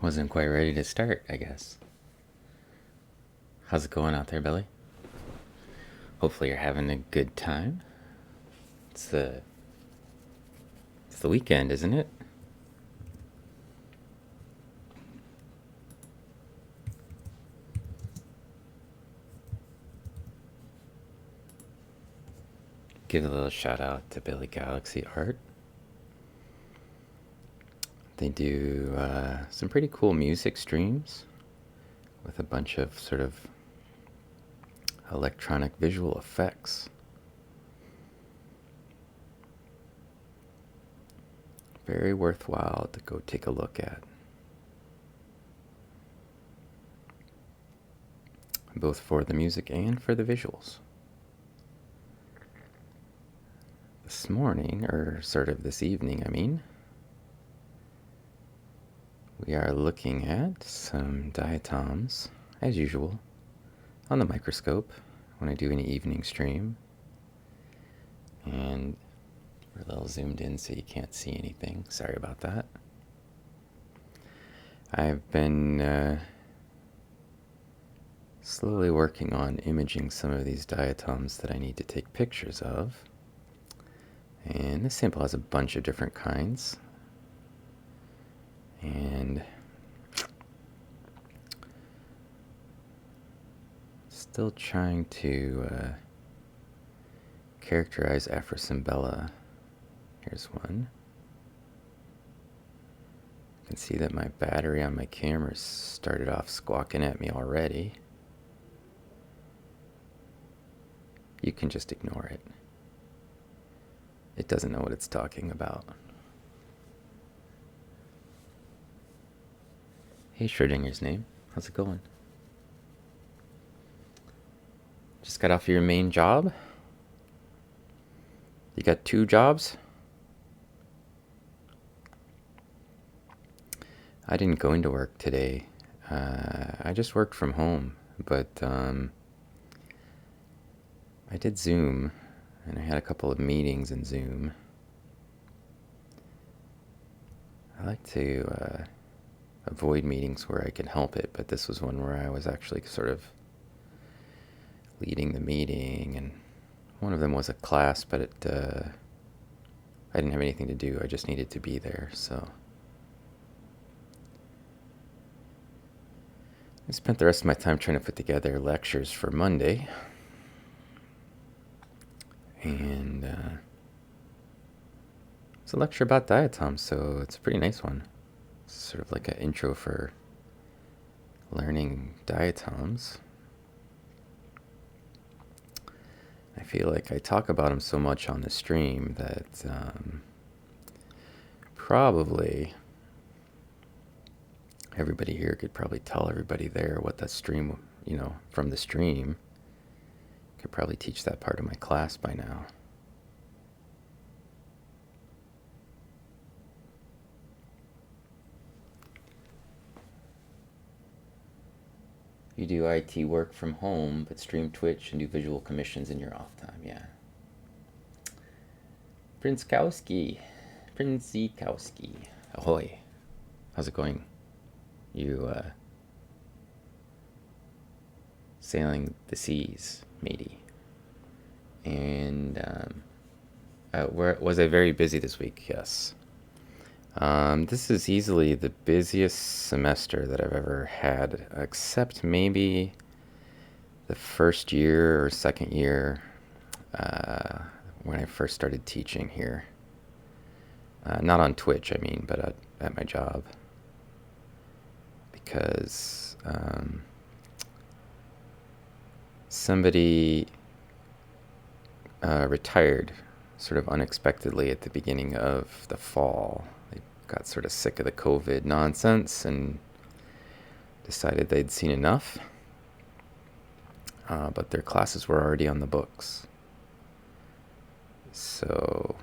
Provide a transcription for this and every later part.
Wasn't quite ready to start, I guess. How's it going out there, Billy? Hopefully you're having a good time. It's the it's the weekend, isn't it? Give a little shout out to Billy Galaxy Art. They do some pretty cool music streams with a bunch of sort of electronic visual effects. Very worthwhile to go take a look at. Both for the music and for the visuals. This morning, or sort of this evening, I mean, we are looking at some diatoms, as usual, on the microscope when I do any evening stream. And we're a little zoomed in so you can't see anything. Sorry about that. I've been slowly working on imaging some of these diatoms that I need to take pictures of. And this sample has a bunch of different kinds. And still trying to characterize Afrocymbella. Here's one. You can see that my battery on my camera started off squawking at me already. You can just ignore it. It doesn't know what it's talking about. Hey, Schrodinger's name. How's it going? Just got off your main job? You got 2 jobs? I didn't go into work today. I just worked from home, but I did Zoom, and I had a couple of meetings in Zoom. I like to avoid meetings where I can help it, but this was one where I was actually sort of leading the meeting, and one of them was a class, but I didn't have anything to do. I just needed to be there, so I spent the rest of my time trying to put together lectures for Monday. And it's a lecture about diatoms, so it's a pretty nice one. It's sort of like an intro for learning diatoms. I feel like I talk about them so much on the stream that probably everybody here could probably tell everybody there what that stream, from the stream. Could probably teach that part of my class by now. You do IT work from home, but stream Twitch and do visual commissions in your off time, yeah. Prinskowski. Ahoy. How's it going? You, sailing the seas, matey. And was I very busy this week? Yes. This is easily the busiest semester that I've ever had, except maybe the first year or second year when I first started teaching here. Not on Twitch, I mean, but at my job. Because somebody retired sort of unexpectedly at the beginning of the fall. They got sort of sick of the COVID nonsense and decided they'd seen enough. But their classes were already on the books. So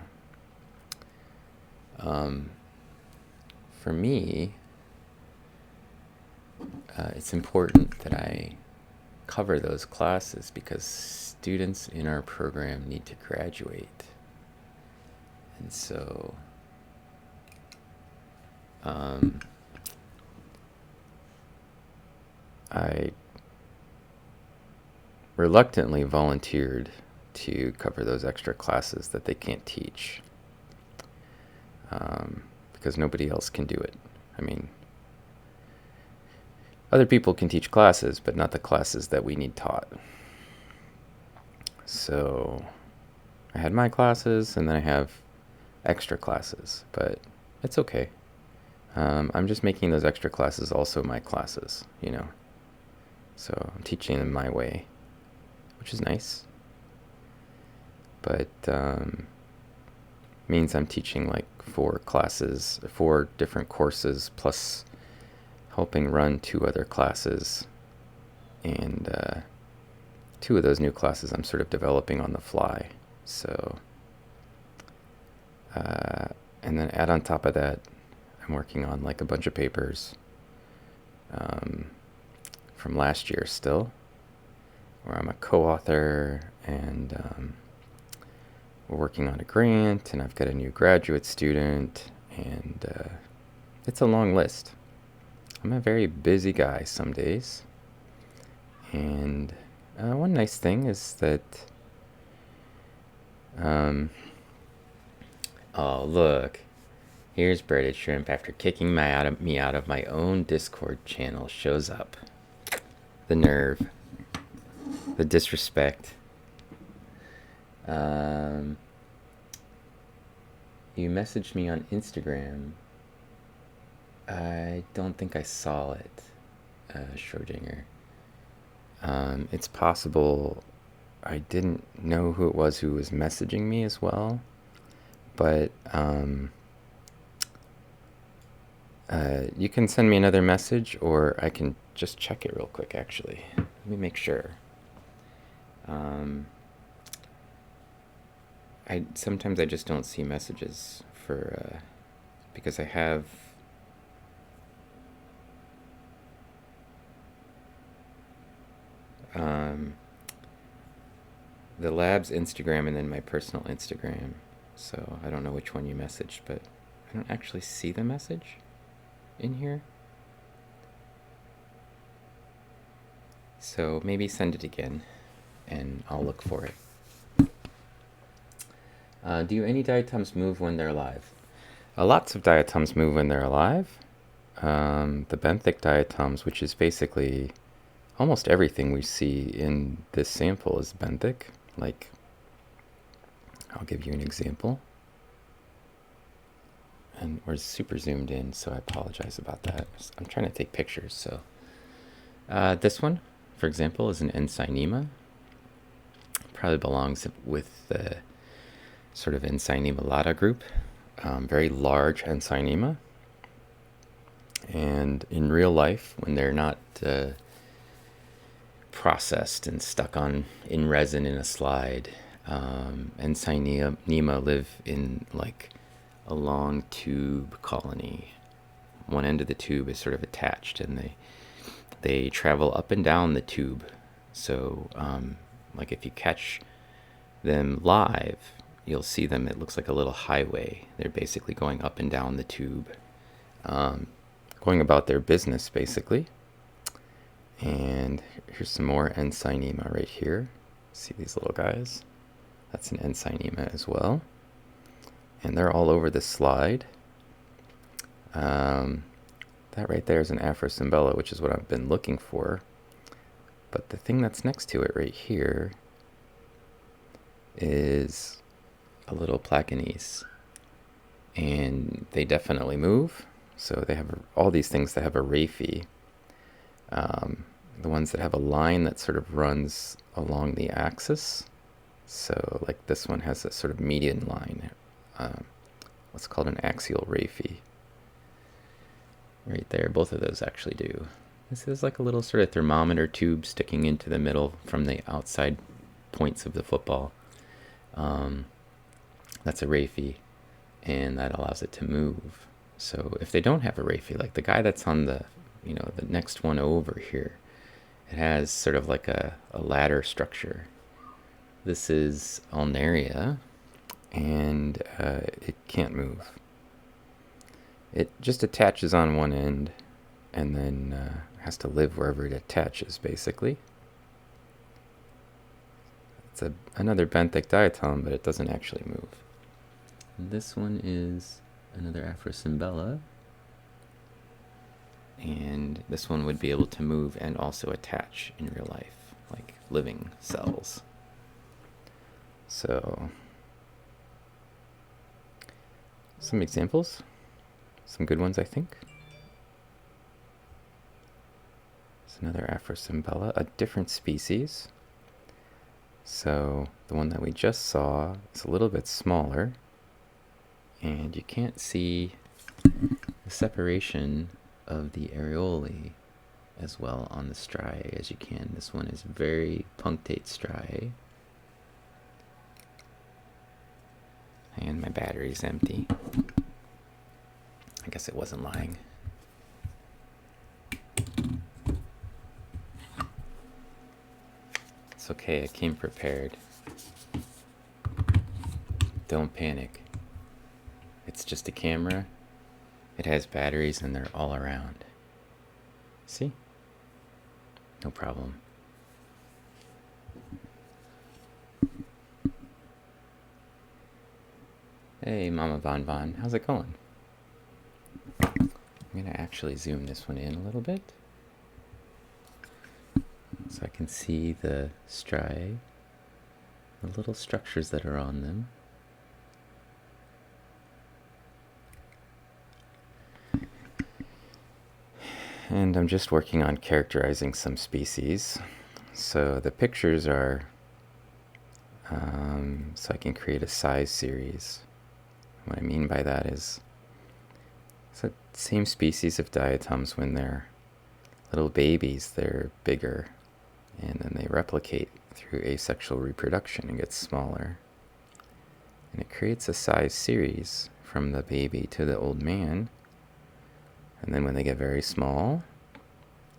for me, it's important that I cover those classes because students in our program need to graduate. And so I reluctantly volunteered to cover those extra classes that they can't teach, because nobody else can do it. I mean, other people can teach classes, but not the classes that we need taught. So I had my classes, and then I have extra classes, but it's okay. I'm just making those extra classes also my classes, you know. So I'm teaching them my way, which is nice. But means I'm teaching like 4 classes, 4 different courses, plus helping run 2 other classes. And 2 of those new classes I'm sort of developing on the fly. So, and then add on top of that, I'm working on like a bunch of papers from last year still, where I'm a co-author, and we're working on a grant, and I've got a new graduate student, and it's a long list. I'm a very busy guy some days, and one nice thing is that oh, look, here's Breaded Shrimp, after kicking me out of my own Discord channel, shows up. The nerve, the disrespect. You messaged me on Instagram. I don't think I saw it, Schrodinger. It's possible I didn't know who it was who was messaging me as well, but you can send me another message, or I can just check it real quick, actually. Let me make sure. Sometimes I just don't see messages for because I have the lab's Instagram and then my personal Instagram. So I don't know which one you messaged, but I don't actually see the message in here. So maybe send it again and I'll look for it. Do any diatoms move when they're alive? Lots of diatoms move when they're alive. The benthic diatoms, which is basically almost everything we see in this sample, is benthic. Like, I'll give you an example. And we're super zoomed in, so I apologize about that. I'm trying to take pictures, so. This one, for example, is an Ensynema. Probably belongs with the sort of Ensynema group. Very large Ensynema. And in real life, when they're not processed and stuck in resin in a slide, Ensynema live in like a long tube colony. One end of the tube is sort of attached, and they travel up and down the tube. So like if you catch them live, you'll see them, it looks like a little highway. They're basically going up and down the tube, going about their business basically. And here's some more Ensynema right here. See these little guys? That's an Ensynema as well. And they're all over the slide. That right there is an Afrocymbella, which is what I've been looking for. But the thing that's next to it right here is a little Placanese. And they definitely move. So they have all these things that have a raphe. The ones that have a line that sort of runs along the axis. So like this one has a sort of median line. What's called an axial raphe. Right there, both of those actually do. This is like a little sort of thermometer tube sticking into the middle from the outside points of the football. That's a raphe, and that allows it to move. So if they don't have a raphe, like the guy that's on the next one over here, it has sort of like a ladder structure. This is Ulnaria, and it can't move. It just attaches on one end and then has to live wherever it attaches, basically. It's another benthic diatom, but it doesn't actually move. And this one is another Afrocymbella. And this one would be able to move and also attach in real life, like living cells. So, some examples. Some good ones, I think. It's another Afrocymbella, a different species. So the one that we just saw is a little bit smaller, and you can't see the separation of the areolae as well on the striae as you can. This one is very punctate striae. And my battery's empty. I guess it wasn't lying. It's okay, I came prepared. Don't panic. It's just a camera. It has batteries and they're all around. See? No problem. Hey, Mama Bon Bon, how's it going? I'm gonna actually zoom this one in a little bit so I can see the striae, the little structures that are on them. And I'm just working on characterizing some species. So the pictures are so I can create a size series. What I mean by that is it's the same species of diatoms. When they're little babies, they're bigger, and then they replicate through asexual reproduction and get smaller. And it creates a size series from the baby to the old man. And then when they get very small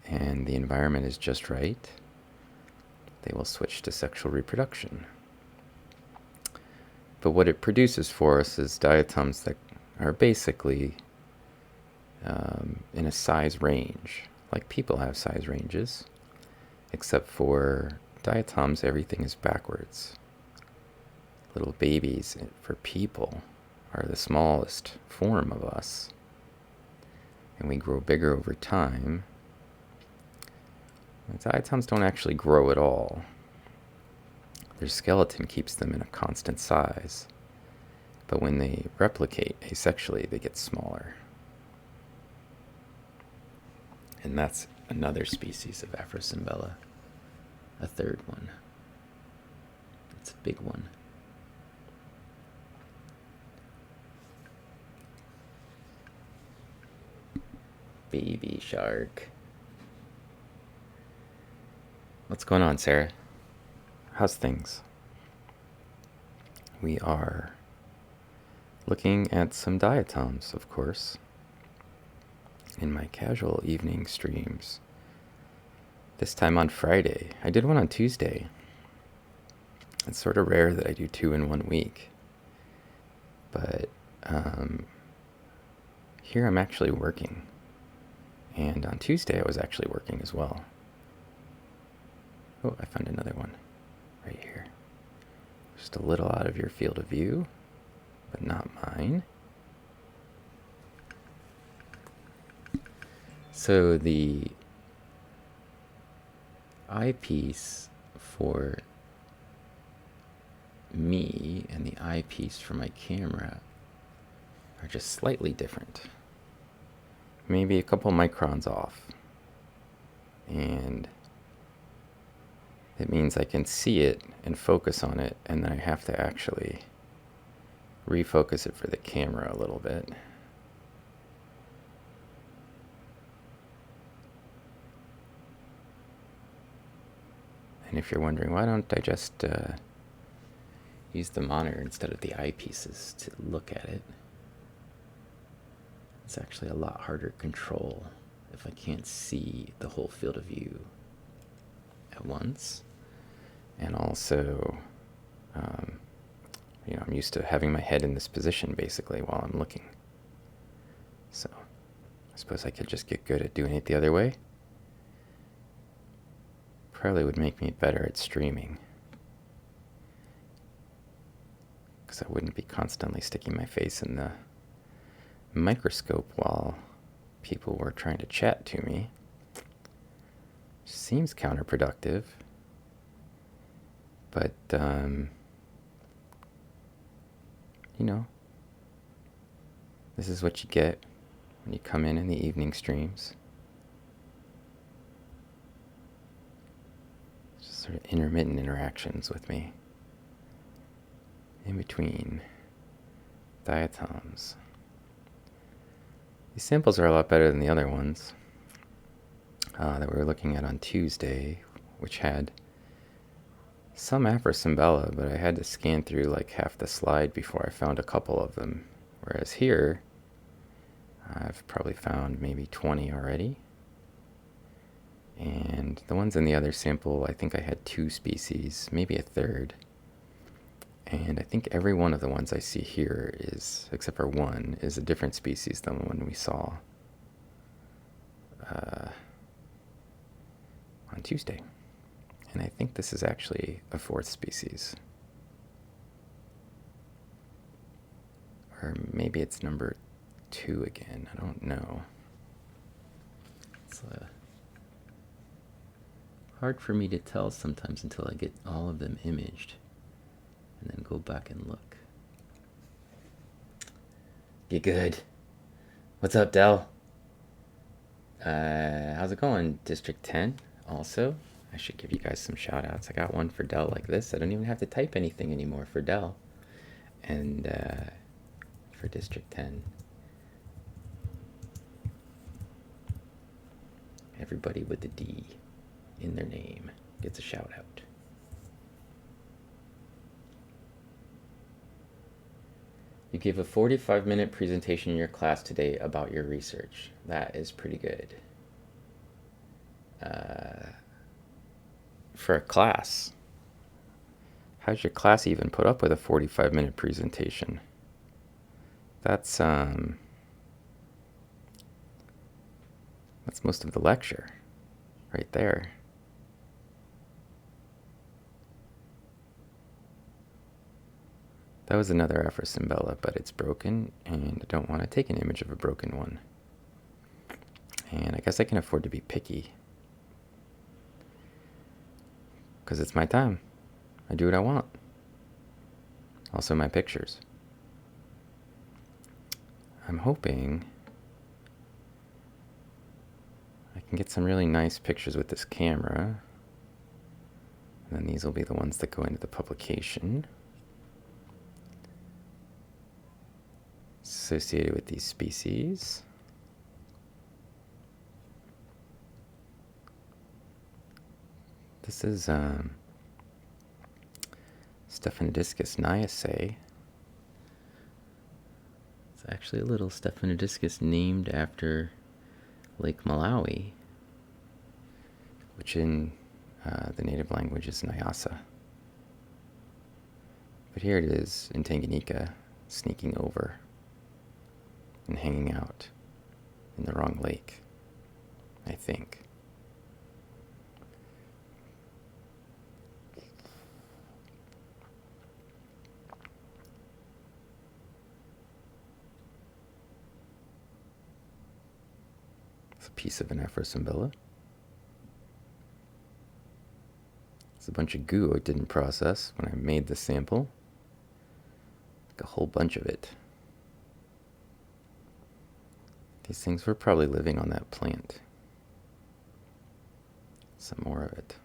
and the environment is just right, they will switch to sexual reproduction. But what it produces for us is diatoms that are basically in a size range, like people have size ranges, except for diatoms, everything is backwards. Little babies for people are the smallest form of us, and we grow bigger over time. Diatoms don't actually grow at all. Their skeleton keeps them in a constant size, but when they replicate asexually, they get smaller. And that's another species of Afrocymbella, a third one. It's a big one. Baby shark. What's going on, Sarah? How's things? We are looking at some diatoms, of course, in my casual evening streams. This time on Friday. I did one on Tuesday. It's sort of rare that I do 2 in 1 week. But here I'm actually working. And on Tuesday I was actually working as well. Oh, I found another one right here. Just a little out of your field of view, but not mine. So the eyepiece for me and the eyepiece for my camera are just slightly different. Maybe a couple microns off. And it means I can see it and focus on it, and then I have to actually refocus it for the camera a little bit. And if you're wondering, why don't I just use the monitor instead of the eyepieces to look at it? It's actually a lot harder to control if I can't see the whole field of view at once. And also, I'm used to having my head in this position basically while I'm looking. So I suppose I could just get good at doing it the other way. probably would make me better at streaming, because I wouldn't be constantly sticking my face in the microscope while people were trying to chat to me. Seems counterproductive, but you know, this is what you get when you come in the evening streams. Just sort of intermittent interactions with me in between diatoms. These samples are a lot better than the other ones that we were looking at on Tuesday, which had some Afrocymbella, but I had to scan through like half the slide before I found a couple of them. Whereas here, I've probably found maybe 20 already. And the ones in the other sample, I think I had 2 species, maybe a third. And I think every one of the ones I see here is, except for one, is a different species than the one we saw on Tuesday. And I think this is actually a 4th species. Or maybe it's number 2 again, I don't know. It's hard for me to tell sometimes until I get all of them imaged and then go back and look. You good? What's up, Del? How's it going, District 10? Also, I should give you guys some shout outs. I got one for Del like this. I don't even have to type anything anymore for Del. And for District 10. Everybody with the D in their name gets a shout out. You gave a 45-minute presentation in your class today about your research. That is pretty good. For a class, how's your class even put up with a 45-minute presentation? That's most of the lecture right there. That was another Afrocymbella, but it's broken, and I don't want to take an image of a broken one. And I guess I can afford to be picky, because it's my time. I do what I want. Also my pictures. I'm hoping I can get some really nice pictures with this camera. And then these will be the ones that go into the publication associated with these species. This is Stephanodiscus niacea. It's actually a little Stephanodiscus named after Lake Malawi, which in the native language is Nyasa. But here it is in Tanganyika, sneaking over and hanging out in the wrong lake, I think. It's a piece of an Afrocymbella. It's a bunch of goo I didn't process when I made the sample. Like a whole bunch of it. These things were probably living on that plant. Some more of it.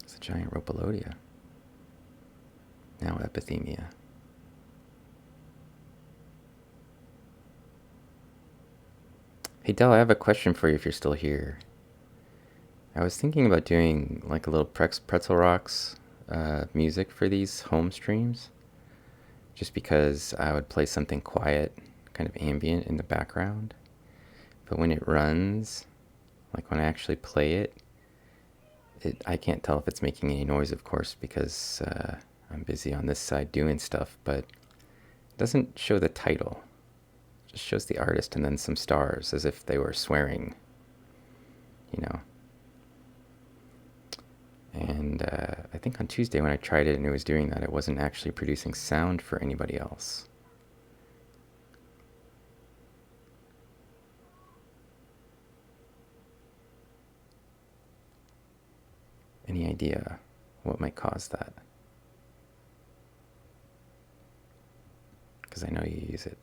It's a giant Rhopalodia. Now epithemia. Hey Del, I have a question for you if you're still here. I was thinking about doing like a little Pretzel Rocks music for these home streams. Just because I would play something quiet, kind of ambient in the background. But when it runs, like when I actually play it, I can't tell if it's making any noise, of course, because I'm busy on this side doing stuff. But Doesn't show the title. Just shows the artist and then some stars as if they were swearing, you know. And I think on Tuesday when I tried it and it was doing that, it wasn't actually producing sound for anybody else. Any idea what might cause that? Because I know you use it.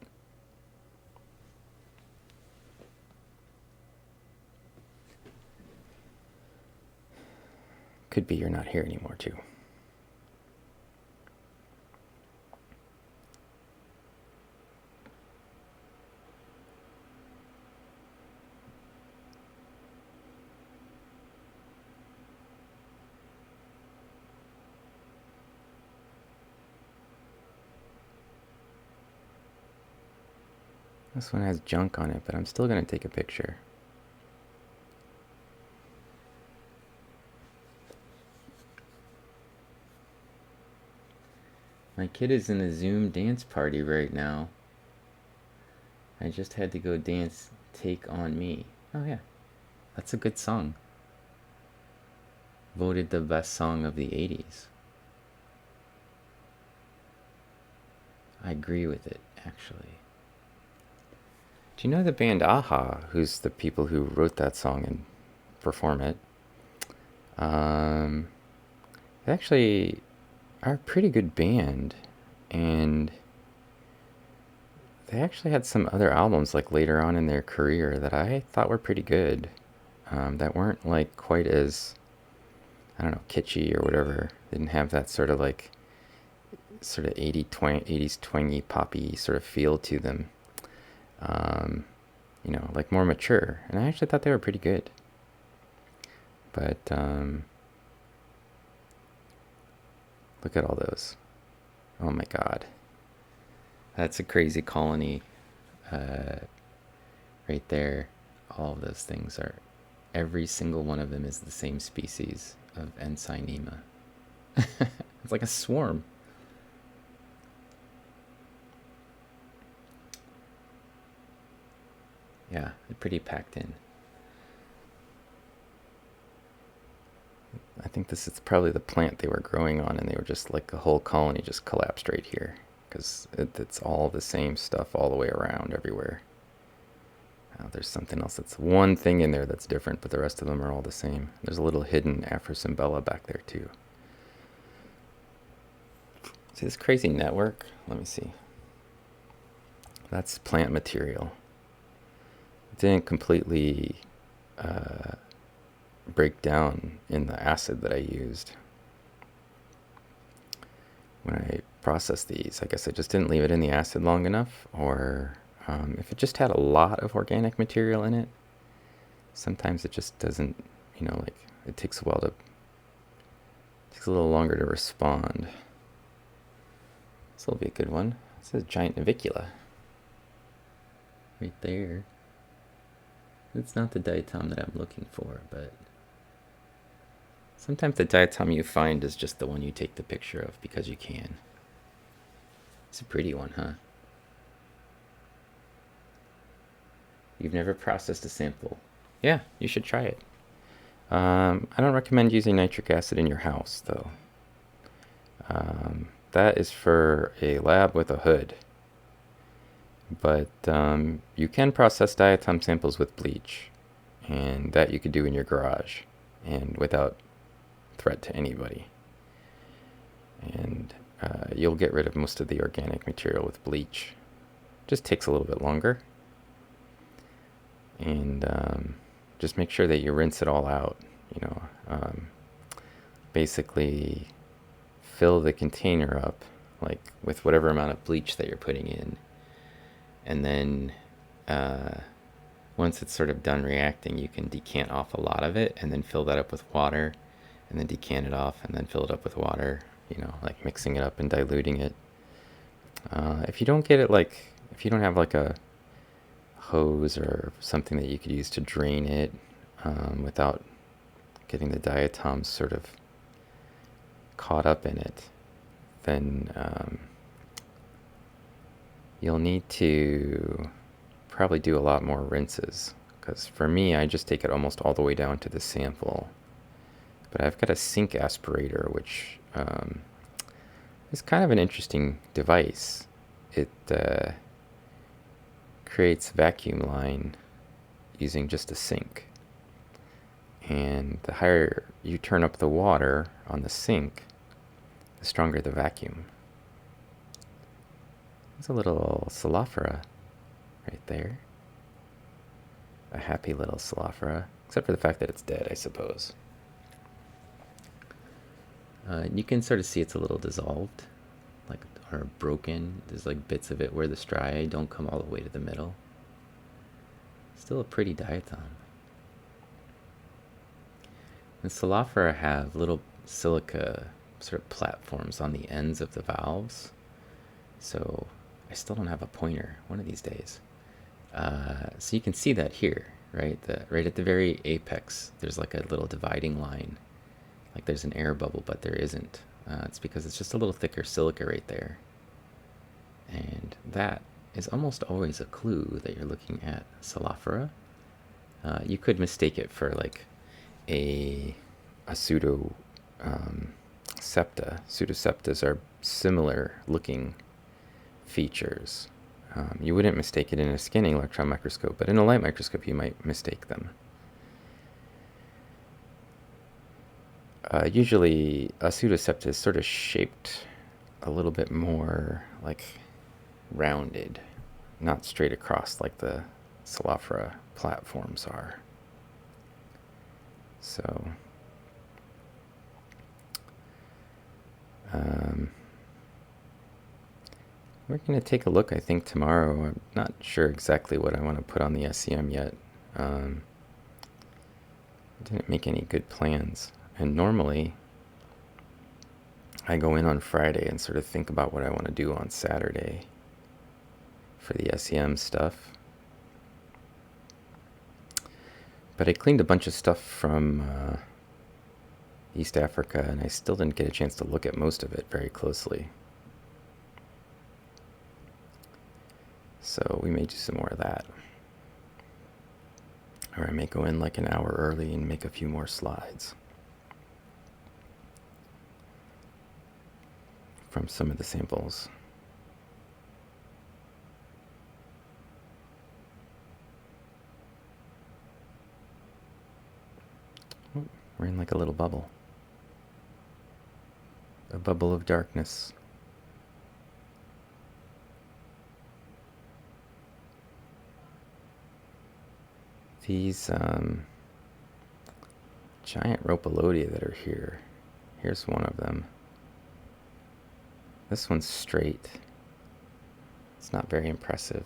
Could be you're not here anymore, too. This one has junk on it, but I'm still going to take a picture. My kid is in a Zoom dance party right now. I just had to go dance Take On Me. Oh yeah, that's a good song. Voted the best song of the 80s. I agree with it, actually. Do you know the band Aha, who's the people who wrote that song and perform it? They actually are a pretty good band, and they actually had some other albums like later on in their career that I thought were pretty good, that weren't like quite as, I don't know, kitschy or whatever. They didn't have that sort of like sort of 80s twangy poppy sort of feel to them. You know, like more mature, and I actually thought they were pretty good. But look at all those. Oh my god. That's a crazy colony right there. All of those things are, every single one of them is the same species of Ensynema. It's like a swarm. Yeah, they're pretty packed in. I think this is probably the plant they were growing on, and they were just like a whole colony just collapsed right here, because it's all the same stuff all the way around everywhere. There's something else that's one thing in there that's different, but the rest of them are all the same. There's a little hidden Afrocymbella back there too. See this crazy network? Let me see. That's plant material. It didn't completely break down in the acid that I used when I processed these. I guess I just didn't leave it in the acid long enough, or if it just had a lot of organic material in it, sometimes it just doesn't, you know, like it takes a while to, takes a little longer to respond. This will be a good one. This is a giant navicula right there. It's not the diatom that I'm looking for, but sometimes the diatom you find is just the one you take the picture of because you can. It's a pretty one, huh? You've never processed a sample. Yeah, you should try it. I don't recommend using nitric acid in your house, though. That is for a lab with a hood. But you can process diatom samples with bleach, and that you could do in your garage and without threat to anybody. And you'll get rid of most of the organic material with bleach. Just takes a little bit longer. And just make sure that you rinse it all out, you know. Basically fill the container up like with whatever amount of bleach that you're putting in, and then once it's sort of done reacting, you can decant off a lot of it and then fill that up with water, and then decant it off and then fill it up with water, you know, like mixing it up and diluting it. If you don't get it, like if you don't have like a hose or something that you could use to drain it without getting the diatoms sort of caught up in it, then you'll need to probably do a lot more rinses, because for me, I just take it almost all the way down to the sample. But I've got a sink aspirator, which is kind of an interesting device. It creates vacuum line using just a sink. And the higher you turn up the water on the sink, the stronger the vacuum. There's a little Salafra right there. A happy little Salafra, except for the fact that it's dead, I suppose. You can sort of see it's a little dissolved, like, or broken. There's like bits of it where the striae don't come all the way to the middle. Still a pretty diatom. And Salafra have little silica sort of platforms on the ends of the valves. So I still don't have a pointer one of these days. So you can see that here, right? Right at the very apex, there's like a little dividing line. Like there's an air bubble, but there isn't. It's because it's just a little thicker silica right there. And that is almost always a clue that you're looking at Salafra. You could mistake it for like a pseudo septa. Pseudoseptas are similar looking features. You wouldn't mistake it in a scanning electron microscope, but in a light microscope you might mistake them. Usually a pseudosepta is sort of shaped a little bit more like rounded, not straight across like the Salafra platforms are. So we're going to take a look, I think, tomorrow. I'm not sure exactly what I want to put on the SEM yet. I didn't make any good plans. And normally, I go in on Friday and sort of think about what I want to do on Saturday for the SEM stuff. But I cleaned a bunch of stuff from East Africa, and I still didn't get a chance to look at most of it very closely. So we may do some more of that. Or I may go in like an hour early and make a few more slides from some of the samples. Oh, we're in like a little bubble. A bubble of darkness. These giant Rhopalodia that are here. Here's one of them. This one's straight. It's not very impressive.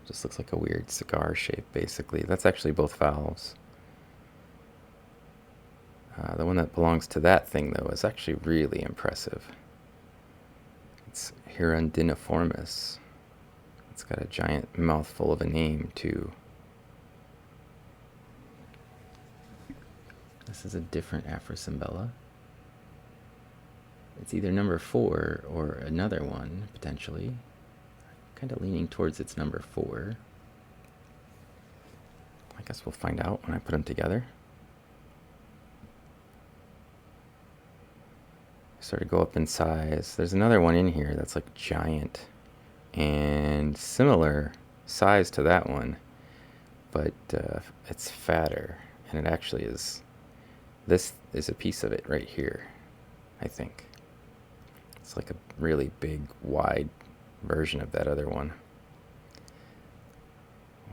Just looks like a weird cigar shape, basically. That's actually both valves. The one that belongs to that thing, though, is actually really impressive. It's Hirundiniformis. It's got a giant mouthful of a name, too. This is a different Afrocymbella. It's either number 4 or another one, potentially. Kind of leaning towards its number 4. I guess we'll find out when I put them together. Sort of go up in size. There's another one in here that's like giant and similar size to that one, but it's fatter, and it actually is. This is a piece of it right here, I think. It's like a really big, wide version of that other one.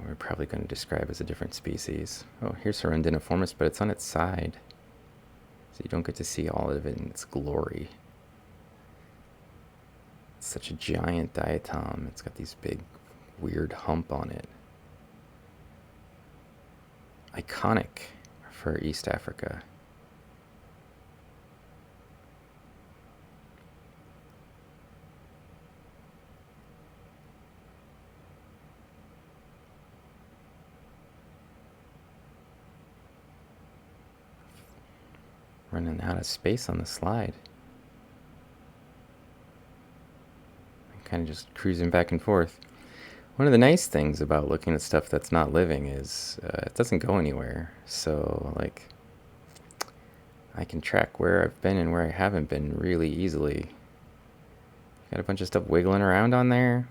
We're probably going to describe as a different species. Oh, here's Hirundiniformis, but it's on its side, so you don't get to see all of it in its glory. It's such a giant diatom. It's got these big, weird hump on it. Iconic for East Africa. Running out of space on the slide. I'm kind of just cruising back and forth. One of the nice things about looking at stuff that's not living is it doesn't go anywhere. So, like, I can track where I've been and where I haven't been really easily. Got a bunch of stuff wiggling around on there.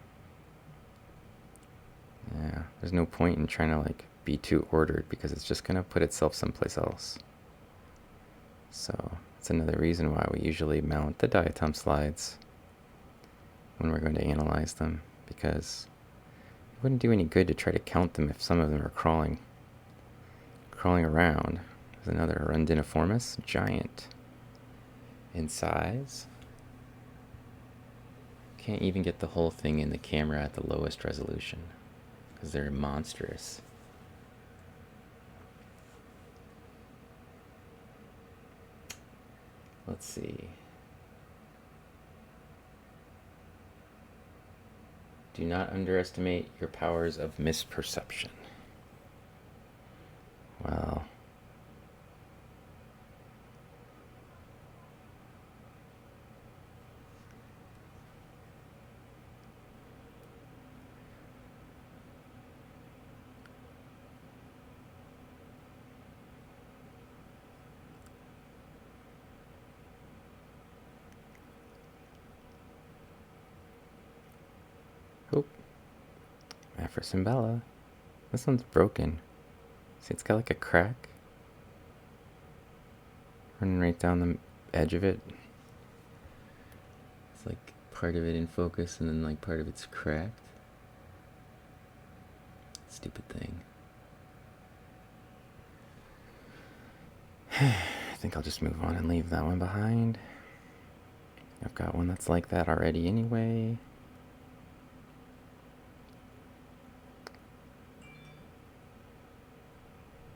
Yeah, there's no point in trying to, like, be too ordered because it's just going to put itself someplace else. So, that's another reason why we usually mount the diatom slides when we're going to analyze them, because it wouldn't do any good to try to count them if some of them are crawling around. There's another Arundiniformis, giant in size. Can't even get the whole thing in the camera at the lowest resolution because they're monstrous. Let's see. Do not underestimate your powers of misperception. Well, oh, Afrocymbella. This one's broken. See, it's got like a crack running right down the edge of it. It's like part of it in focus and then like part of it's cracked. Stupid thing. I think I'll just move on and leave that one behind. I've got one that's like that already anyway.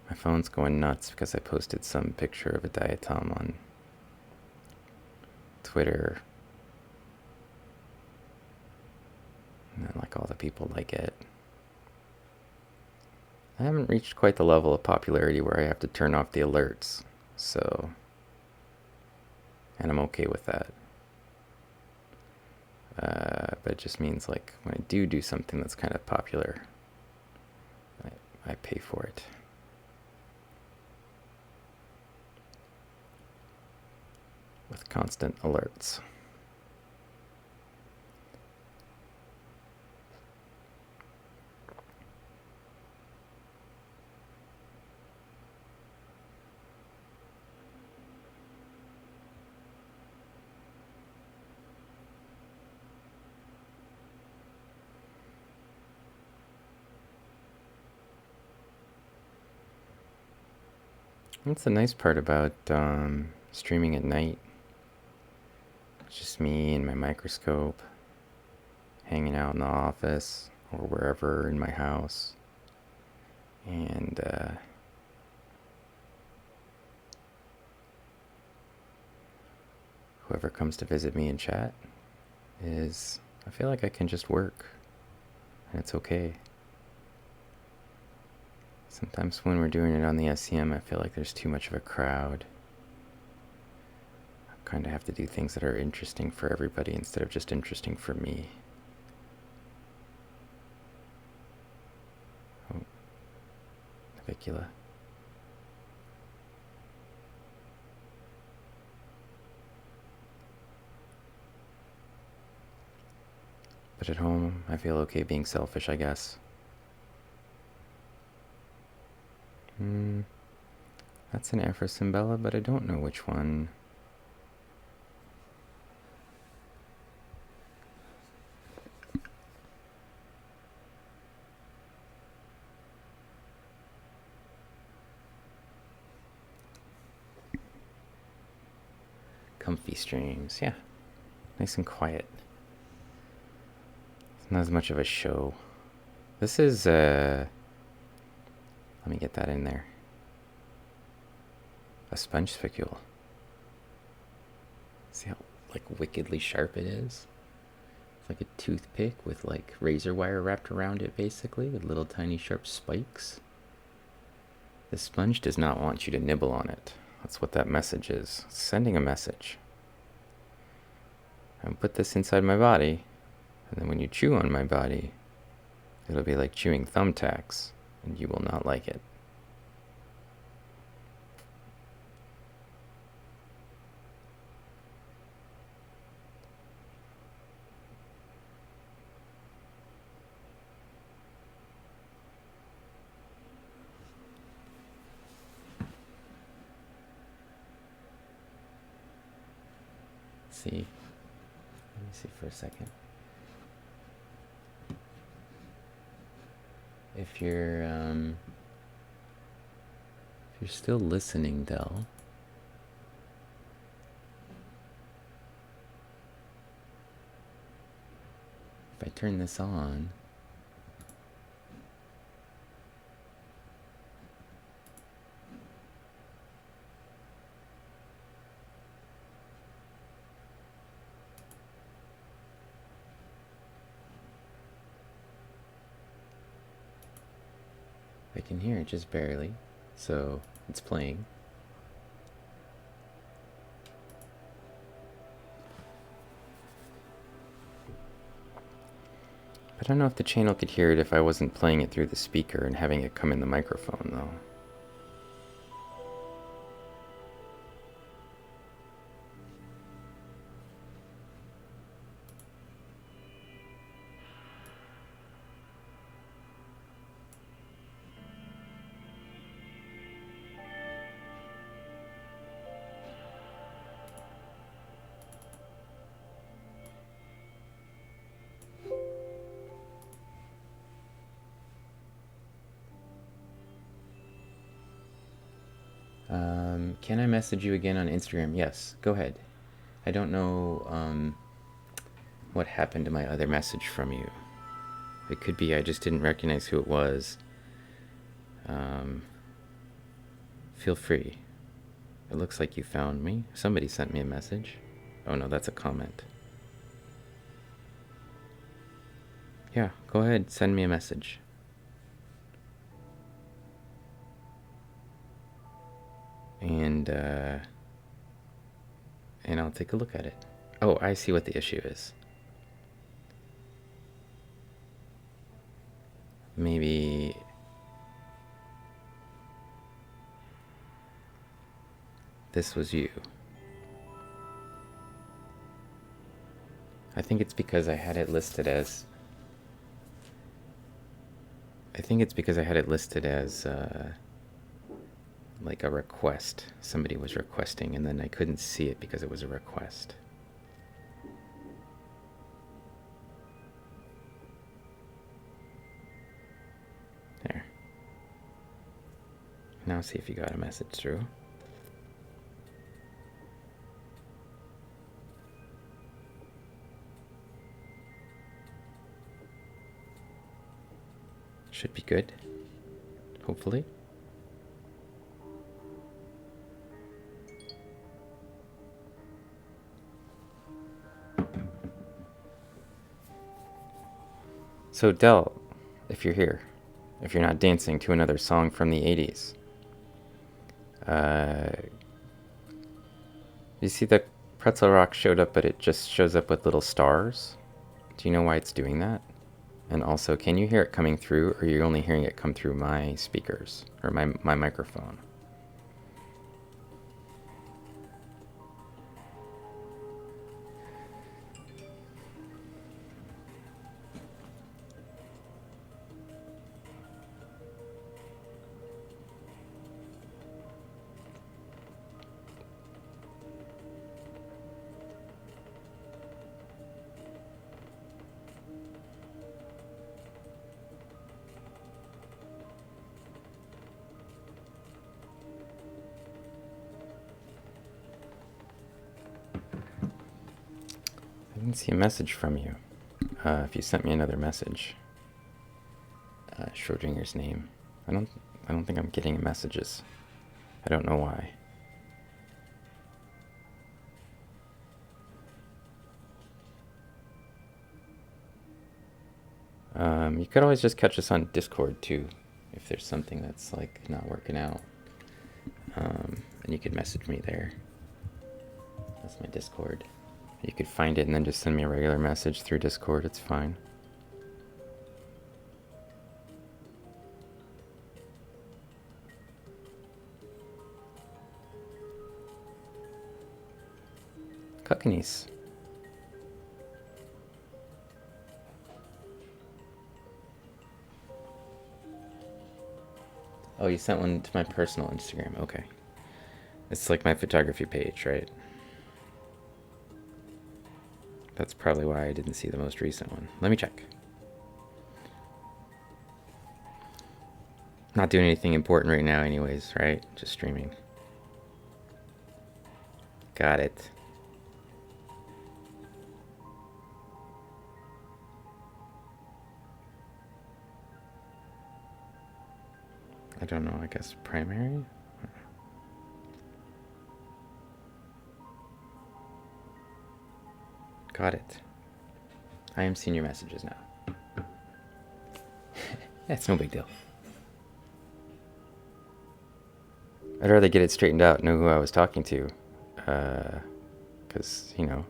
My phone's going nuts because I posted some picture of a diatom on Twitter. And then, like, all the people like it. I haven't reached quite the level of popularity where I have to turn off the alerts, so... And I'm okay with that. But it just means, like, when I do something that's kind of popular, I pay for it. With constant alerts. That's the nice part about streaming at night. It's just me and my microscope hanging out in the office or wherever in my house. And whoever comes to visit me and chat I feel like I can just work. And it's okay. Sometimes when we're doing it on the SCM, I feel like there's too much of a crowd. I kind of have to do things that are interesting for everybody instead of just interesting for me. Oh, Navicula. But at home, I feel okay being selfish, I guess. That's an Afrocymbella, but I don't know which one. Comfy streams, yeah. Nice and quiet. It's not as much of a show. This is, let me get that in there. A sponge spicule. See how, like, wickedly sharp it is? It's like a toothpick with, like, razor wire wrapped around it, basically, with little tiny sharp spikes. The sponge does not want you to nibble on it. That's what that message is. It's sending a message. I put this inside my body, and then when you chew on my body, It'll be like chewing thumbtacks, and you will not like it. See? Let me see for a second. If you're still listening, Del, if I turn this on, I can hear it just barely, so it's playing. But I don't know if the channel could hear it if I wasn't playing it through the speaker and having it come in the microphone, though. Can I message you again on Instagram? Yes, go ahead. I don't know what happened to my other message from you. It could be I just didn't recognize who it was. Feel free. It looks like you found me. Somebody sent me a message. Oh no, that's a comment. Yeah, go ahead, send me a message. And I'll take a look at it. Oh, I see what the issue is. Maybe this was you. I think it's because I had it listed as like a request. Somebody was requesting, and then I couldn't see it because it was a request. There. Now see if you got a message through. Should be good, hopefully. So Del, if you're here, if you're not dancing to another song from the 80s, you see the pretzel rock showed up, but it just shows up with little stars? Do you know why it's doing that? And also, can you hear it coming through, or are you only hearing it come through my speakers, or my microphone? I didn't see a message from you. If you sent me another message, Schrodinger's name. I don't think I'm getting messages. I don't know why. You could always just catch us on Discord too, if there's something that's like not working out. And you could message me there. That's my Discord. You could find it and then just send me a regular message through Discord. It's fine. Cuckies. Oh, you sent one to my personal Instagram. Okay. It's like my photography page, right? That's probably why I didn't see the most recent one. Let me check. Not doing anything important right now anyways, right? Just streaming. Got it. I don't know, I guess primary? Got it. I am seeing your messages now. That's no big deal. I'd rather get it straightened out, know who I was talking to. Because, you know.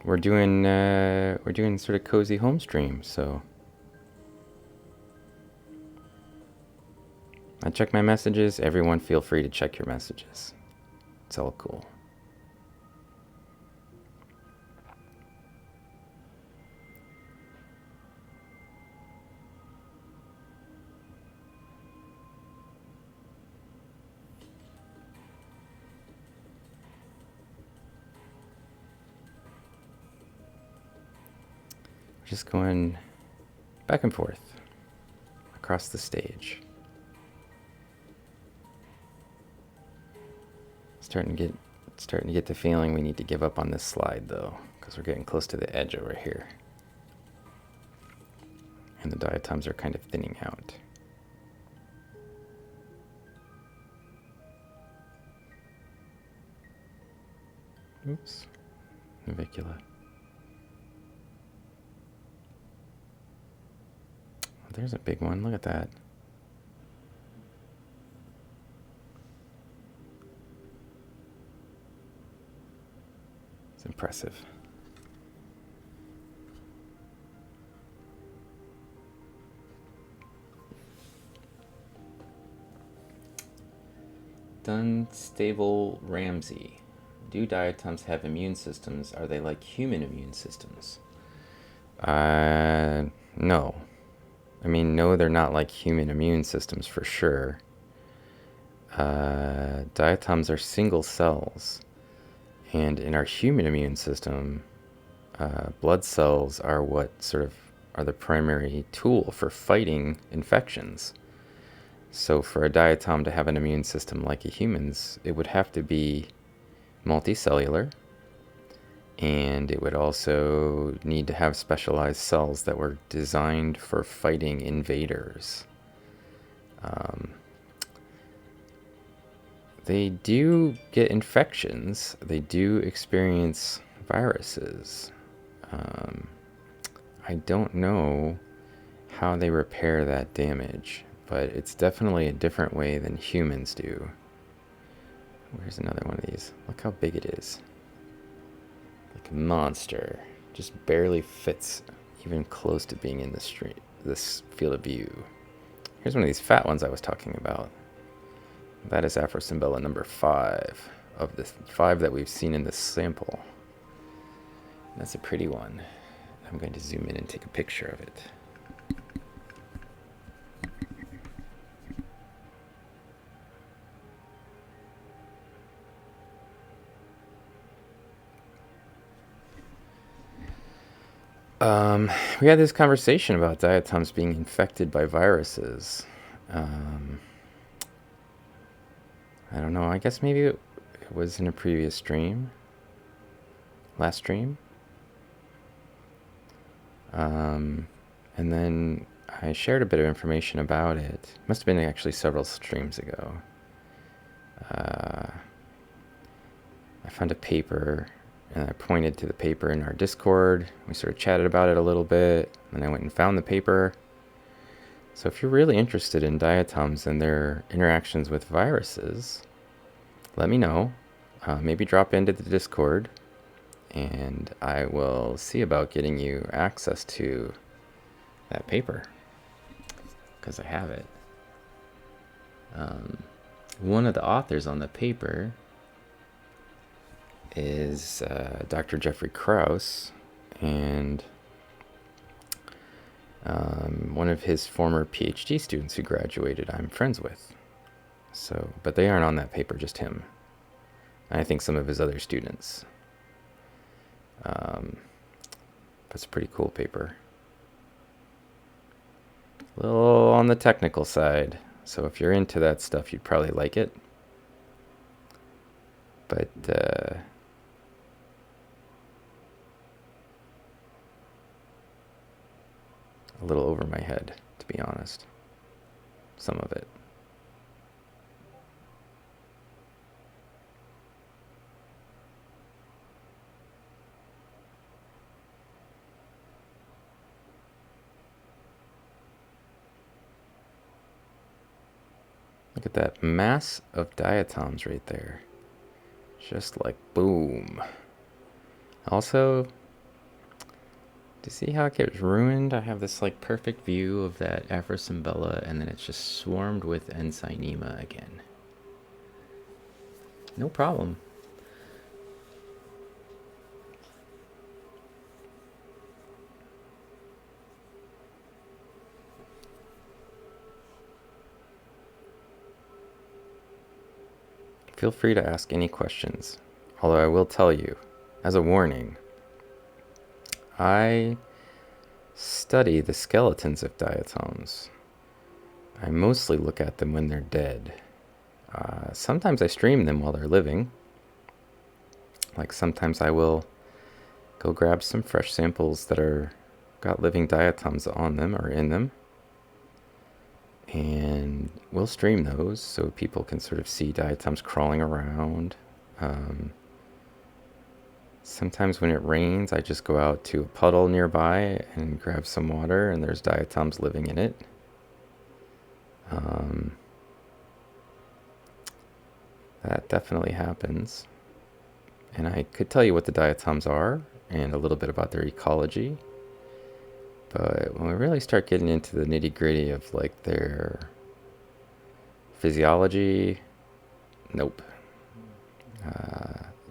We're doing sort of cozy home stream, so. I check my messages. Everyone feel free to check your messages. It's all cool. Just going back and forth across the stage. Starting to get the feeling we need to give up on this slide though, because we're getting close to the edge over here. And the diatoms are kind of thinning out. Oops, navicula. There's a big one, look at that. It's impressive. Dunstable Ramsey. Do diatoms have immune systems? Are they like human immune systems? No. I mean, no, they're not like human immune systems for sure. Diatoms are single cells. And in our human immune system, blood cells are what sort of are the primary tool for fighting infections. So for a diatom to have an immune system like a human's, it would have to be multicellular, and it would also need to have specialized cells that were designed for fighting invaders. They do get infections. They do experience viruses. I don't know how they repair that damage, but it's definitely a different way than humans do. Where's another one of these? Look how big it is. Like a monster. Just barely fits even close to being in this field of view. Here's one of these fat ones I was talking about. That is Afrocymbella number 5 of the 5 that we've seen in this sample. That's a pretty one. I'm going to zoom in and take a picture of it. We had this conversation about diatoms being infected by viruses. I don't know, I guess maybe it was in a previous stream. Last stream. And then I shared a bit of information about it. Must have been actually several streams ago. I found a paper, and I pointed to the paper in our Discord. We sort of chatted about it a little bit, and I went and found the paper. So if you're really interested in diatoms and their interactions with viruses, let me know. Maybe drop into the Discord, and I will see about getting you access to that paper. because I have it. One of the authors on the paper is Dr. Jeffrey Krauss, and one of his former PhD students who graduated I'm friends with. So, but they aren't on that paper, just him. And I think some of his other students. That's a pretty cool paper. A little on the technical side, so if you're into that stuff, you'd probably like it. But a little over my head, to be honest. Some of it. Look at that mass of diatoms right there. Just like boom. Also, do you see how it gets ruined? I have this like perfect view of that Afrocymbella, and then it's just swarmed with Ensynema again. No problem. Feel free to ask any questions, although I will tell you, as a warning, I study the skeletons of diatoms. I mostly look at them when they're dead. Sometimes I stream them while they're living. Like sometimes I will go grab some fresh samples that are got living diatoms on them or in them, and we'll stream those so people can sort of see diatoms crawling around. Sometimes when it rains, I just go out to a puddle nearby and grab some water, and there's diatoms living in it. That definitely happens. And I could tell you what the diatoms are and a little bit about their ecology. But when we really start getting into the nitty-gritty of like their physiology, nope.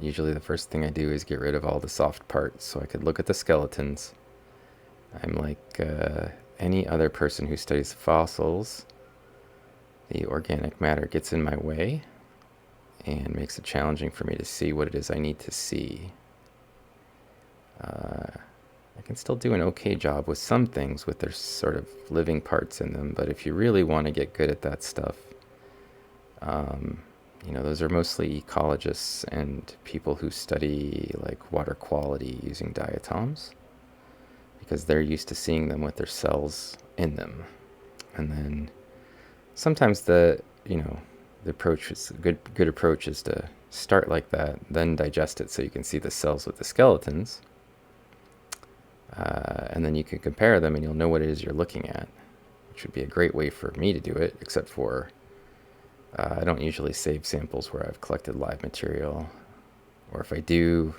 Usually the first thing I do is get rid of all the soft parts so I could look at the skeletons. I'm like any other person who studies fossils. The organic matter gets in my way and makes it challenging for me to see what it is I need to see. I can still do an okay job with some things with their sort of living parts in them, but if you really want to get good at that stuff, those are mostly ecologists and people who study like water quality using diatoms, because they're used to seeing them with their cells in them. And then sometimes the approach is good approach is to start like that, then digest it so you can see the cells with the skeletons. And then you can compare them and you'll know what it is you're looking at, which would be a great way for me to do it, except for I don't usually save samples where I've collected live material, or if I do,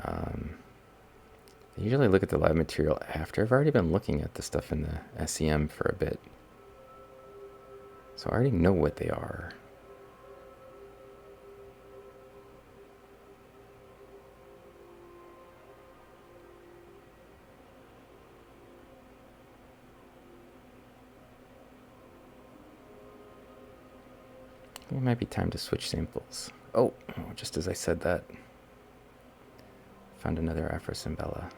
I usually look at the live material after I've already been looking at the stuff in the SEM for a bit. So I already know what they are. It might be time to switch samples. Oh, just as I said that, found another Afrocymbella.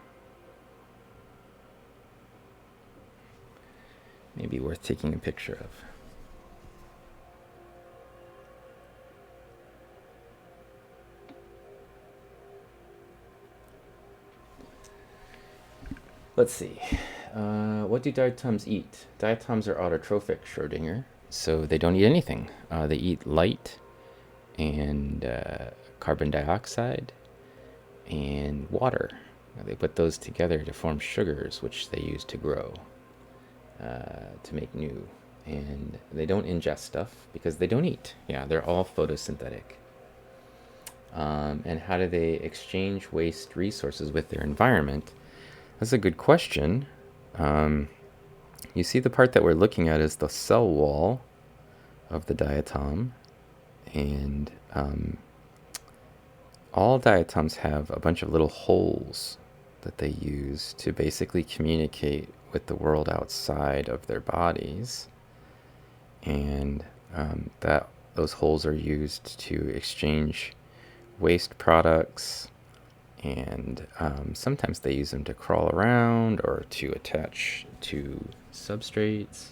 Maybe worth taking a picture of. Let's see. What do diatoms eat? Diatoms are autotrophic, Schrodinger. So they don't eat anything. They eat light and carbon dioxide and water. They put those together to form sugars, which they use to grow, to make new. And they don't ingest stuff because they don't eat. Yeah, they're all photosynthetic. And how do they exchange waste resources with their environment? That's a good question. You see the part that we're looking at is the cell wall of the diatom, and all diatoms have a bunch of little holes that they use to basically communicate with the world outside of their bodies, and that those holes are used to exchange waste products, and sometimes they use them to crawl around or to attach to substrates.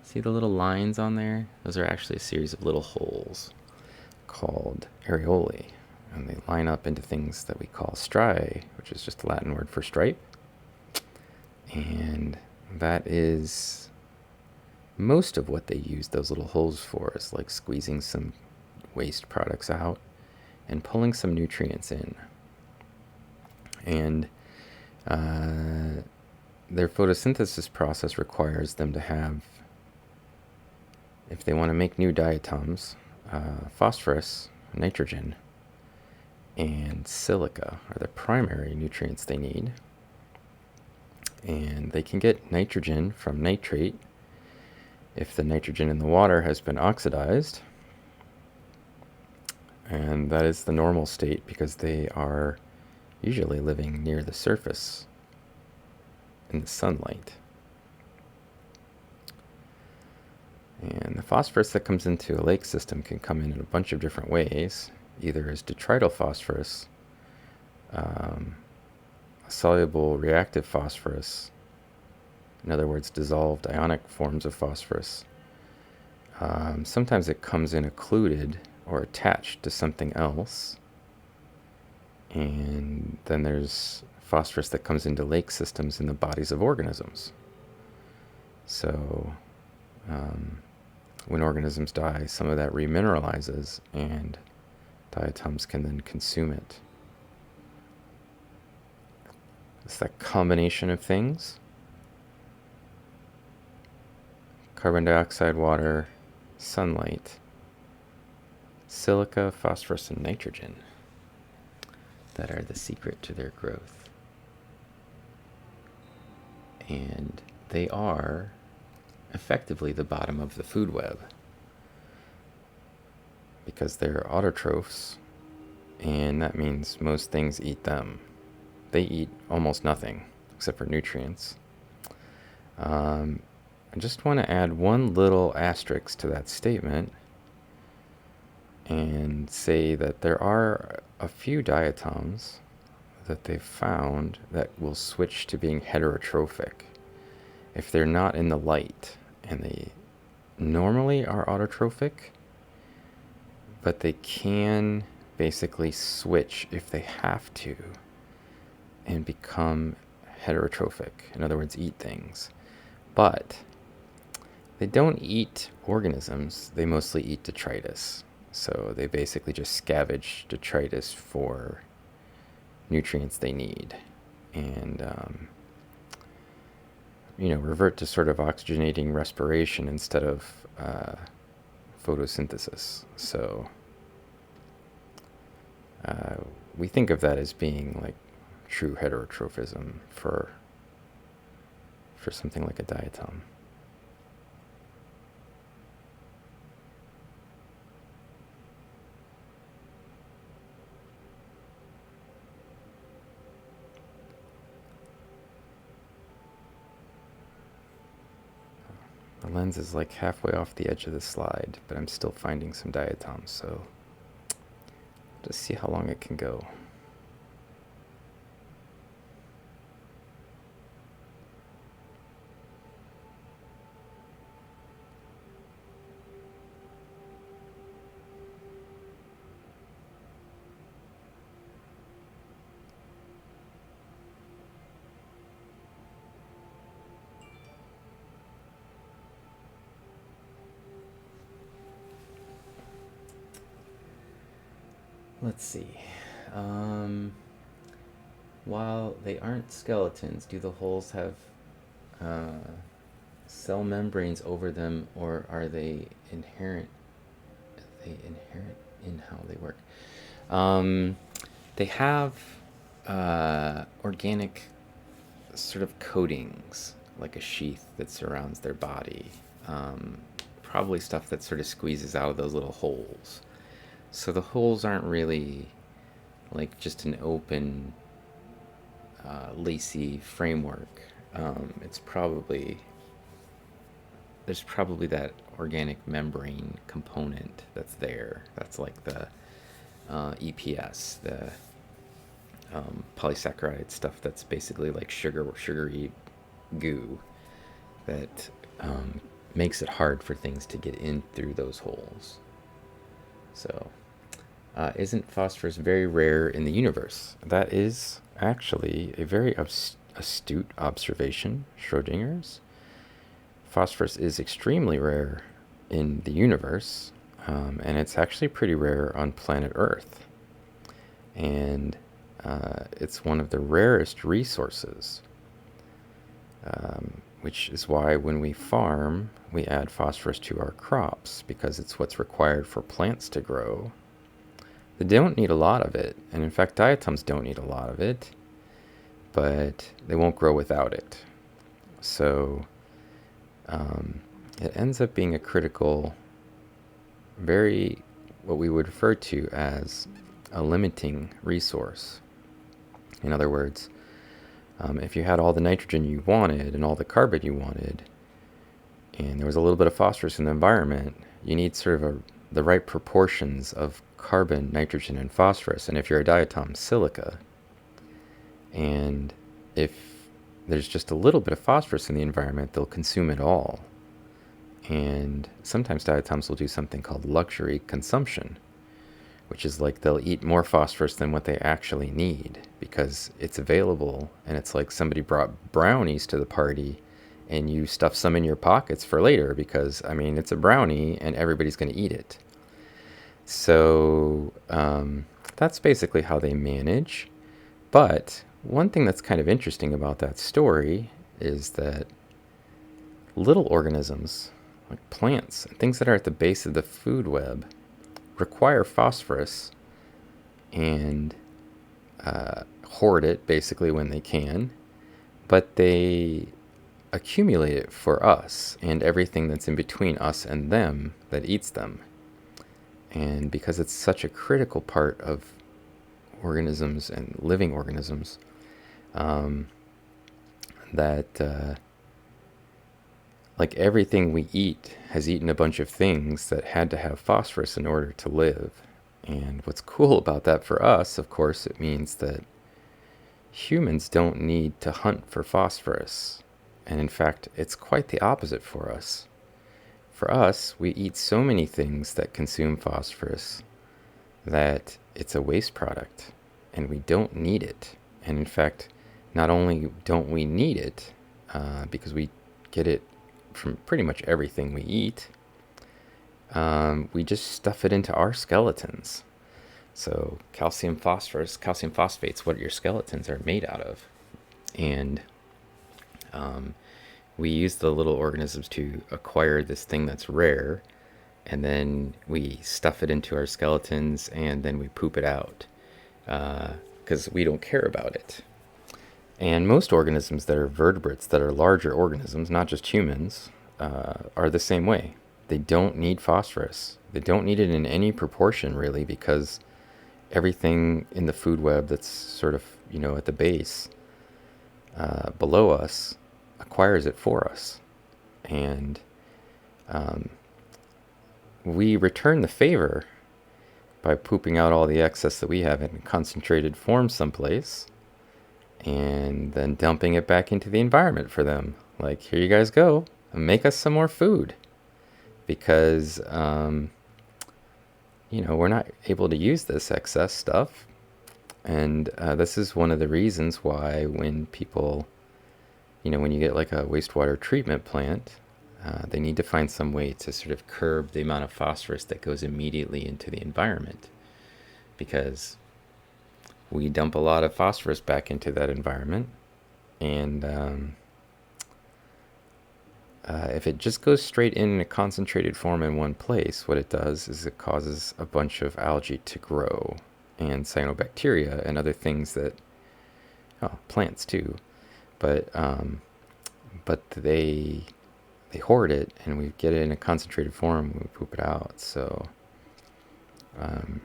See the little lines on there? Those are actually a series of little holes called areolae, and they line up into things that we call striae, which is just a Latin word for stripe. And that is most of what they use those little holes for, is like squeezing some waste products out and pulling some nutrients in. And their photosynthesis process requires them to have, if they want to make new diatoms, phosphorus, nitrogen, and silica are the primary nutrients they need. And they can get nitrogen from nitrate if the nitrogen in the water has been oxidized. And that is the normal state because they are usually living near the surface in the sunlight. And the phosphorus that comes into a lake system can come in a bunch of different ways, either as detrital phosphorus, soluble reactive phosphorus, in other words, dissolved ionic forms of phosphorus. Sometimes it comes in occluded or attached to something else. And then there's phosphorus that comes into lake systems in the bodies of organisms. So when organisms die, some of that remineralizes, and diatoms can then consume it. It's that combination of things: carbon dioxide, water, sunlight, silica, phosphorus, and nitrogen that are the secret to their growth. And they are effectively the bottom of the food web because they're autotrophs, and that means most things eat them. They eat almost nothing except for nutrients. I just want to add one little asterisk to that statement and say that there are a few diatoms that they've found that will switch to being heterotrophic if they're not in the light, and they normally are autotrophic, but they can basically switch if they have to and become heterotrophic, in other words, eat things. But they don't eat organisms, they mostly eat detritus. So they basically just scavenge detritus for nutrients they need, and revert to sort of oxygenating respiration instead of photosynthesis. So we think of that as being like true heterotrophism for something like a diatom. The lens is like halfway off the edge of the slide, but I'm still finding some diatoms, so just see how long it can go. Let's see. While they aren't skeletons, do the holes have cell membranes over them, or are they inherent? Are they inherent in how they work? They have organic sort of coatings, like a sheath that surrounds their body. Um, Probably stuff that sort of squeezes out of those little holes. So the holes aren't really like just an open, lacy framework. It's probably there's probably that organic membrane component that's there. That's like the EPS, the polysaccharide stuff that's basically like sugary goo that makes it hard for things to get in through those holes. So, isn't phosphorus very rare in the universe? That is actually a very astute observation, Schrodinger's. Phosphorus is extremely rare in the universe, and it's actually pretty rare on planet Earth. And it's one of the rarest resources, which is why when we farm, we add phosphorus to our crops because it's what's required for plants to grow. They don't need a lot of it, and in fact, diatoms don't need a lot of it, but they won't grow without it. So it ends up being a critical, very what we would refer to as a limiting resource. In other words, if you had all the nitrogen you wanted and all the carbon you wanted, and there was a little bit of phosphorus in the environment, you need sort of the right proportions of carbon, nitrogen, and phosphorus. And if you're a diatom, silica. And if there's just a little bit of phosphorus in the environment, they'll consume it all. And sometimes diatoms will do something called luxury consumption, which is like they'll eat more phosphorus than what they actually need because it's available, and it's like somebody brought brownies to the party and you stuff some in your pockets for later because, I mean, it's a brownie and everybody's going to eat it. So that's basically how they manage. But one thing that's kind of interesting about that story is that little organisms, like plants, things that are at the base of the food web, require phosphorus and hoard it basically when they can, but they accumulate it for us and everything that's in between us and them that eats them. And because it's such a critical part of organisms and living organisms, that like everything we eat has eaten a bunch of things that had to have phosphorus in order to live. And what's cool about that for us, of course, it means that humans don't need to hunt for phosphorus. And in fact, it's quite the opposite for us. For us, we eat so many things that consume phosphorus that it's a waste product and we don't need it. And in fact, not only don't we need it, because we get it from pretty much everything we eat, we just stuff it into our skeletons. So calcium phosphate's what your skeletons are made out of. And we use the little organisms to acquire this thing that's rare, and then we stuff it into our skeletons, and then we poop it out because we don't care about it. And most organisms that are vertebrates, that are larger organisms, not just humans, are the same way. They don't need phosphorus. They don't need it in any proportion, really, because everything in the food web that's sort of, at the base below us acquires it for us. And we return the favor by pooping out all the excess that we have in concentrated form someplace and then dumping it back into the environment for them. Like, here you guys go, make us some more food. Because, we're not able to use this excess stuff. And this is one of the reasons why when people, when you get like a wastewater treatment plant, they need to find some way to sort of curb the amount of phosphorus that goes immediately into the environment. Because we dump a lot of phosphorus back into that environment. And if it just goes straight in a concentrated form in one place, what it does is it causes a bunch of algae to grow and cyanobacteria and other things that Oh, plants too, but um, but they hoard it, and we get it in a concentrated form. We poop it out, so um,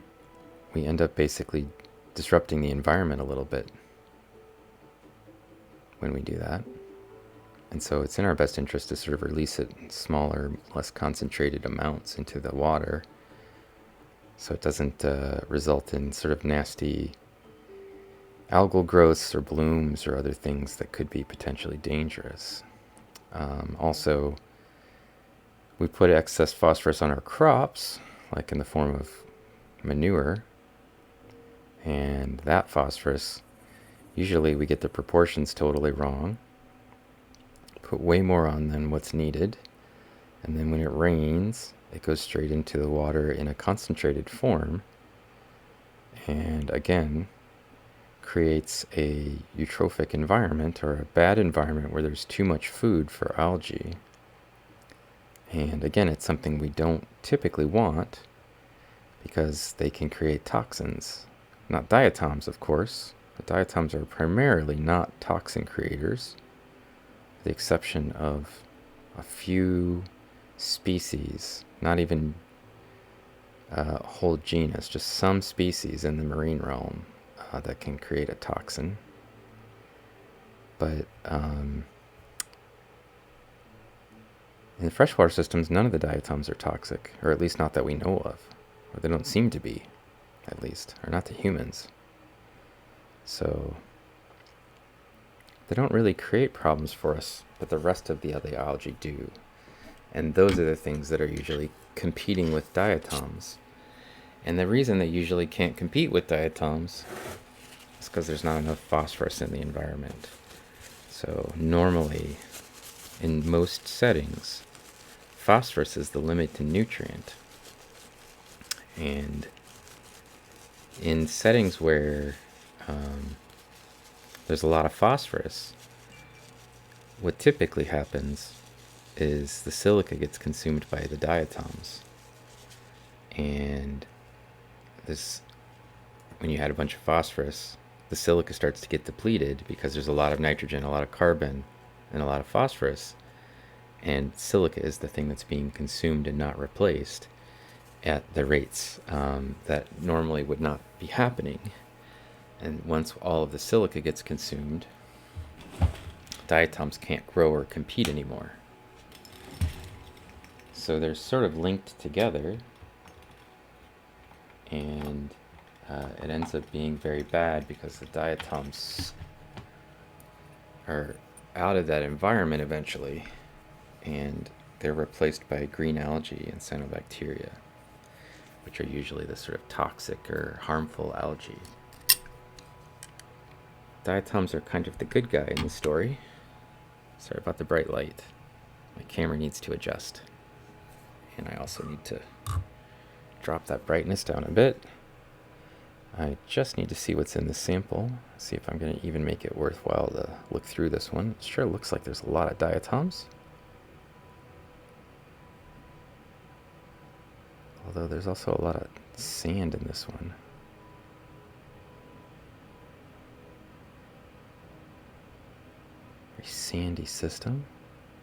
we end up basically disrupting the environment a little bit when we do that. And so it's in our best interest to sort of release it in smaller, less concentrated amounts into the water, so it doesn't result in sort of nasty algal growths or blooms or other things that could be potentially dangerous. Also, we put excess phosphorus on our crops, like in the form of manure, and that phosphorus, usually we get the proportions totally wrong, put way more on than what's needed, and then when it rains, it goes straight into the water in a concentrated form, and again, creates a eutrophic environment, or a bad environment where there's too much food for algae. And again, it's something we don't typically want because they can create toxins. Not diatoms, of course. The diatoms are primarily not toxin creators, with the exception of a few species, not even a whole genus, just some species in the marine realm that can create a toxin. But in the freshwater systems, none of the diatoms are toxic, or at least not that we know of. Or they don't seem to be, at least, or not to humans. So they don't really create problems for us, but the rest of the other algae do. And those are the things that are usually competing with diatoms. And the reason they usually can't compete with diatoms is because there's not enough phosphorus in the environment. So normally, in most settings, phosphorus is the limiting nutrient. And in settings where there's a lot of phosphorus, what typically happens is the silica gets consumed by the diatoms. And this, when you add a bunch of phosphorus, the silica starts to get depleted because there's a lot of nitrogen, a lot of carbon, and a lot of phosphorus. And silica is the thing that's being consumed and not replaced at the rates that normally would not be happening. And once all of the silica gets consumed, diatoms can't grow or compete anymore. So they're sort of linked together, and it ends up being very bad because the diatoms are out of that environment eventually, and they're replaced by green algae and cyanobacteria, which are usually the sort of toxic or harmful algae. Diatoms are kind of the good guy in the story. Sorry about the bright light. My camera needs to adjust. And I also need to drop that brightness down a bit. I just need to see what's in the sample, see if I'm going to even make it worthwhile to look through this one. It sure looks like there's a lot of diatoms. Although there's also a lot of sand in this one. Very sandy system.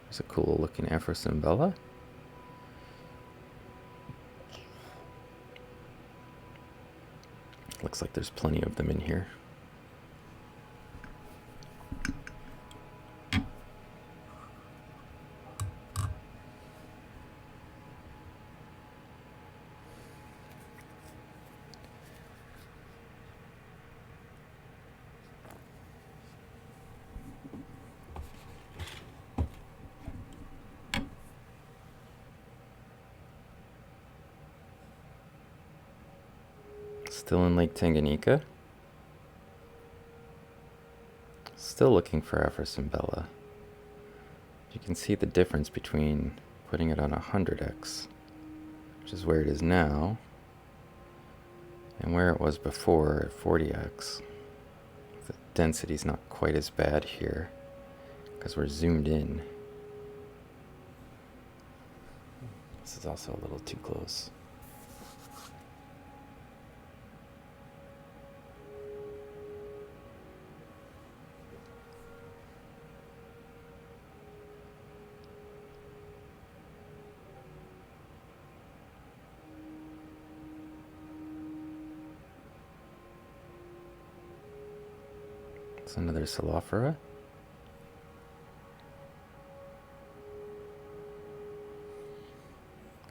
There's a cool looking Afrocymbella. Looks like there's plenty of them in here. Still in Lake Tanganyika. Still looking for Afrocymbella. You can see the difference between putting it on 100x, which is where it is now, and where it was before at 40x. The density's not quite as bad here because we're zoomed in. This is also a little too close. It's another Celophora.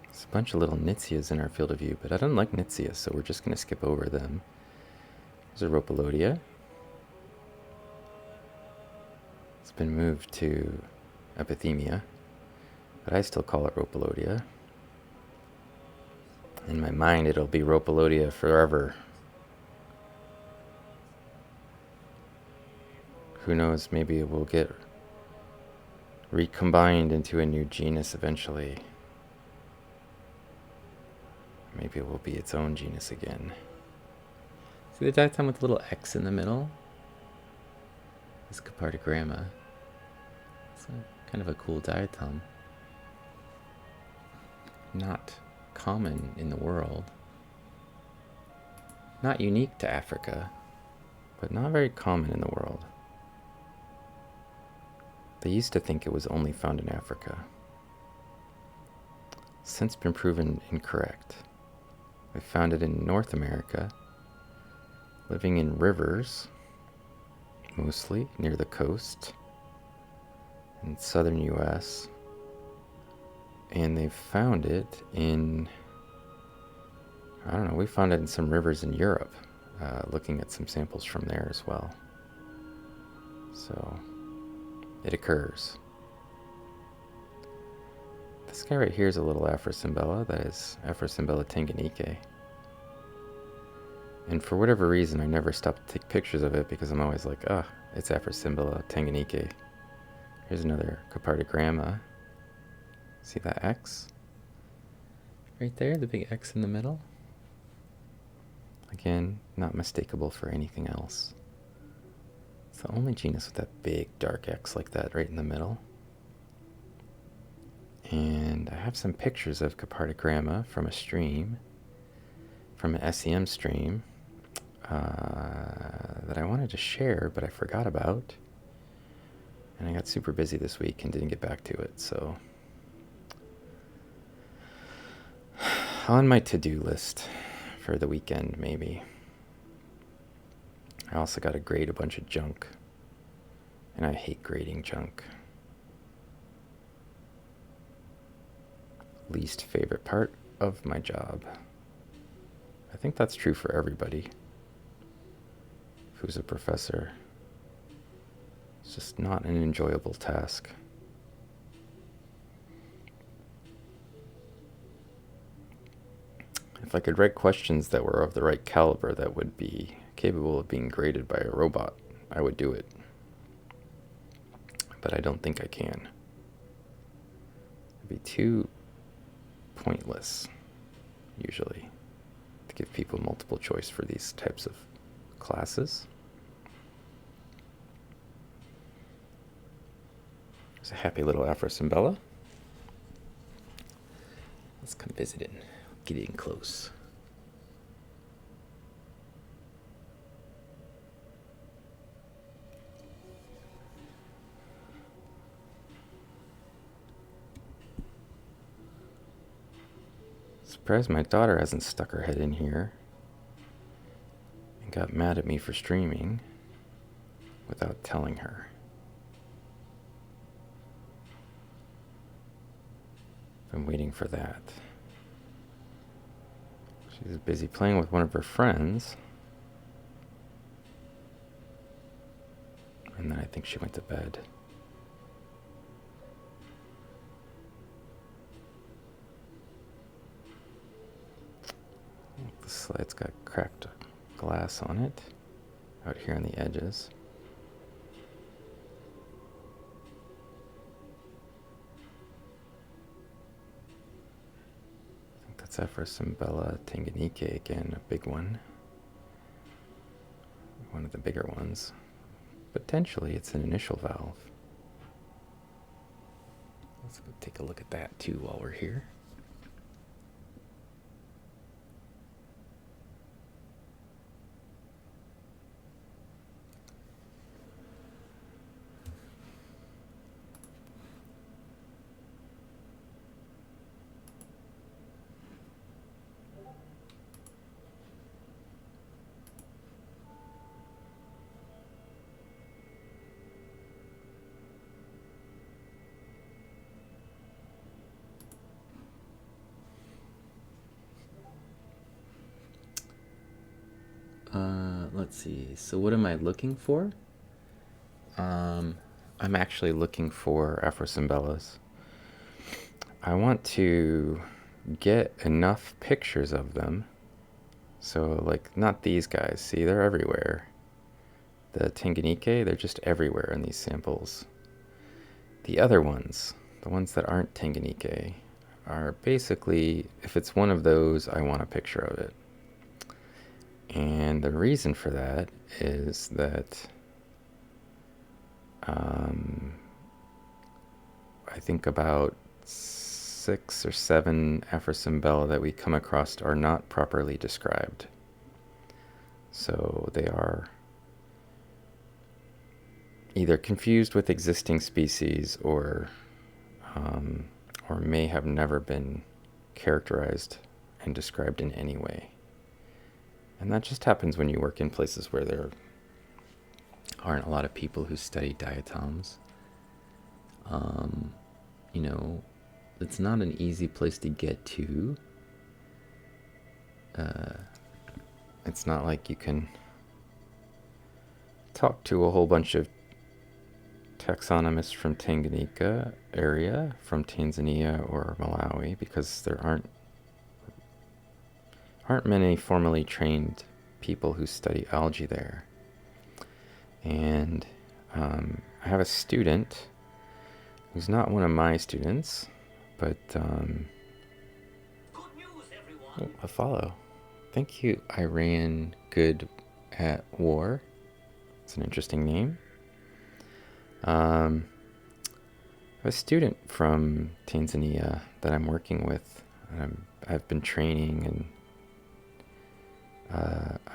There's a bunch of little Nitzias in our field of view, but I don't like Nitzias, so we're just going to skip over them. There's a Rhopalodia. It's been moved to Epithemia, but I still call it Rhopalodia. In my mind, it'll be Rhopalodia forever. Who knows, maybe it will get recombined into a new genus eventually. Maybe it will be its own genus again. See the diatom with the little X in the middle? This Capartogramma. It's kind of a cool diatom. Not common in the world. Not unique to Africa, but not very common in the world. They used to think it was only found in Africa. Since been proven incorrect. They found it in North America, living in rivers, mostly near the coast, in southern US. And they found it in, I don't know, we found it in some rivers in Europe, looking at some samples from there as well. So it occurs. This guy right here is a little Afrocymbella, that is Afrocymbella tanganike. And for whatever reason, I never stopped to take pictures of it because I'm always like, it's Afrocymbella tanganike. Here's another Capartogramma. See that X? Right there, the big X in the middle. Again, not mistakable for anything else. It's the only genus with that big dark X like that right in the middle. And I have some pictures of Capartogramma from a stream, from an SEM stream, that I wanted to share, but I forgot about. And I got super busy this week and didn't get back to it, so. On my to-do list for the weekend, maybe. I also got to grade a bunch of junk, and I hate grading junk. Least favorite part of my job. I think that's true for everybody who's a professor. It's just not an enjoyable task. If I could write questions that were of the right caliber that would be capable of being graded by a robot, I would do it. But I don't think I can. It'd be too pointless, usually, to give people multiple choice for these types of classes. There's a happy little Afrocymbella. Let's come visit it. Get in close. Surprised my daughter hasn't stuck her head in here and got mad at me for streaming without telling her. Been waiting for that. She's busy playing with one of her friends. And then I think she went to bed. The slide's got cracked glass on it, out here on the edges. I think that's Afrocymbella tanganike again, a big one. One of the bigger ones. Potentially it's an initial valve. Let's go take a look at that too while we're here. let's see. So what am I looking for? I'm actually looking for Afrocymbellas. I want to get enough pictures of them. So, like, not these guys. See, they're everywhere. The Tanganike, they're just everywhere in these samples. The other ones, the ones that aren't Tanganike, are basically, if it's one of those, I want a picture of it. And the reason for that is that I think about 6 or 7 Afrocymbella that we come across are not properly described. So they are either confused with existing species or may have never been characterized and described in any way. And that just happens when you work in places where there aren't a lot of people who study diatoms. You know, it's not an easy place to get to. It's not like you can talk to a whole bunch of taxonomists from Tanganyika area, from Tanzania or Malawi, because there aren't many formally trained people who study algae there. And I have a student who's not one of my students, but Good news, everyone. a follow. Thank you, Iran Good at War. It's an interesting name. I have a student from Tanzania that I'm working with. I've been training, and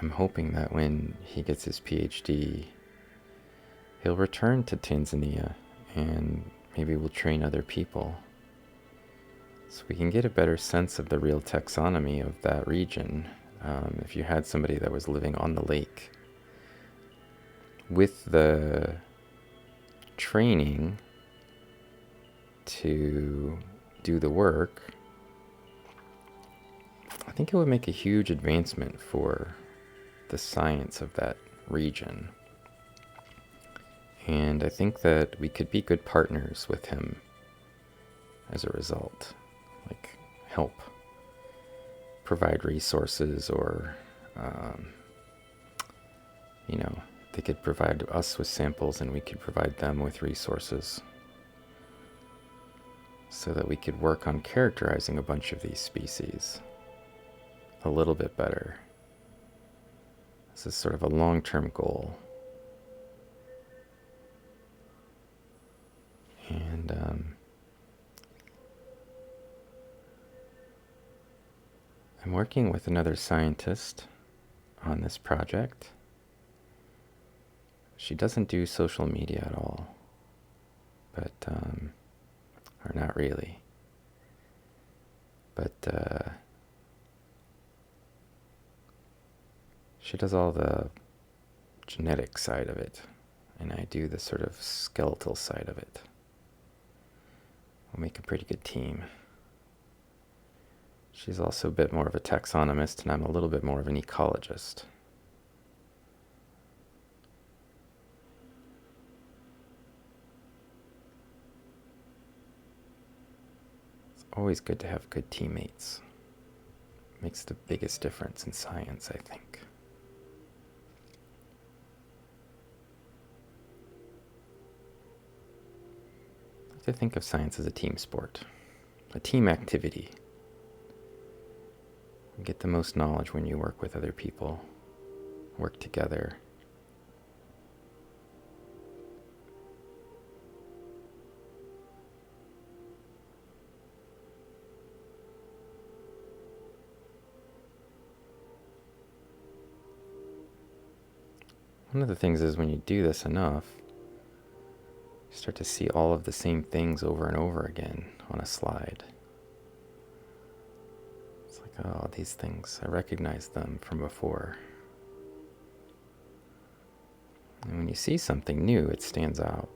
I'm hoping that when he gets his PhD, he'll return to Tanzania and maybe we'll train other people so we can get a better sense of the real taxonomy of that region. If you had somebody that was living on the lake with the training to do the work, I think it would make a huge advancement for the science of that region. And I think that we could be good partners with him as a result. Like, help provide resources, or, they could provide us with samples and we could provide them with resources so that we could work on characterizing a bunch of these species a little bit better. This is sort of a long-term goal. And I'm working with another scientist on this project. She doesn't do social media at all, but, or not really. But she does all the genetic side of it, and I do the sort of skeletal side of it. We'll make a pretty good team. She's also a bit more of a taxonomist, and I'm a little bit more of an ecologist. It's always good to have good teammates. Makes the biggest difference in science, I think. I like to think of science as a team sport, a team activity. You get the most knowledge when you work with other people, work together. One of the things is when you do this enough, you start to see all of the same things over and over again on a slide. It's like, oh, these things, I recognize them from before. And when you see something new, it stands out.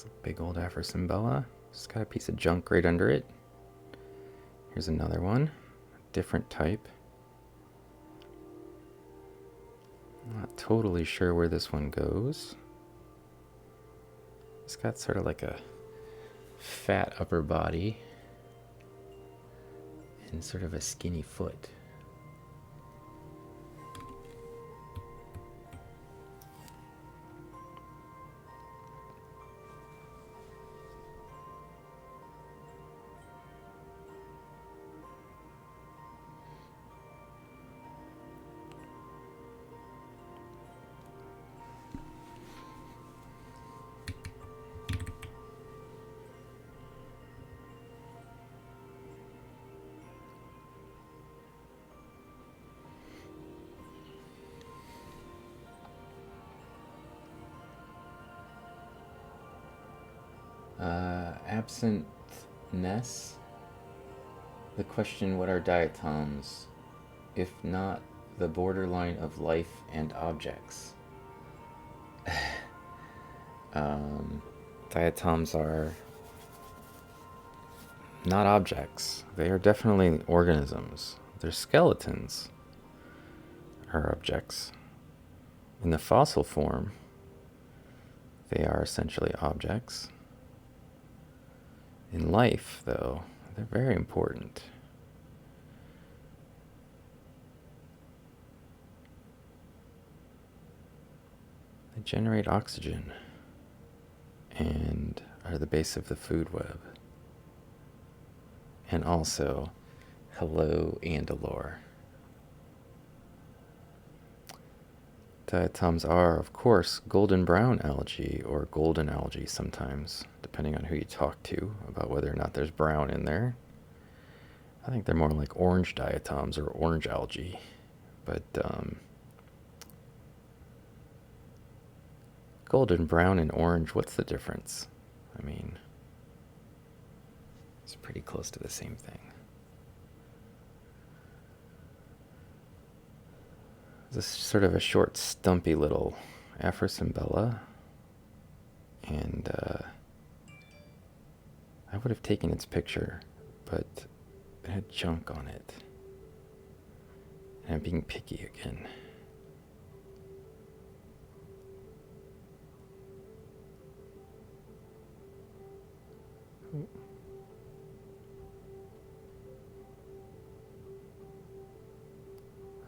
It's a big old Afrocymbella. Just got a piece of junk right under it. Here's another one, different type. Not totally sure where this one goes. It's got sort of like a fat upper body and sort of a skinny foot. Absent Ness. The question, what are diatoms, if not the borderline of life and objects? Diatoms are not objects. They are definitely organisms. Their skeletons are objects. In the fossil form, they are essentially objects. In life, though, they're very important. They generate oxygen and are the base of the food web. And also, hello, Andalore. Diatoms are, of course, golden brown algae, or golden algae sometimes, depending on who you talk to about whether or not there's brown in there. I think they're more like orange diatoms or orange algae. But golden brown and orange, what's the difference? I mean, it's pretty close to the same thing. This is sort of a short, stumpy little Afrocymbella, and I would have taken its picture, but it had junk on it. And I'm being picky again.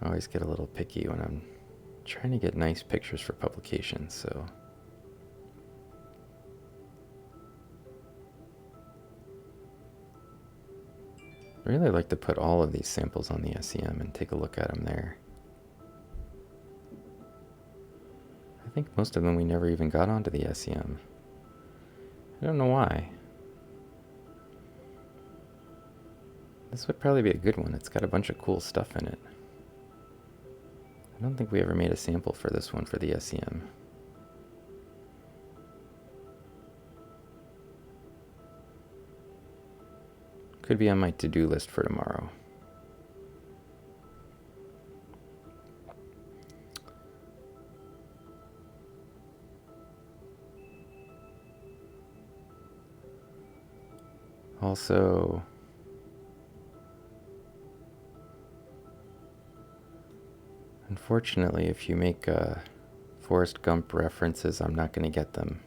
I always get a little picky when I'm trying to get nice pictures for publication, so I really like to put all of these samples on the SEM and take a look at them there. I think most of them we never even got onto the SEM. I don't know why. This would probably be a good one. It's got a bunch of cool stuff in it. I don't think we ever made a sample for this one for the SEM. Could be on my to-do list for tomorrow. Also, unfortunately, if you make Forrest Gump references, I'm not going to get them.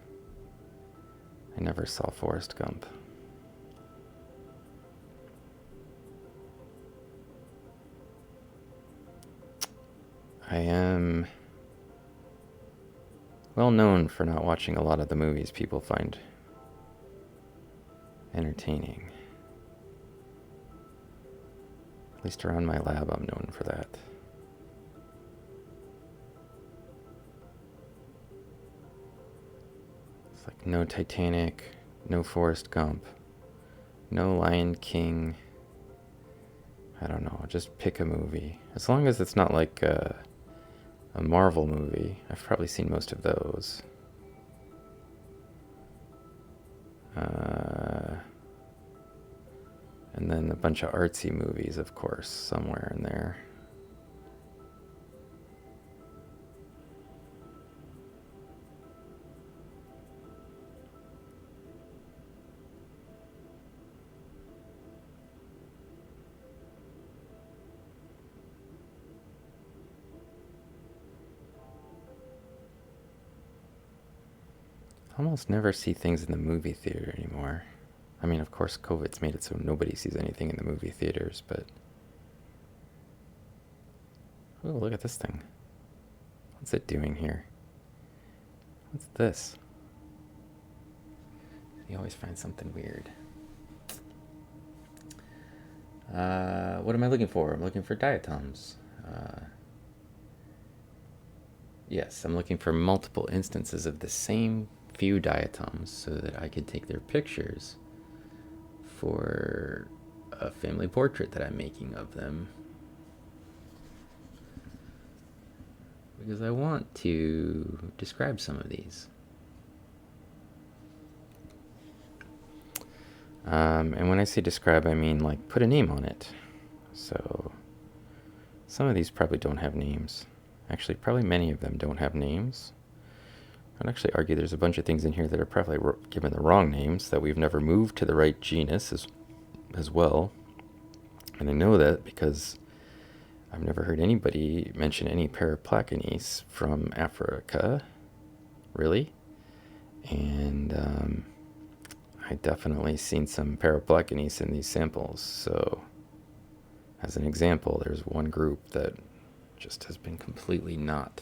I never saw Forrest Gump. I am well known for not watching a lot of the movies people find entertaining. At least around my lab, I'm known for that. It's like no Titanic, no Forrest Gump, no Lion King. I don't know, just pick a movie. As long as it's not like a Marvel movie. I've probably seen most of those. And then a bunch of artsy movies, of course, somewhere in there. almost never see things in the movie theater anymore. I mean, of course, COVID's made it so nobody sees anything in the movie theaters, but... Oh, look at this thing. What's it doing here? What's this? You always find something weird. What am I looking for? I'm looking for diatoms. Yes, I'm looking for multiple instances of the same few diatoms so that I could take their pictures for a family portrait that I'm making of them. Because I want to describe some of these. And when I say describe, I mean like put a name on it. So some of these probably don't have names. Actually, probably many of them don't have names. I'd actually argue there's a bunch of things in here that are probably given the wrong names, that we've never moved to the right genus as well. And I know that because I've never heard anybody mention any Paraplacanese from Africa, really. And I definitely seen some Paraplacanese in these samples. So as an example, there's one group that just has been completely not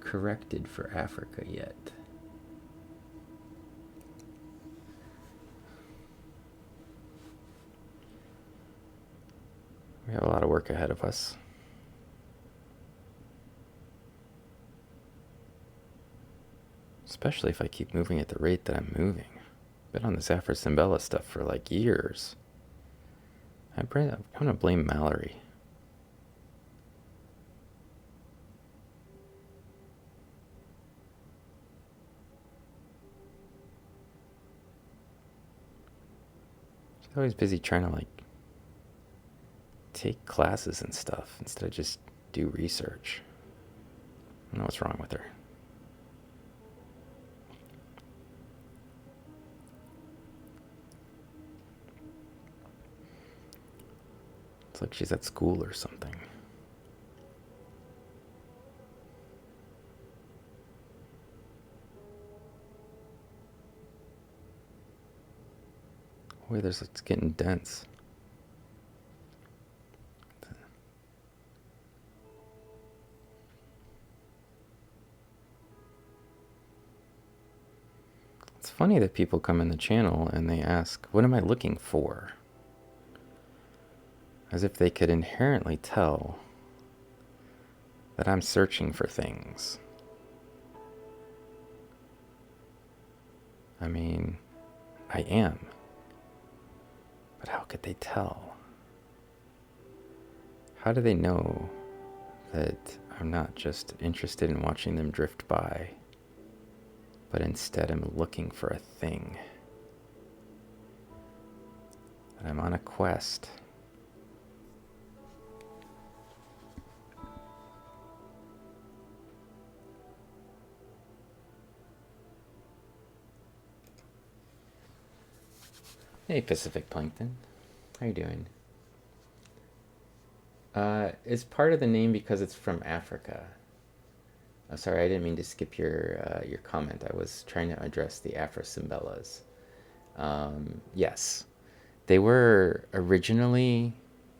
corrected for Africa yet. We have a lot of work ahead of us. Especially if I keep moving at the rate that I'm moving. I've been on this Afrocymbella stuff for like years. I'm gonna blame Mallory. She's always busy trying to like take classes and stuff instead of just do research. I don't know what's wrong with her. It's like she's at school or something. Wait, it's getting dense. It's funny that people come in the channel and they ask, what am I looking for? As if they could inherently tell that I'm searching for things. I mean, I am. But how could they tell? How do they know that I'm not just interested in watching them drift by, but instead I'm looking for a thing? That I'm on a quest. Hey, Pacific Plankton. How you doing? It's part of the name because it's from Africa. Oh, sorry, I didn't mean to skip your comment. I was trying to address the Afrocymbellas. Yes, they were originally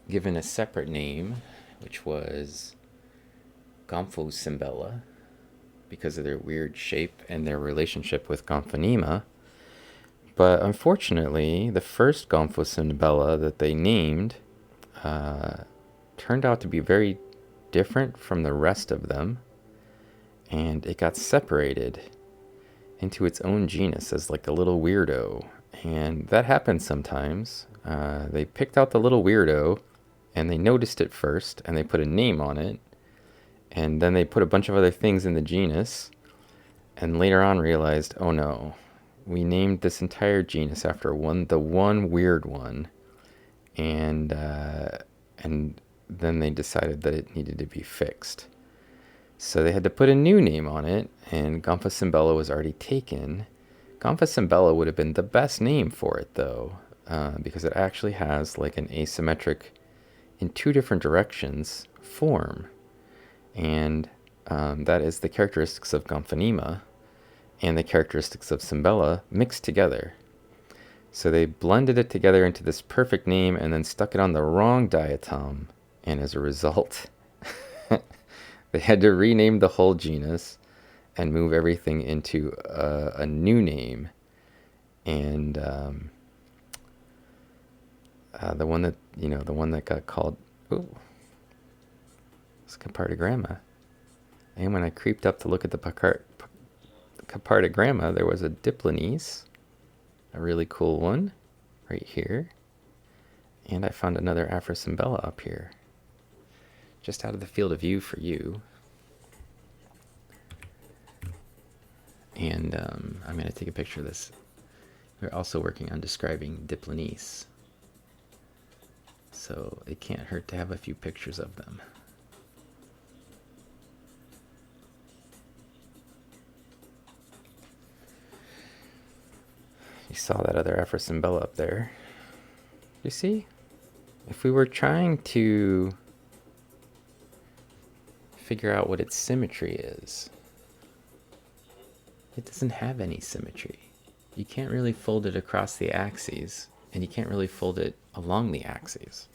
given a separate name, which was Gomphocymbella, because of their weird shape and their relationship with Gomphanema. But unfortunately, the first Gomphocymbella that they named turned out to be very different from the rest of them, and it got separated into its own genus as like a little weirdo. And that happens sometimes. They picked out the little weirdo, and they noticed it first, and they put a name on it, and then they put a bunch of other things in the genus, and later on realized, oh no, we named this entire genus after the one weird one, and then they decided that it needed to be fixed. So they had to put a new name on it, and Gomphocymbella was already taken. Gomphocymbella would have been the best name for it, though, because it actually has like an asymmetric, in two different directions, form. And that is the characteristics of Gomphanema and the characteristics of Cymbella mixed together. So they blended it together into this perfect name and then stuck it on the wrong diatom. And as a result, they had to rename the whole genus and move everything into a new name. And the one that got called, ooh, it's Capardigramma. And when I creeped up to look at the Capardigramma, there was a Diplones, a really cool one, right here. And I found another Afrocymbella up here, just out of the field of view for you. And I'm going to take a picture of this. We're also working on describing Diplones, so it can't hurt to have a few pictures of them. You saw that other Afrocymbella up there. You see? If we were trying to figure out what its symmetry is, it doesn't have any symmetry. You can't really fold it across the axes, and you can't really fold it along the axes.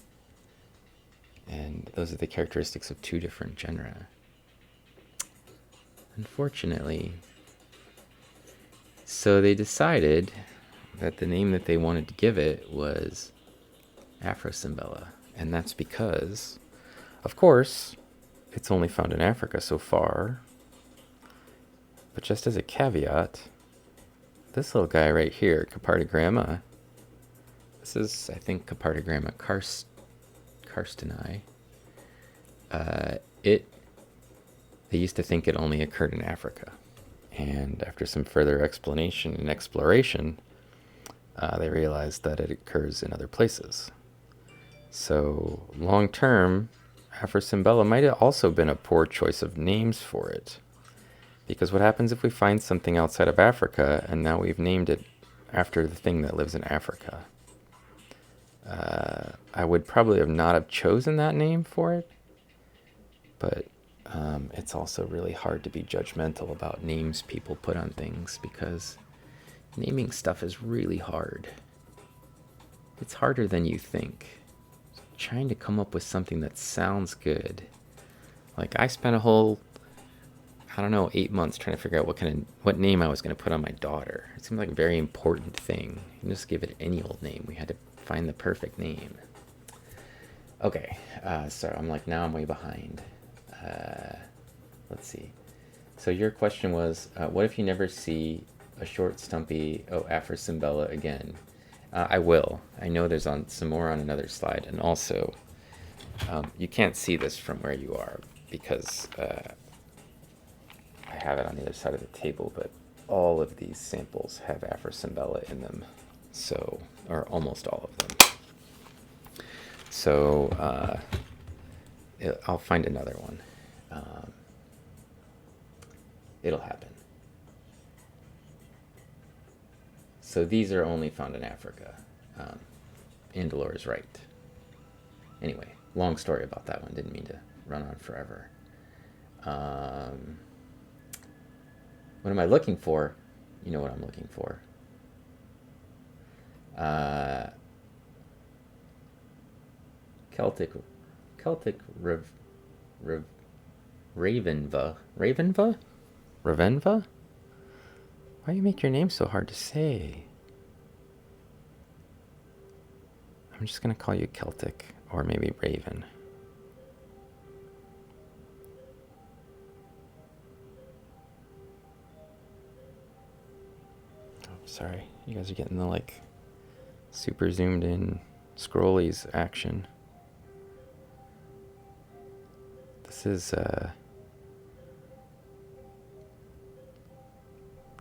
And those are the characteristics of two different genera. Unfortunately, so they decided that the name that they wanted to give it was Afrocymbella. And that's because, of course, it's only found in Africa so far. But just as a caveat, this little guy right here, Capardigramma, this is, I think, Capardigramma karsteni. They used to think it only occurred in Africa. And after some further explanation and exploration, they realized that it occurs in other places. So long term, Afrocymbella might have also been a poor choice of names for it. Because what happens if we find something outside of Africa and now we've named it after the thing that lives in Africa? I would probably not have chosen that name for it, but it's also really hard to be judgmental about names people put on things, because naming stuff is really hard. It's harder than you think. Trying to come up with something that sounds good. Like, I spent a whole, 8 months trying to figure out what name I was going to put on my daughter. It seemed like a very important thing. You can just give it any old name. We had to find the perfect name. Okay, so now I'm way behind. Let's see. So your question was, what if you never see a short, stumpy Afrocymbella again? I will. I know there's some more on another slide, and also you can't see this from where you are because I have it on the other side of the table, but all of these samples have Afrocymbella in them, so, or almost all of them. So I'll find another one. It'll happen. So these are only found in Africa. Indolor is right. Anyway, long story about that one. Didn't mean to run on forever. What am I looking for? You know what I'm looking for. Celtic Ravenva. Ravenva? Why do you make your name so hard to say? I'm just going to call you Celtic, or maybe Raven. Oh, sorry, you guys are getting the super zoomed in scrollies action. This is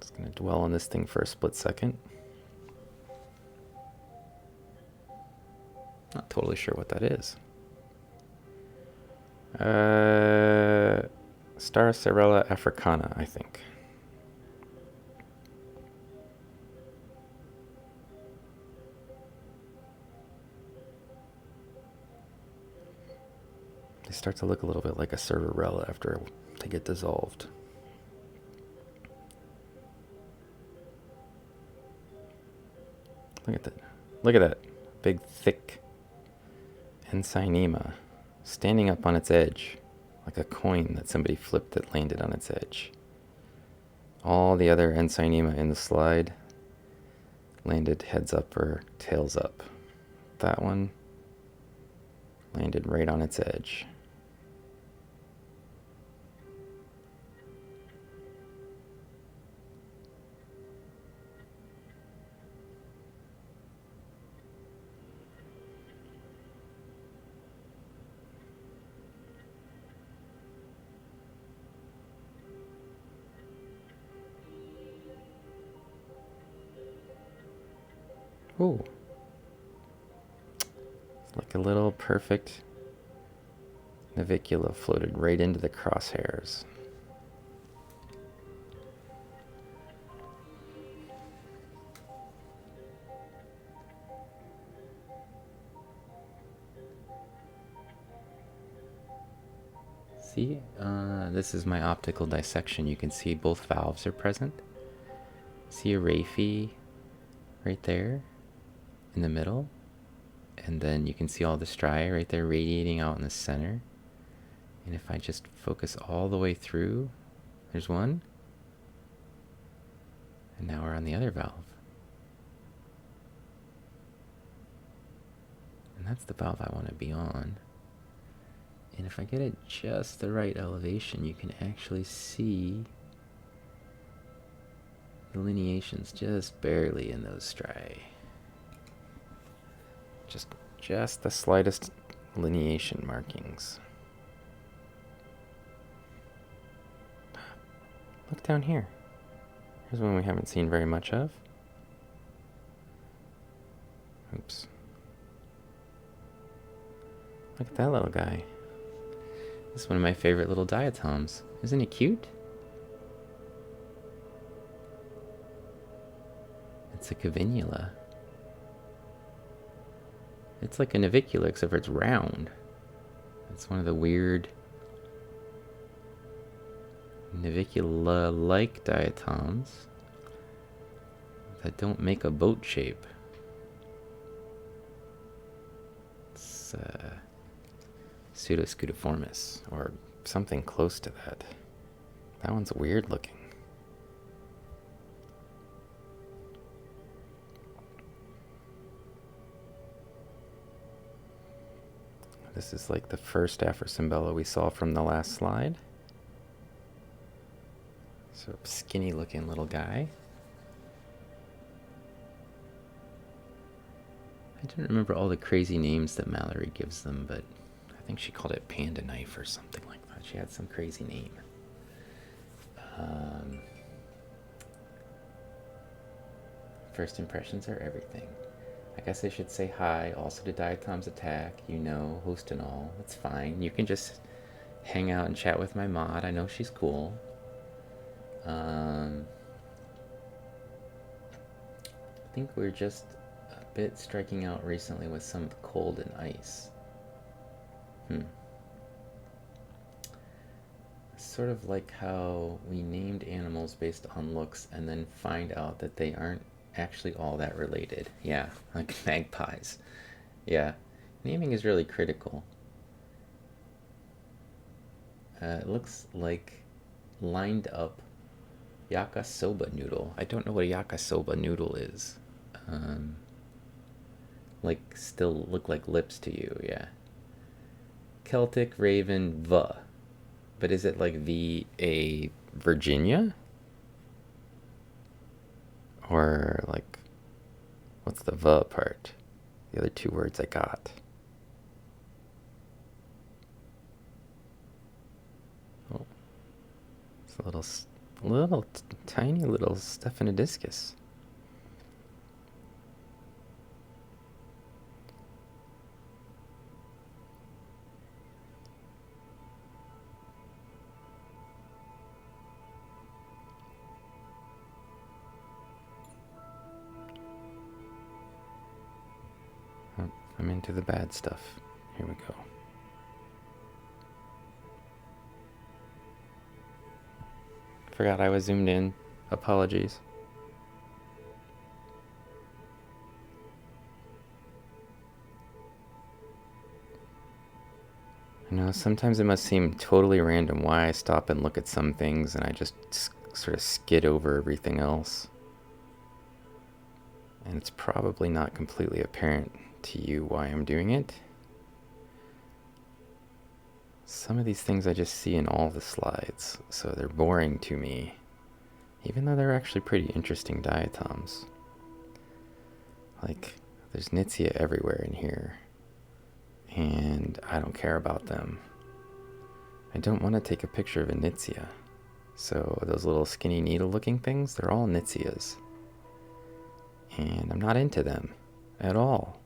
just going to dwell on this thing for a split second. Not totally sure what that is. Starcerella africana, I think. They start to look a little bit like a serverella after they get dissolved. Look at that. Look at that. Big, thick Ensynema standing up on its edge like a coin that somebody flipped that landed on its edge. All the other Ensynema in the slide landed heads up or tails up. That one landed right on its edge. Ooh. It's like a little perfect navicula floated right into the crosshairs. See, this is my optical dissection. You can see both valves are present. See a raphe right there in the middle, and then you can see all the striae right there radiating out in the center. And if I just focus all the way through, there's one, and now we're on the other valve. And that's the valve I want to be on. And if I get it just the right elevation, you can actually see the lineations just barely in those striae. Just the slightest lineation markings. Look down here. Here's one we haven't seen very much of. Oops. Look at that little guy. This is one of my favorite little diatoms. Isn't it cute? It's a cavinula. It's like a navicula, except for it's round. It's one of the weird navicula-like diatoms that don't make a boat shape. It's Pseudoscudiformis, or something close to that. That one's weird looking. This is like the first Afrocymbella we saw from the last slide. So skinny looking little guy. I don't remember all the crazy names that Mallory gives them, but I think she called it panda knife or something like that. She had some crazy name. First impressions are everything. I guess I should say hi also to Diatom's Attack, you know, host and all. It's fine. You can just hang out and chat with my mod. I know she's cool. I think we're just a bit striking out recently with some cold and ice. Sort of like how we named animals based on looks and then find out that they aren't actually all that related. Yeah, like magpies. Yeah, naming is really critical. It looks like lined up yakisoba noodle. I don't know what a yakisoba noodle is. Like still look like lips to you, yeah. Celtic Raven V. But is it like V-A Virginia? Or like, what's the V part? The other two words I got. Oh, it's a little tiny little Stephanodiscus. I'm into the bad stuff. Here we go. Forgot I was zoomed in. Apologies. I know sometimes it must seem totally random why I stop and look at some things and I just sort of skid over everything else. And it's probably not completely apparent to you why I'm doing it. Some of these things I just see in all the slides, so they're boring to me, even though they're actually pretty interesting diatoms. Like, there's Knitsia everywhere in here, and I don't care about them. I don't want to take a picture of a Knitsia. So those little skinny needle looking things, they're all Knitsias. And I'm not into them at all.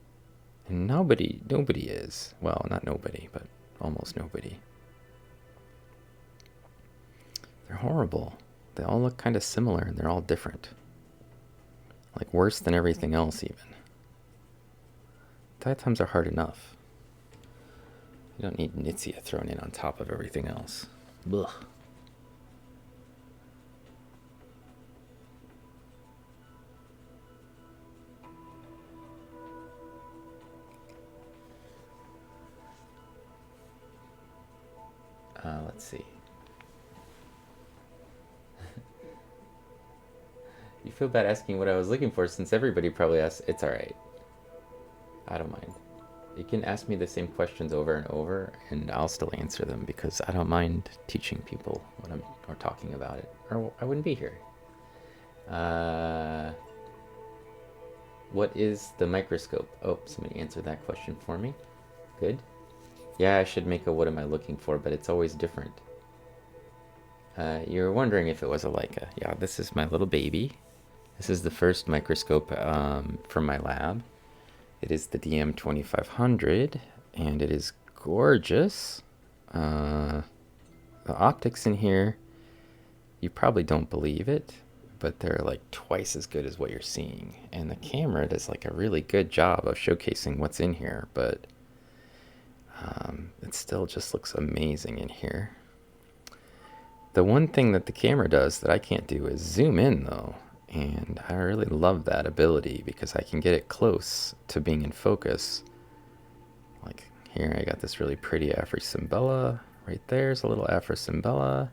And nobody is. Well, not nobody, but almost nobody. They're horrible. They all look kind of similar and they're all different. Like worse than everything else even. Diatoms are hard enough. You don't need Knitsia thrown in on top of everything else. Ugh. Let's see. You feel bad asking what I was looking for since everybody probably asks. It's alright. I don't mind. You can ask me the same questions over and over and I'll still answer them because I don't mind teaching people what I'm or talking about it. Or I wouldn't be here. What is the microscope? Oh, somebody answered that question for me. Good. Yeah, I should make a what am I looking for, but it's always different. You're wondering if it was a Leica. Yeah, this is my little baby. This is the first microscope from my lab. It is the DM2500, and it is gorgeous. The optics in here, you probably don't believe it, but they're like twice as good as what you're seeing. And the camera does like a really good job of showcasing what's in here, but it still just looks amazing in here. The one thing that the camera does that I can't do is zoom in though. And I really love that ability because I can get it close to being in focus. Like here I got this really pretty Afrocymbella. Right there's a little Afrocymbella.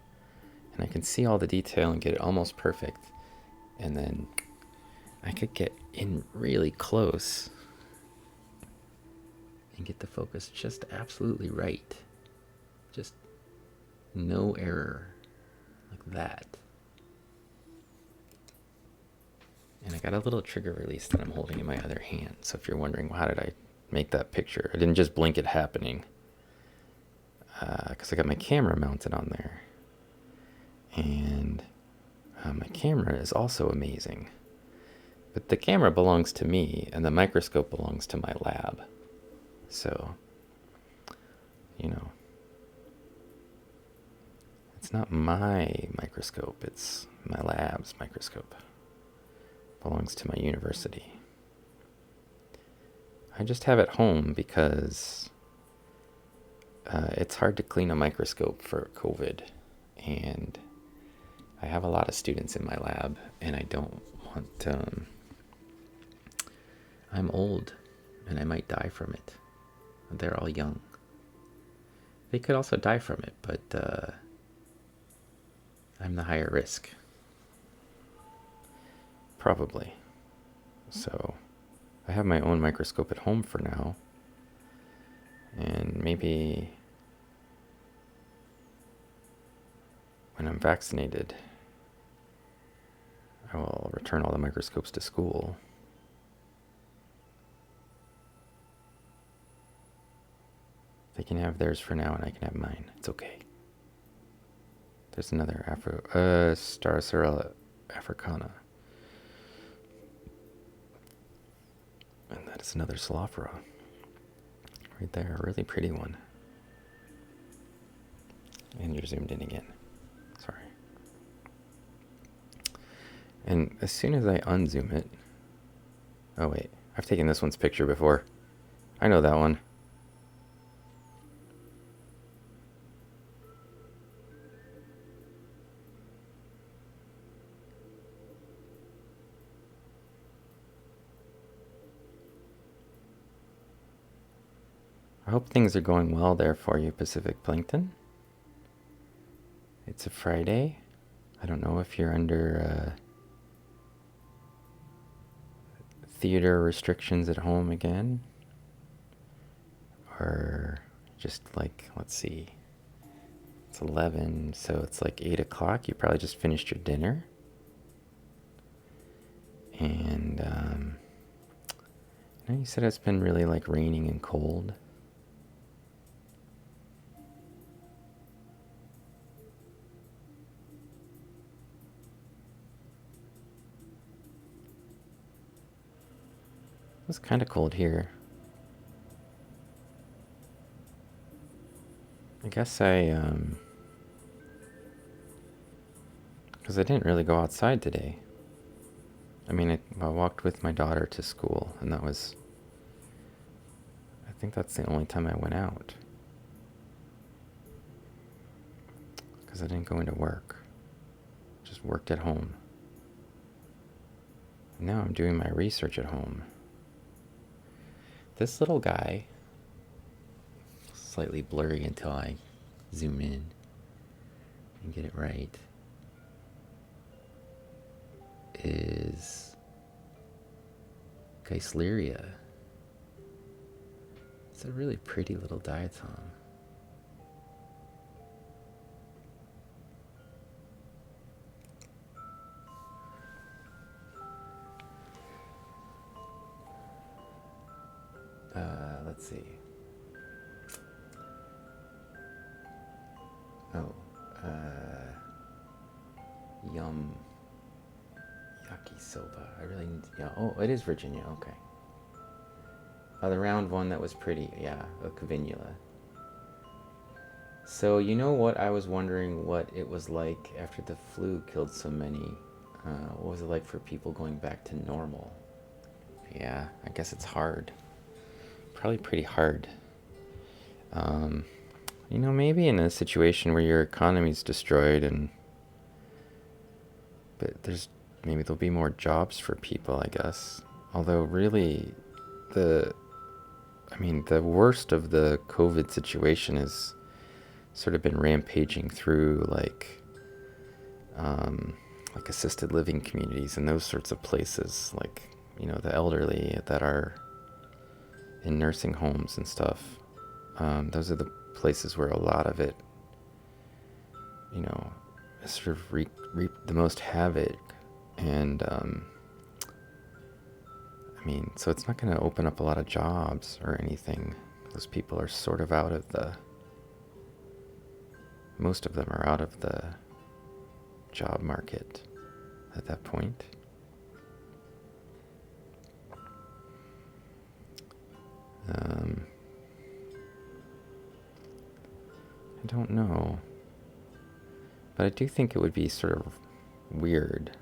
And I can see all the detail and get it almost perfect. And then I could get in really close and get the focus just absolutely right. Just no error. Like that. And I got a little trigger release that I'm holding in my other hand. So if you're wondering, well, how did I make that picture? I didn't just blink it happening. Because I got my camera mounted on there. And my camera is also amazing. But the camera belongs to me, and the microscope belongs to my lab. So, you know, it's not my microscope, it's my lab's microscope. Belongs to my university. I just have it home because it's hard to clean a microscope for COVID, and I have a lot of students in my lab, and I don't want I'm old, and I might die from it. They're all young. They could also die from it, but I'm the higher risk. Probably. So I have my own microscope at home for now. And maybe when I'm vaccinated, I will return all the microscopes to school. They can have theirs for now and I can have mine. It's okay. There's another Afrocymbella africana. And that is another Slophora. Right there, a really pretty one. And you're zoomed in again. Sorry. And as soon as I unzoom it... Oh wait, I've taken this one's picture before. I know that one. I hope things are going well there for you, Pacific Plankton. It's a Friday. I don't know if you're under theater restrictions at home again, or just like, let's see, it's 11, so it's like 8 o'clock. You probably just finished your dinner. And you said it's been really like raining and cold. It was kind of cold here. I guess because I didn't really go outside today. I mean, I walked with my daughter to school, and I think that's the only time I went out. Because I didn't go into work. Just worked at home. And now I'm doing my research at home. This little guy, slightly blurry until I zoom in and get it right, is Geisleria. It's a really pretty little diatom. Let's see. Oh, yum. Yakisoba. I really need to, yeah. Oh, it is Virginia. Okay. The round one that was pretty. Yeah, a Cavínula. So you know what? I was wondering what it was like after the flu killed so many. What was it like for people going back to normal? Yeah, I guess it's hard. Probably pretty hard. Maybe in a situation where your economy's destroyed but maybe there'll be more jobs for people, I guess. Although really the worst of the COVID situation has sort of been rampaging through like assisted living communities and those sorts of places, like, the elderly that are in nursing homes and stuff. Those are the places where a lot of it, sort of reap the most havoc. And so it's not going to open up a lot of jobs or anything. Those people are sort of most of them are out of the job market at that point. I don't know. But I do think it would be sort of weird.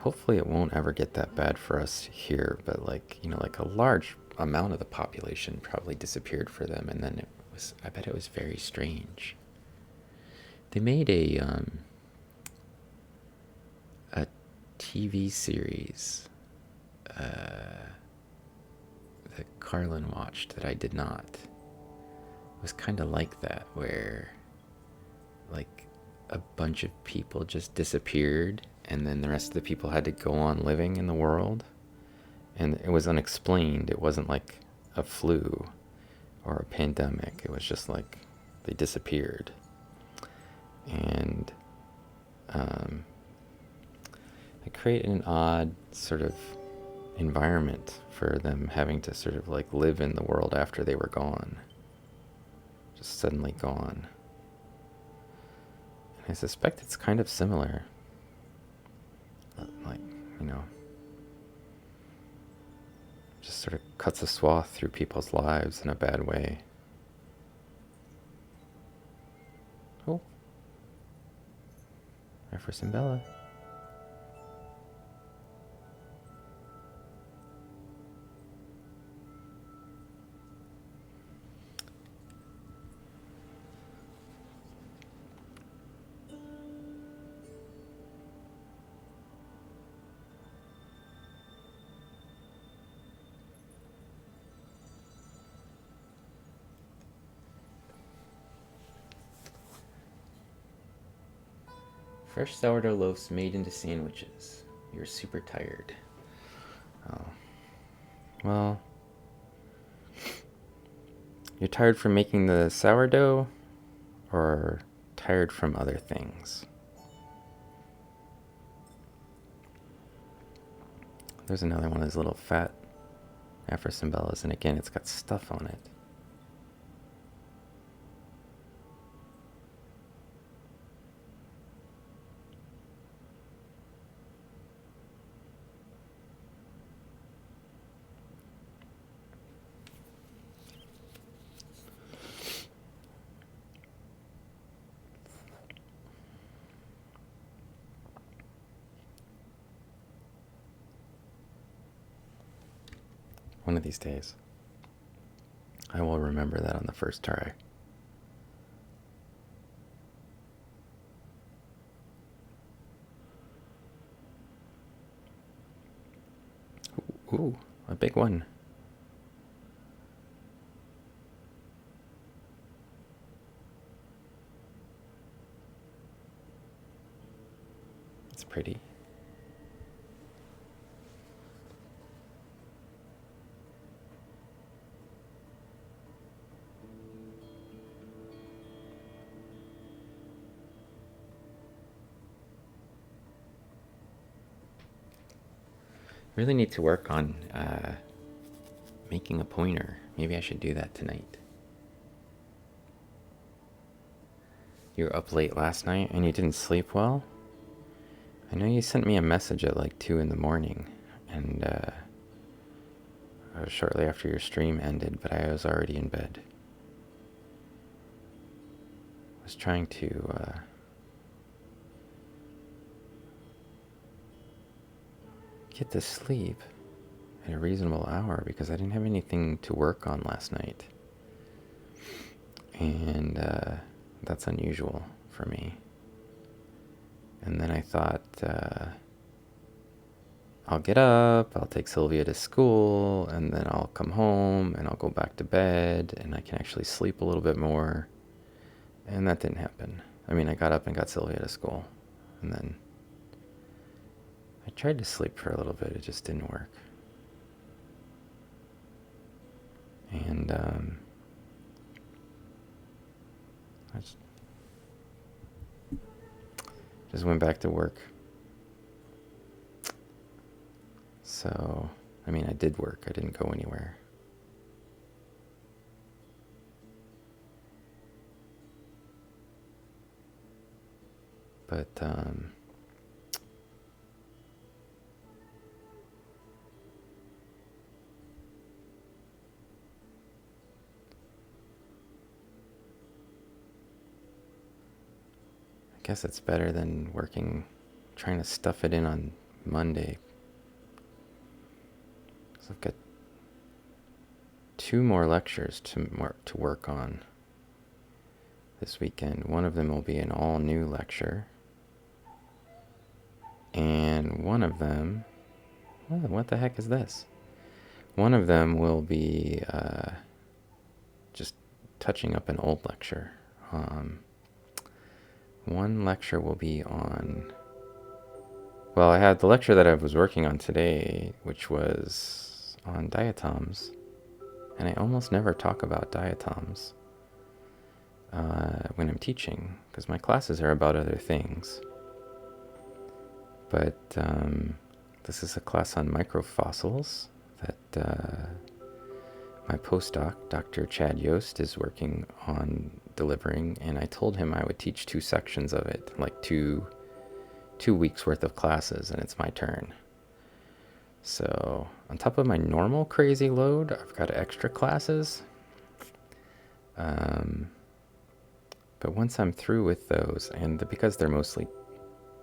Hopefully it won't ever get that bad for us here, but like a large amount of the population probably disappeared for them, and then I bet it was very strange. They made a TV series that Carlin watched that I did not. It was kind of like that, where like a bunch of people just disappeared, and then the rest of the people had to go on living in the world, and it was unexplained. It wasn't like a flu or a pandemic. It was just like they disappeared. And it created an odd sort of environment for them having to sort of like live in the world after they were gone. Just suddenly gone. And I suspect it's kind of similar. Like, just sort of cuts a swath through people's lives in a bad way. Oh. Afrocymbella. Fresh sourdough loaves made into sandwiches. You're super tired. Oh. Well, you're tired from making the sourdough or tired from other things? There's another one of those little fat Afrocymbellas, and again, it's got stuff on it. One of these days, I will remember that on the first try. Ooh, a big one. It's pretty. Really need to work on making a pointer. Maybe I should do that tonight. You were up late last night and you didn't sleep well? I know you sent me a message at like 2 in the morning, and shortly after your stream ended, but I was already in bed. I was trying to get to sleep at a reasonable hour because I didn't have anything to work on last night. And that's unusual for me. And then I thought, I'll get up, I'll take Sylvia to school, and then I'll come home and I'll go back to bed and I can actually sleep a little bit more. And that didn't happen. I mean, I got up and got Sylvia to school, and then I tried to sleep for a little bit, it just didn't work. And I just went back to work. So, I mean, I did work, I didn't go anywhere. But, I guess it's better than working, trying to stuff it in on Monday. So I've got 2 more lectures to work on this weekend. One of them will be an all-new lecture. And one of them, what the heck is this? One of them will be just touching up an old lecture. One lecture will be on, well, I had the lecture that I was working on today, which was on diatoms. And I almost never talk about diatoms when I'm teaching, because my classes are about other things. But this is a class on microfossils that my postdoc, Dr. Chad Yost, is working on delivering, and I told him I would teach 2 sections of it, like two weeks worth of classes, and it's my turn. So on top of my normal crazy load, I've got extra classes. But once I'm through with those, and because they're mostly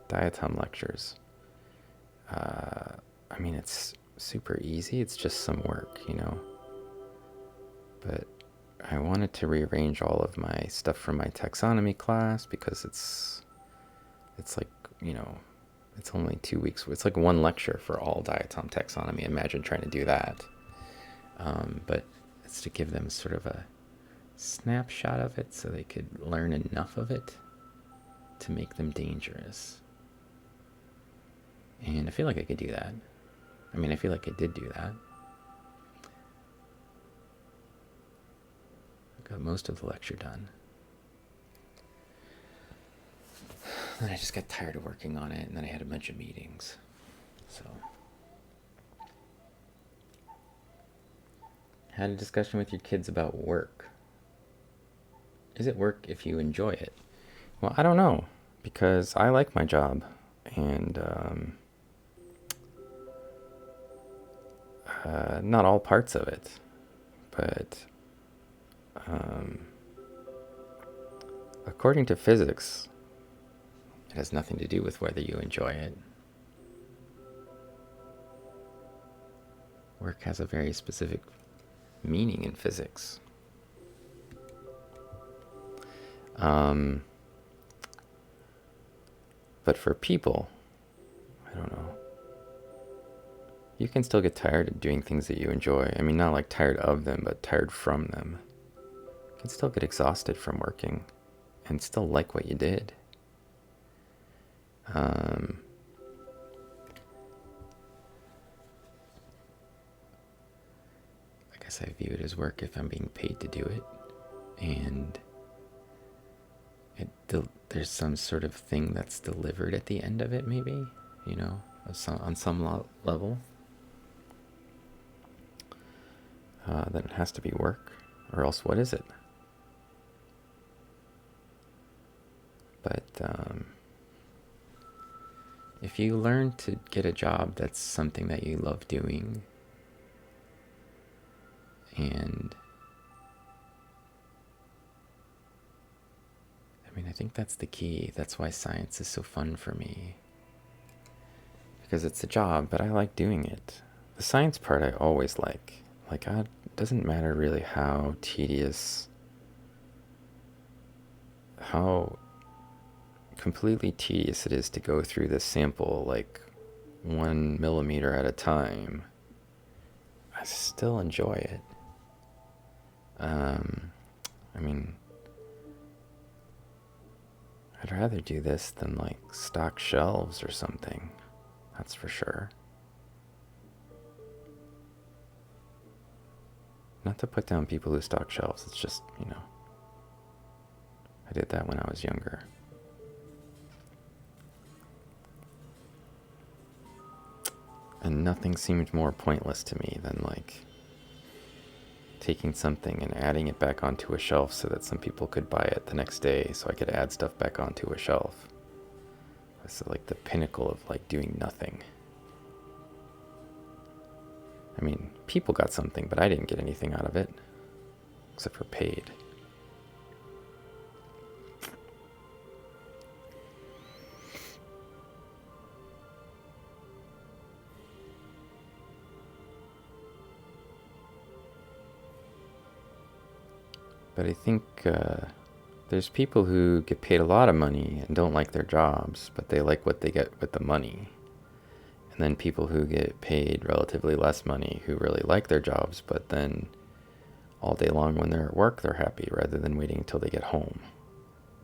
diatom lectures, I mean, it's super easy. It's just some work, you know. But I wanted to rearrange all of my stuff from my taxonomy class because it's like, you know, it's only 2 weeks. It's like 1 lecture for all diatom taxonomy. Imagine trying to do that. But it's to give them sort of a snapshot of it so they could learn enough of it. to make them dangerous. And I feel like I could do that. I mean, I feel like I did do that. I got most of the lecture done. Then I just got tired of working on it, and then I had a bunch of meetings. So, had a discussion with your kids about work. Is it work if you enjoy it? Well, I don't know, because I like my job, and not all parts of it, but according to physics, it has nothing to do with whether you enjoy it. Work has a very specific meaning in physics. But for people, I don't know. You can still get tired of doing things that you enjoy. I mean, not like tired of them, but tired from them. You can still get exhausted from working and still like what you did. I guess I view it as work if I'm being paid to do it. And there's some sort of thing that's delivered at the end of it, maybe, you know, on some level. Then it has to be work, or else what is it? But if you learn to get a job that's something that you love doing, and I mean, I think that's the key. That's why science is so fun for me. Because it's a job, but I like doing it. The science part I always like. Like, it doesn't matter really how tedious, how completely tedious it is to go through this sample like 1 millimeter at a time. I still enjoy it. I mean, I'd rather do this than like stock shelves or something. That's for sure. Not to put down people who stock shelves. It's just, you know, I did that when I was younger. And nothing seemed more pointless to me than like taking something and adding it back onto a shelf so that some people could buy it the next day so I could add stuff back onto a shelf. It's like the pinnacle of like doing nothing. I mean, people got something, but I didn't get anything out of it, except for paid. But I think there's people who get paid a lot of money and don't like their jobs, but they like what they get with the money. And then people who get paid relatively less money who really like their jobs, but then all day long when they're at work, they're happy rather than waiting until they get home.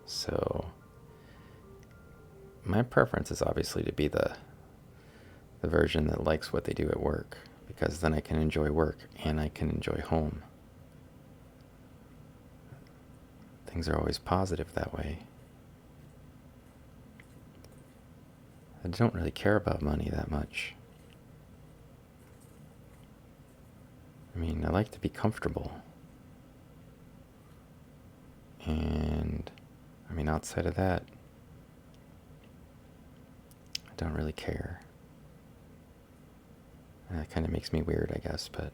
So my preference is obviously to be the version that likes what they do at work, because then I can enjoy work and I can enjoy home. Things are always positive that way. I don't really care about money that much. I mean, I like to be comfortable. And, I mean, outside of that, I don't really care. And that kind of makes me weird, I guess, but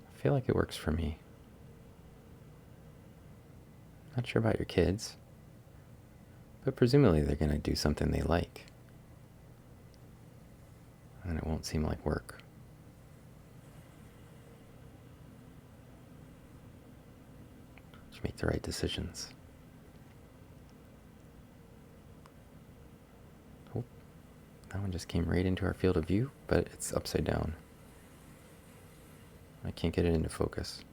I feel like it works for me. Not sure about your kids, but presumably they're going to do something they like. And it won't seem like work. Just make the right decisions. Oh, that one just came right into our field of view, but it's upside down. I can't get it into focus.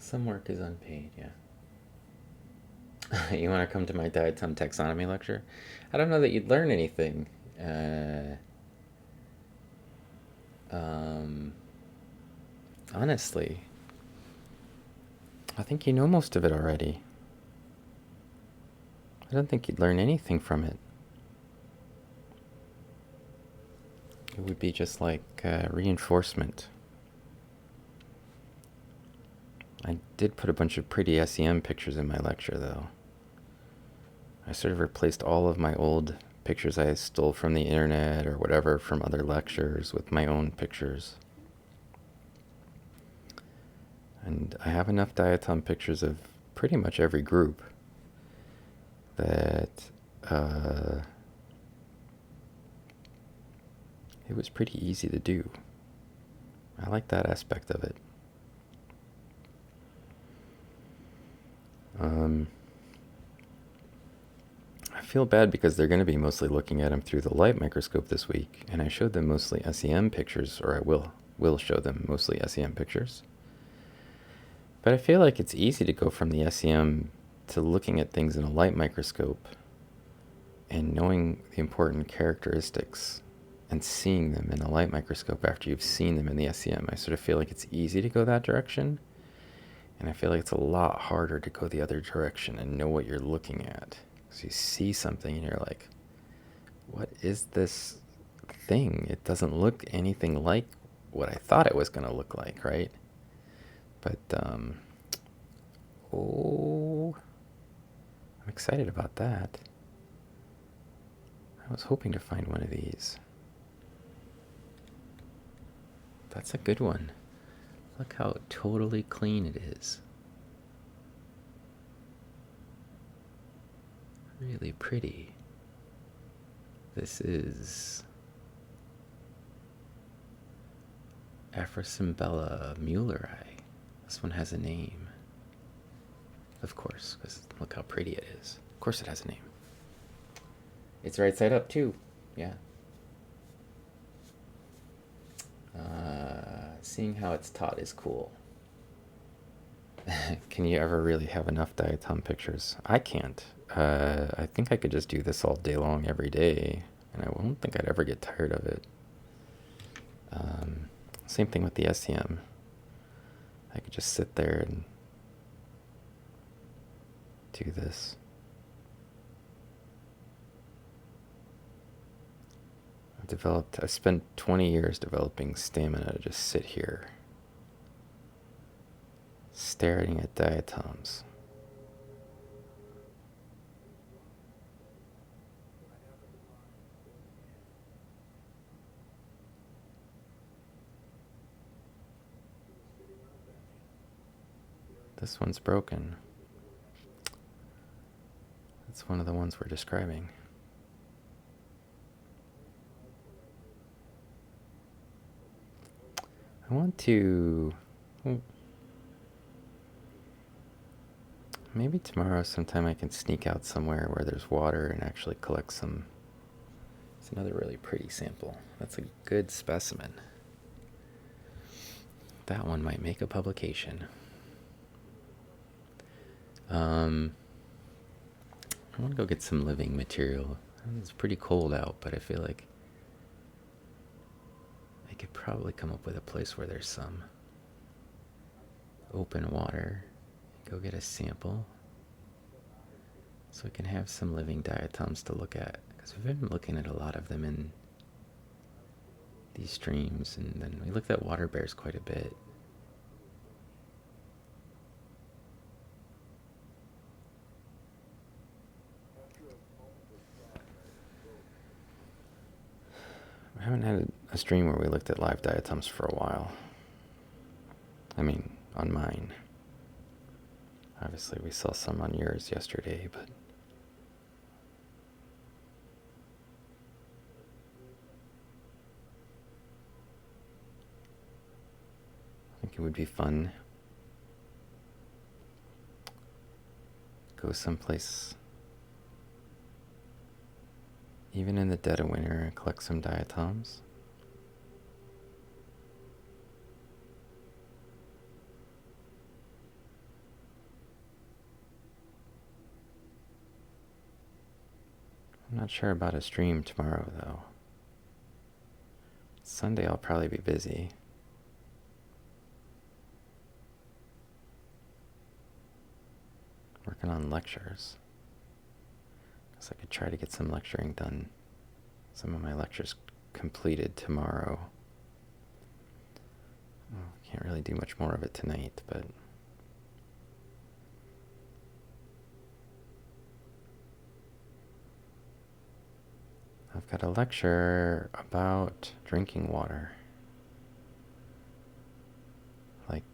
Some work is unpaid, yeah. You want to come to my diatom taxonomy lecture? I don't know that you'd learn anything. Um, Honestly, I think you know most of it already. I don't think you'd learn anything from it. It would be just like reinforcement. I did put a bunch of pretty SEM pictures in my lecture, though. I sort of replaced all of my old pictures I stole from the internet or whatever from other lectures with my own pictures. And I have enough diatom pictures of pretty much every group that it was pretty easy to do. I like that aspect of it. I feel bad because they're going to be mostly looking at them through the light microscope this week, and I showed them mostly SEM pictures, or I will show them mostly SEM pictures. But I feel like it's easy to go from the SEM to looking at things in a light microscope and knowing the important characteristics and seeing them in a light microscope after you've seen them in the SEM. I sort of feel like it's easy to go that direction, and I feel like it's a lot harder to go the other direction and know what you're looking at. So you see something and you're like, what is this thing? It doesn't look anything like what I thought it was going to look like, right? But, oh, I'm excited about that. I was hoping to find one of these. That's a good one. Look how totally clean it is. Really pretty. This is Afrocymbella Muelleri. This one has a name. Of course, because look how pretty it is. Of course it has a name. It's right side up too. Yeah. Seeing how it's taught is cool. Can you ever really have enough diatom pictures? I can't. I think I could just do this all day long every day, and I don't think I'd ever get tired of it. Same thing with the SEM. I could just sit there and do this. I spent 20 years developing stamina to just sit here, staring at diatoms. This one's broken. That's one of the ones we're describing. I want to... maybe tomorrow sometime I can sneak out somewhere where there's water and actually collect some. It's another really pretty sample. That's a good specimen. That one might make a publication. I want to go get some living material. It's pretty cold out, but I feel like I could probably come up with a place where there's some open water. Go get a sample so we can have some living diatoms to look at, because we've been looking at a lot of them in these streams, and then we looked at water bears quite a bit. We haven't had a stream where we looked at live diatoms for a while. I mean, on mine. Obviously, we saw some on yours yesterday, but I think it would be fun. Go someplace, even in the dead of winter, and collect some diatoms. I'm not sure about a stream tomorrow, though. Sunday I'll probably be busy. Working on lectures. Guess I could try to get some lecturing done. Some of my lectures completed tomorrow. Can't really do much more of it tonight, but I've got a lecture about drinking water. Like,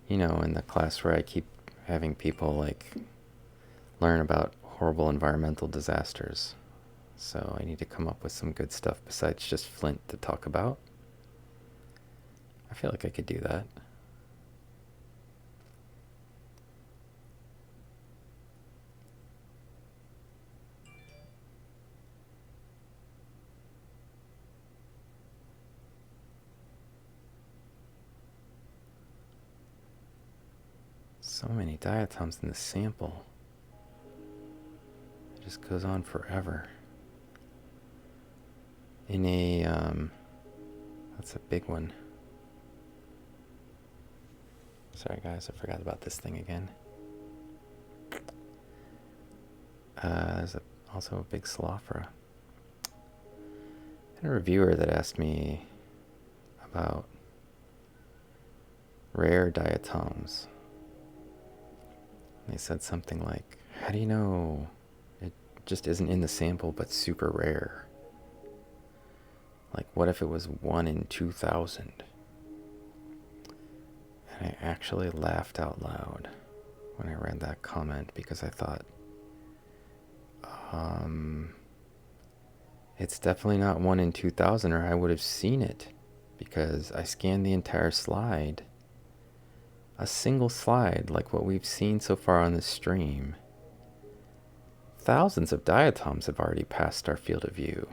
you know, in the class where I keep having people, like, learn about horrible environmental disasters. So I need to come up with some good stuff besides just Flint to talk about. I feel like I could do that. So many diatoms in the sample. It just goes on forever. In a, that's a big one. Sorry guys, I forgot about this thing again. There's also a big Slophra. I had a reviewer that asked me about rare diatoms. They said something like, how do you know it just isn't in the sample but super rare? Like, what if it was 1 in 2,000? And I actually laughed out loud when I read that comment because I thought, it's definitely not 1 in 2,000 or I would have seen it because I scanned the entire slide. A single slide like what we've seen so far on this stream. Thousands of diatoms have already passed our field of view.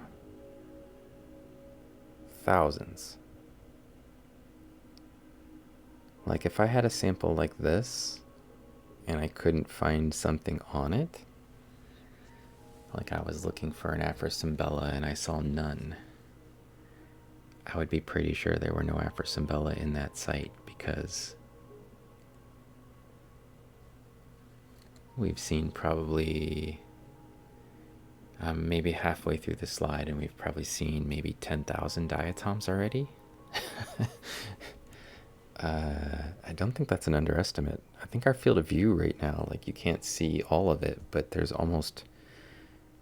Thousands. Like if I had a sample like this and I couldn't find something on it, like I was looking for an Afrocymbella and I saw none, I would be pretty sure there were no Afrocymbella in that site because we've seen probably maybe halfway through the slide and we've probably seen maybe 10,000 diatoms already. I don't think that's an underestimate. I think our field of view right now, like you can't see all of it, but there's almost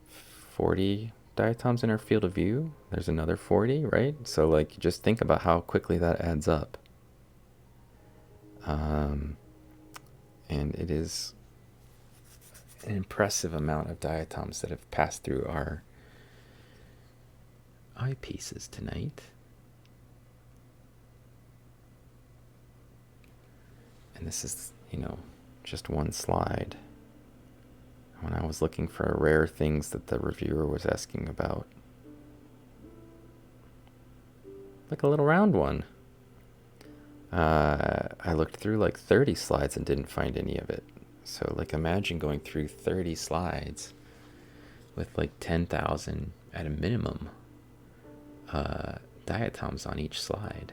40 diatoms in our field of view. There's another 40, right? So like just think about how quickly that adds up. And it is an impressive amount of diatoms that have passed through our eyepieces tonight. And this is, you know, just one slide. When I was looking for rare things that the reviewer was asking about. Like a little round one. I looked through like 30 slides and didn't find any of it. So like imagine going through 30 slides with like 10,000 at a minimum diatoms on each slide.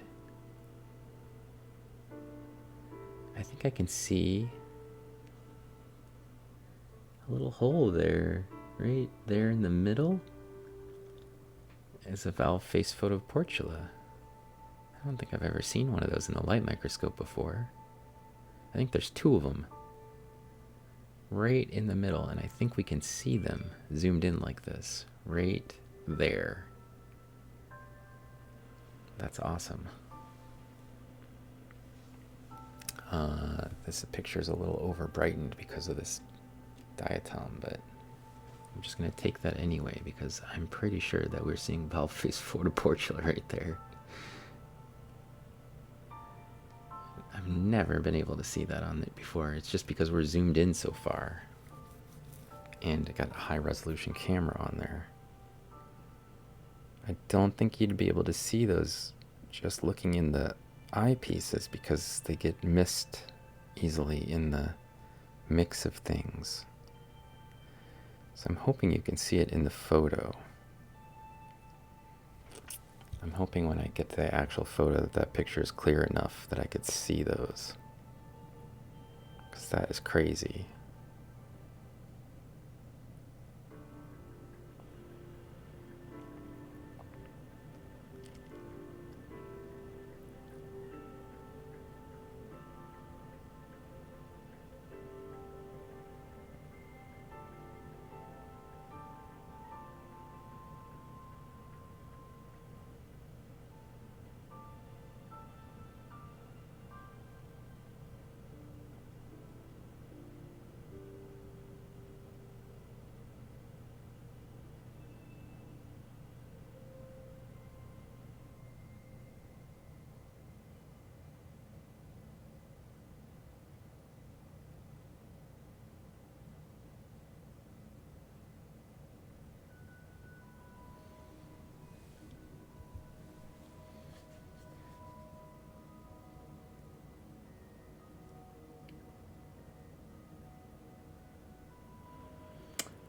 I think I can see a little hole there, right there in the middle is a valve face photoportula. I don't think I've ever seen one of those in a light microscope before. I think there's 2 of them right in the middle, and I think we can see them zoomed in like this, right there. That's awesome. This picture is a little over brightened because of this diatom, but I'm just going to take that anyway because I'm pretty sure that we're seeing valve face photoportula right there. I've never been able to see that on it before. It's just because we're zoomed in so far. And I got a high resolution camera on there. I don't think you'd be able to see those just looking in the eyepieces because they get missed easily in the mix of things. So I'm hoping you can see it in the photo. I'm hoping when I get to the actual photo that that picture is clear enough that I could see those. Because that is crazy.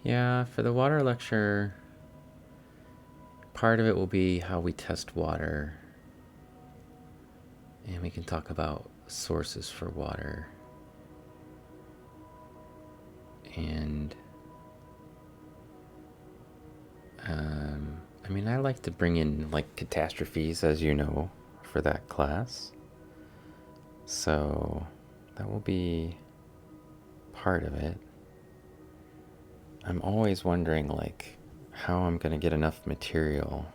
Yeah, for the water lecture, part of it will be how we test water. And we can talk about sources for water. And I mean, I like to bring in like catastrophes, as you know, for that class. So that will be part of it. I'm always wondering like how I'm going to get enough material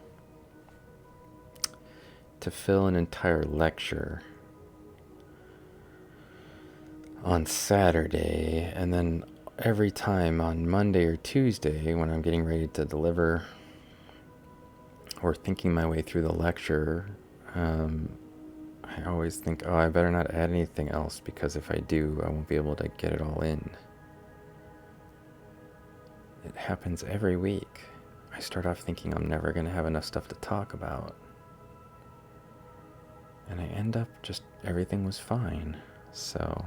to fill an entire lecture on Saturday, and then every time on Monday or Tuesday when I'm getting ready to deliver or thinking my way through the lecture, I always think, oh, I better not add anything else because if I do, I won't be able to get it all in. It happens every week. I start off thinking I'm never going to have enough stuff to talk about. And I end up just, everything was fine. So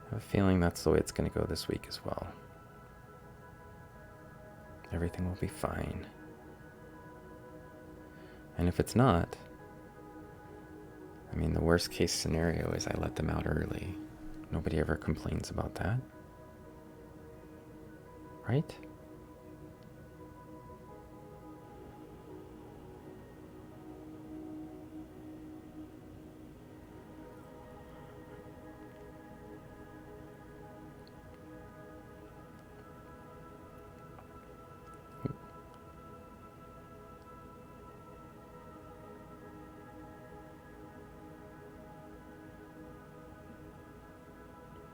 I have a feeling that's the way it's going to go this week as well. Everything will be fine. And if it's not, I mean, the worst case scenario is I let them out early. Nobody ever complains about that. Right?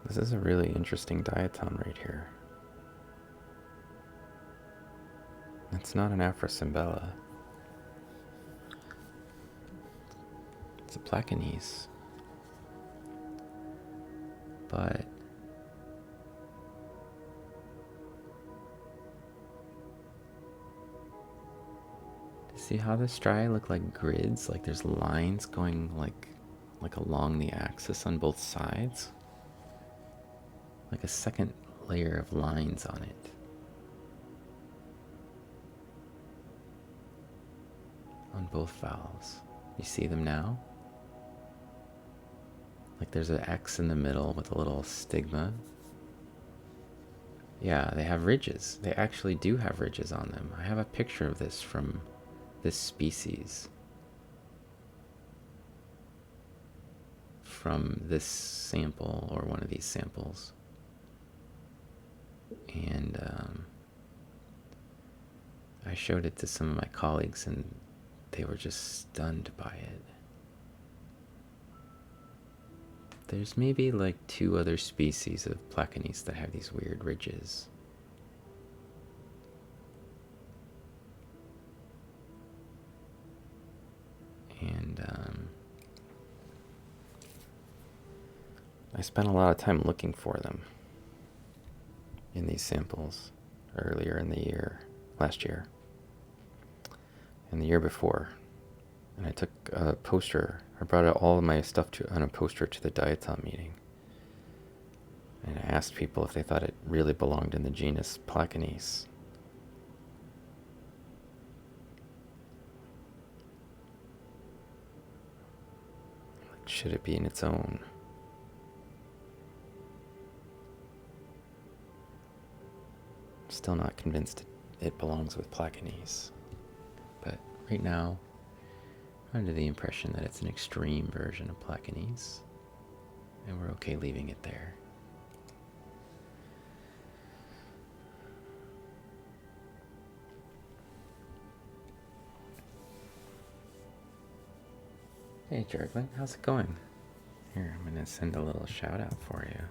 This is a really interesting diatom right here. It's not an Afrocymbella. It's a Placanese. But see how the striae look like grids? Like there's lines going like along the axis on both sides? Like a second layer of lines on it. On both valves. You see them now? Like there's an X in the middle with a little stigma. Yeah, they have ridges. They actually do have ridges on them. I have a picture of this from this species. From this sample, or one of these samples. And I showed it to some of my colleagues and they were just stunned by it. There's maybe like 2 other species of Placanese that have these weird ridges. And I spent a lot of time looking for them in these samples earlier in the year, last year, and the year before. And I took a poster. I brought out all of my stuff on a poster to the diatom meeting. And I asked people if they thought it really belonged in the genus Placanese. Like, should it be in its own? Still not convinced it belongs with Placanese. But right now, I'm under the impression that it's an extreme version of Placanese, and we're okay leaving it there. Hey, Jerglin, how's it going? Here, I'm going to send a little shout out for you.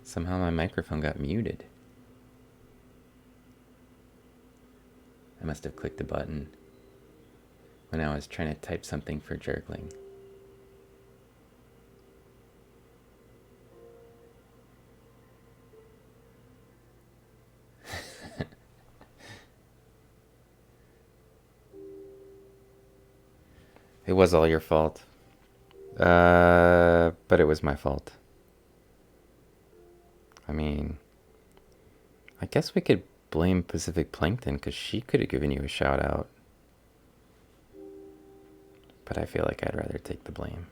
Somehow my microphone got muted. I must have clicked the button when I was trying to type something for Jergling. It was all your fault. But it was my fault. I mean, I guess we could blame Pacific Plankton because she could have given you a shout out. But I feel like I'd rather take the blame.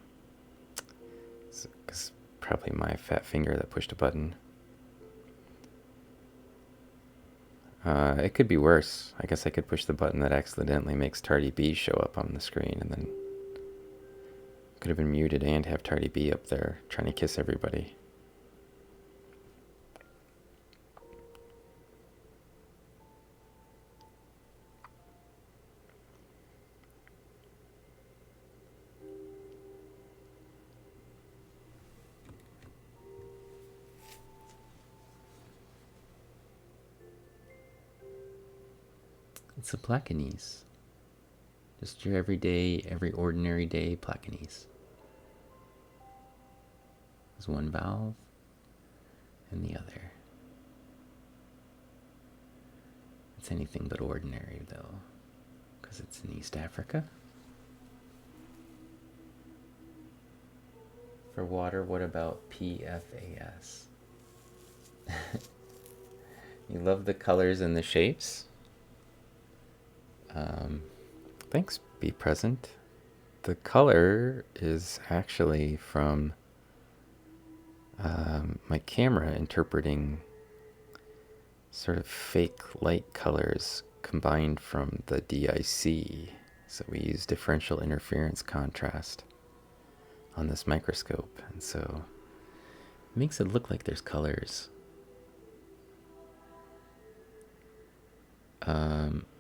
It's probably my fat finger that pushed a button. It could be worse. I guess I could push the button that accidentally makes Tardy B show up on the screen, and then could have been muted and have Tardy B up there trying to kiss everybody. It's a Placanese. Just your everyday, every ordinary day Placanese. There's one valve and the other. It's anything but ordinary, though, because it's in East Africa. For water, what about PFAS? You love the colors and the shapes? Thanks, Be Present. The color is actually from my camera interpreting sort of fake light colors combined from the DIC So we use differential interference contrast on this microscope, and so it makes it look like there's colors.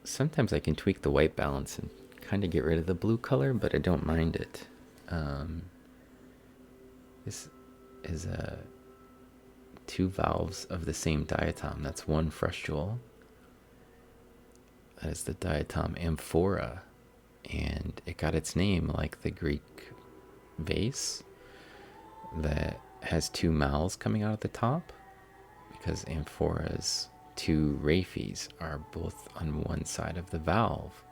Sometimes I can tweak the white balance and kind of get rid of the blue color, but I don't mind it. This is two valves of the same diatom. That's one frustule. That is the diatom amphora, and it got its name like the Greek vase that has two mouths coming out at the top, because amphora's two raphes are both on one side of the valve.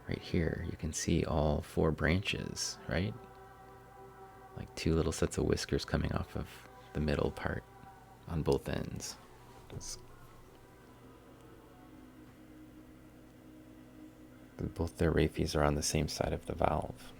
Right here, you can see all four branches, right? Like two little sets of whiskers coming off of the middle part on both ends. Both their raphes are on the same side of the valve.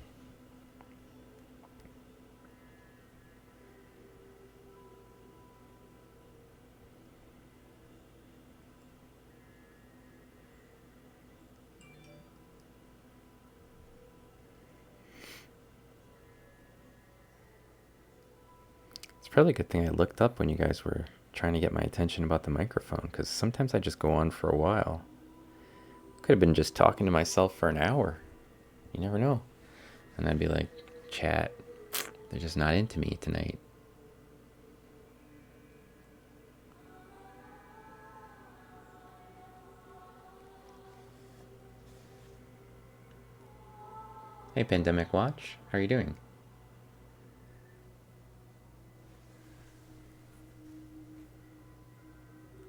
It's probably a good thing I looked up when you guys were trying to get my attention about the microphone, because sometimes I just go on for a while. Could have been just talking to myself for an hour. You never know. And I'd be like, chat, they're just not into me tonight. Hey, Pandemic Watch, how are you doing?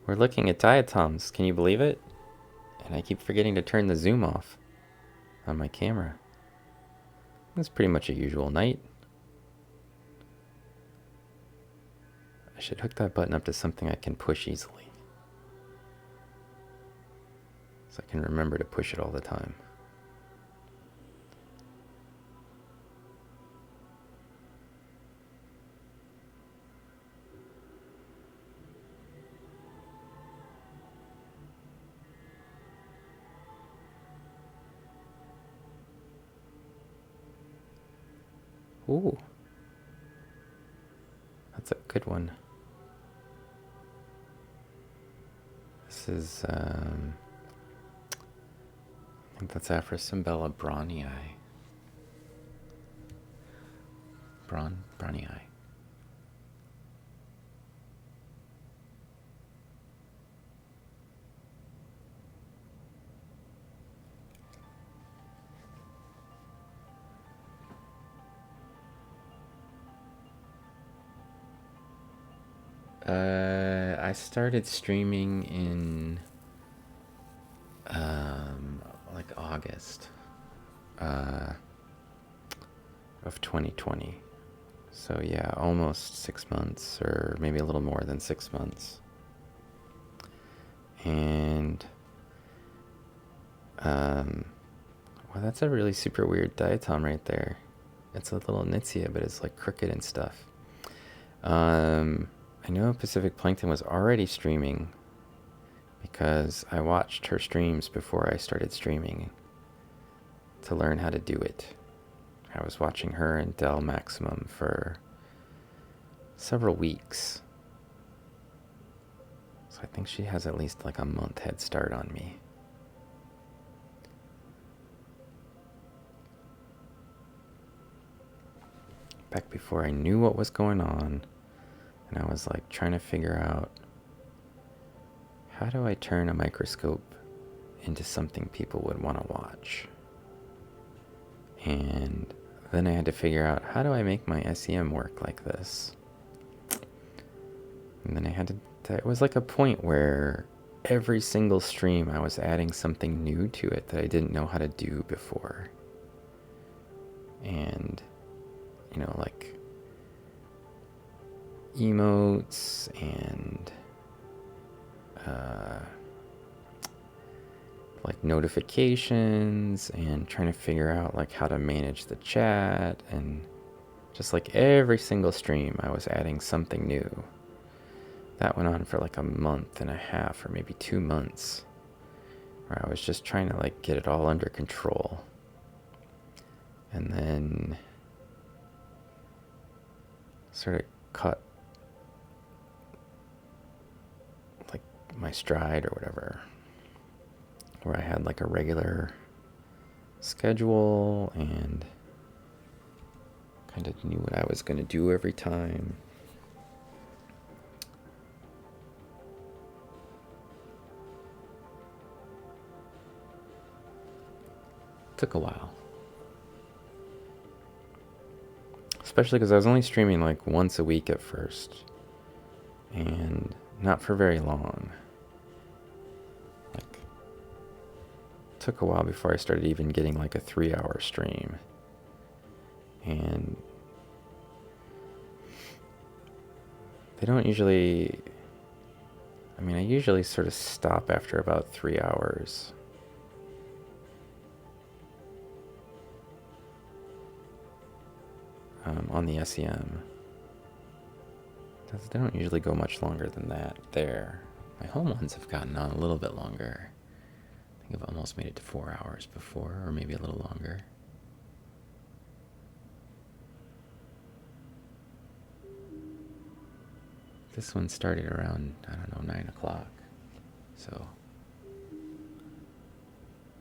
We're looking at diatoms, can you believe it? And I keep forgetting to turn the zoom off on my camera. It's pretty much a usual night. I should hook that button up to something I can push easily, so I can remember to push it all the time. Ooh, that's a good one. This is, I think that's Afrocymbella bronii. Bronii. I started streaming in like August of 2020. So yeah, almost 6 months, or maybe a little more than 6 months. And well, that's a really super weird diatom right there. It's a little Nitzia, but it's like crooked and stuff. I know Pacific Plankton was already streaming because I watched her streams before I started streaming to learn how to do it. I was watching her and Dell Maximum for several weeks. So I think she has at least like a month head start on me. Back before I knew what was going on, and I was like trying to figure out, how do I turn a microscope into something people would want to watch? And then I had to figure out, how do I make my SEM work like this? And then I had to, it was like a point where every single stream I was adding something new to it that I didn't know how to do before. And, you know, like emotes and like notifications, and trying to figure out like how to manage the chat, and just like every single stream I was adding something new. That went on for like a month and a half, or maybe 2 months, where I was just trying to like get it all under control. And then sort of cut like my stride or whatever, where I had like a regular schedule and kind of knew what I was going to do every time. Took a while. Especially because I was only streaming like once a week at first. And not for very long. Like, took a while before I started even getting like a 3-hour stream. And they don't usually... I mean, I usually sort of stop after about 3 hours. On the SEM. They don't usually go much longer than that there. My home ones have gotten on a little bit longer. I think I've almost made it to 4 hours before, or maybe a little longer. This one started around, I don't know, 9 o'clock. So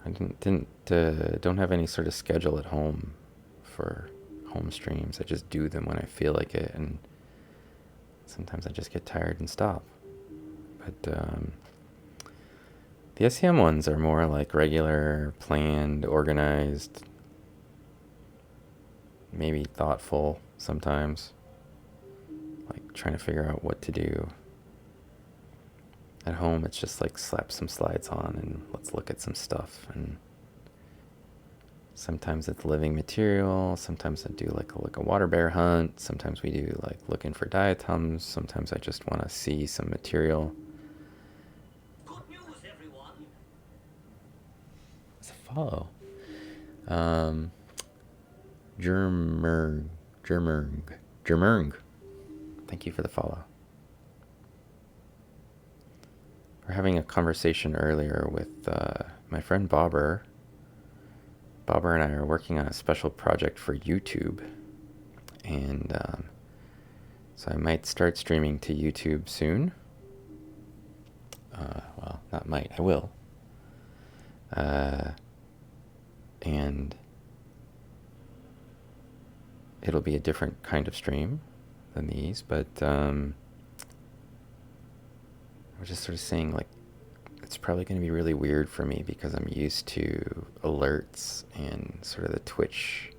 I don't have any sort of schedule at home for home streams. I just do them when I feel like it, and sometimes I just get tired and stop. But the SEM ones are more like regular, planned, organized, maybe thoughtful sometimes. Like trying to figure out what to do. At home, it's just like slap some slides on and let's look at some stuff. And sometimes it's living material. Sometimes I do like a water bear hunt. Sometimes we do like looking for diatoms. Sometimes I just want to see some material. Good news, everyone. It's a follow. Germerg. Thank you for the follow. We're having a conversation earlier with my friend Bobber. Bobber and I are working on a special project for YouTube. And so I might start streaming to YouTube soon. Well, not might, I will. And it'll be a different kind of stream than these, but I was just sort of saying, like, it's probably going to be really weird for me because I'm used to alerts and sort of the Twitch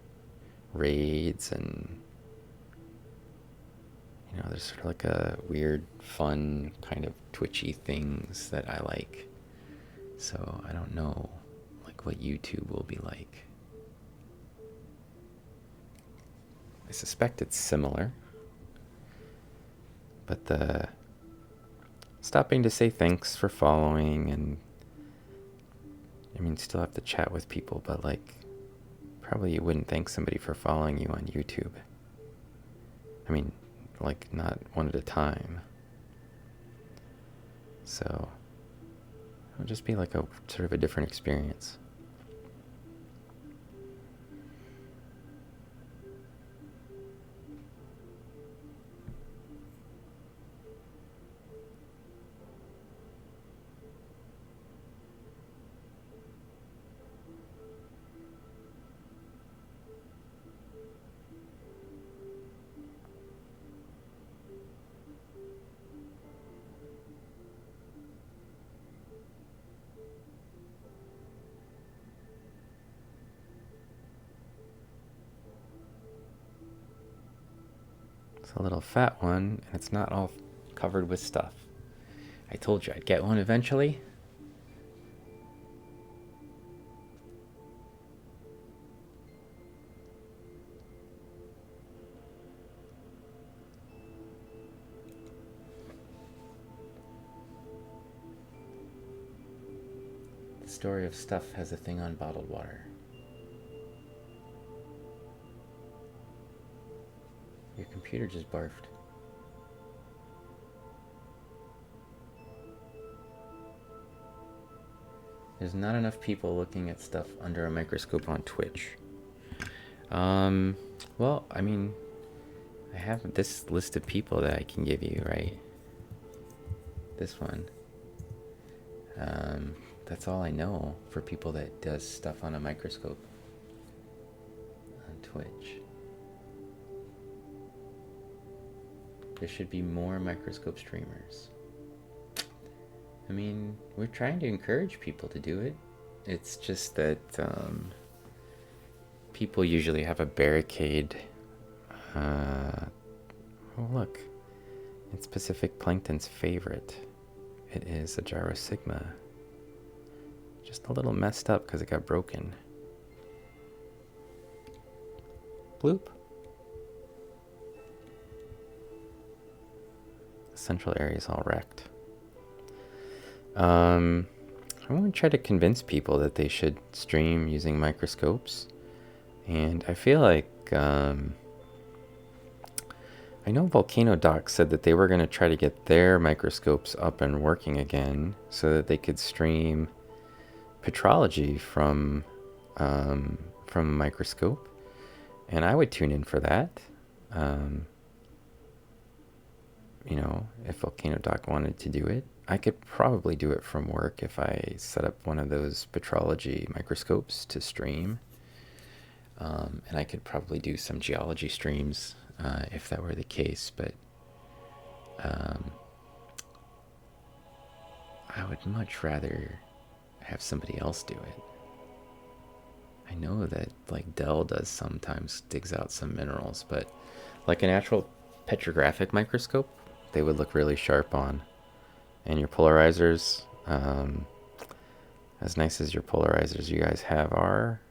raids, and you know, there's sort of like a weird, fun kind of twitchy things that I like. So I don't know like what YouTube will be like. I suspect it's similar, but the stopping to say thanks for following, and I mean, still have to chat with people, but like, probably you wouldn't thank somebody for following you on YouTube. I mean, like, not one at a time. So it would just be like a sort of a different experience. It's a little fat one, and it's not all covered with stuff. I told you I'd get one eventually. The story of stuff has a thing on bottled water. Your computer just barfed. There's not enough people looking at stuff under a microscope on Twitch. Um, well, I mean, I have this list of people that I can give you, right? This one. That's all I know for people that does stuff on a microscope on Twitch. There should be more microscope streamers. I mean, we're trying to encourage people to do it. It's just that people usually have a barricade. Oh, look. It's Pacific Plankton's favorite. It is a Gyrosigma. Just a little messed up because it got broken. Bloop. The central area is all wrecked. I want to try to convince people that they should stream using microscopes. And I feel like, I know Volcano Doc said that they were going to try to get their microscopes up and working again so that they could stream petrology from a microscope. And I would tune in for that. You know, if Volcano Doc wanted to do it. I could probably do it from work if I set up one of those petrology microscopes to stream. And I could probably do some geology streams if that were the case, but I would much rather have somebody else do it. I know that like Dell does sometimes digs out some minerals, but like an actual petrographic microscope, they would look really sharp on. And your polarizers, as nice as your polarizers you guys have are,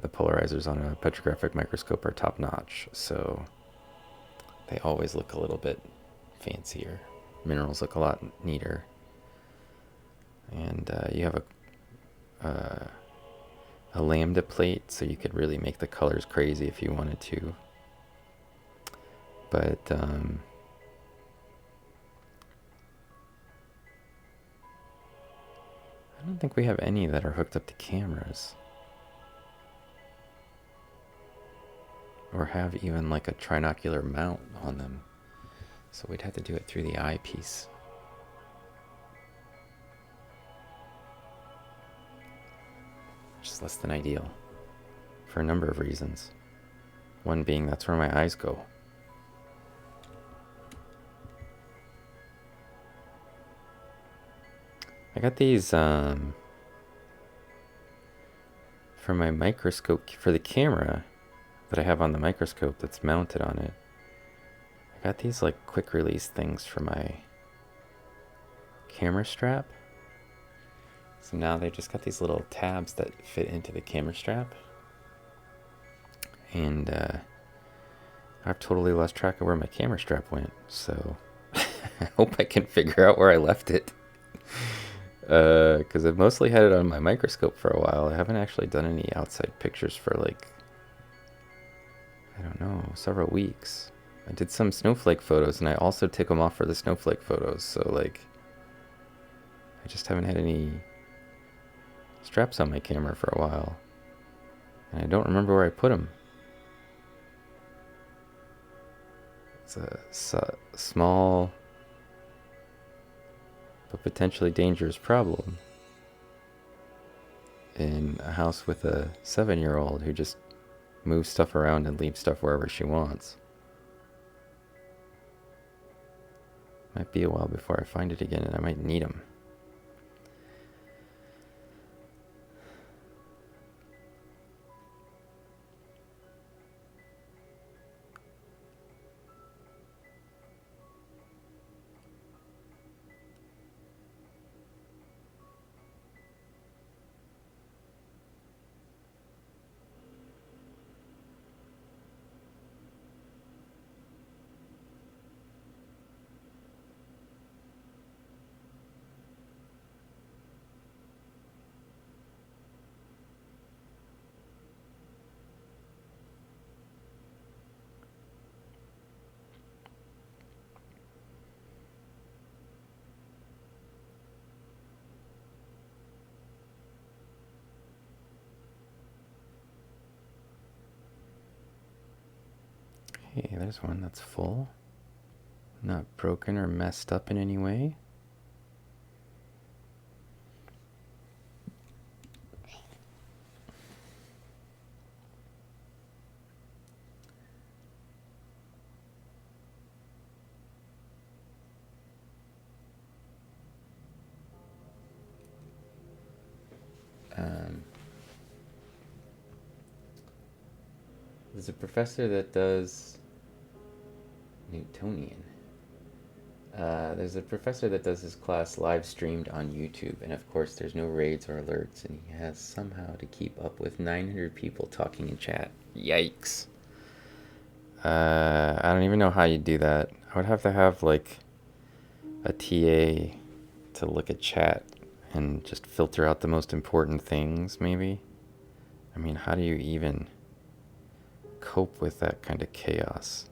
the polarizers on a petrographic microscope are top notch, so they always look a little bit fancier. Minerals look a lot neater. And you have a lambda plate, so you could really make the colors crazy if you wanted to. But I don't think we have any that are hooked up to cameras. Or have even like a trinocular mount on them. So we'd have to do it through the eyepiece. Which is less than ideal. For a number of reasons. One being that's where my eyes go. I got these for my microscope, for the camera that I have on the microscope that's mounted on it. I got these like quick release things for my camera strap. So now they just got these little tabs that fit into the camera strap. And I've totally lost track of where my camera strap went. So I hope I can figure out where I left it. Because I've mostly had it on my microscope for a while. I haven't actually done any outside pictures for like, I don't know, several weeks. I did some snowflake photos and I also took them off for the snowflake photos. So like, I just haven't had any straps on my camera for a while. And I don't remember where I put them. It's a small but potentially dangerous problem in a house with a 7-year-old who just moves stuff around and leaves stuff wherever she wants. Might be a while before I find it again and I might need them. Okay, there's one that's full. Not broken or messed up in any way. There's a professor that does Newtonian. There's a professor that does his class live streamed on YouTube, and of course, there's no raids or alerts, and he has somehow to keep up with 900 people talking in chat. Yikes. I don't even know how you do that. I would have to have like a TA to look at chat and just filter out the most important things, maybe. I mean, how do you even cope with that kind of chaos?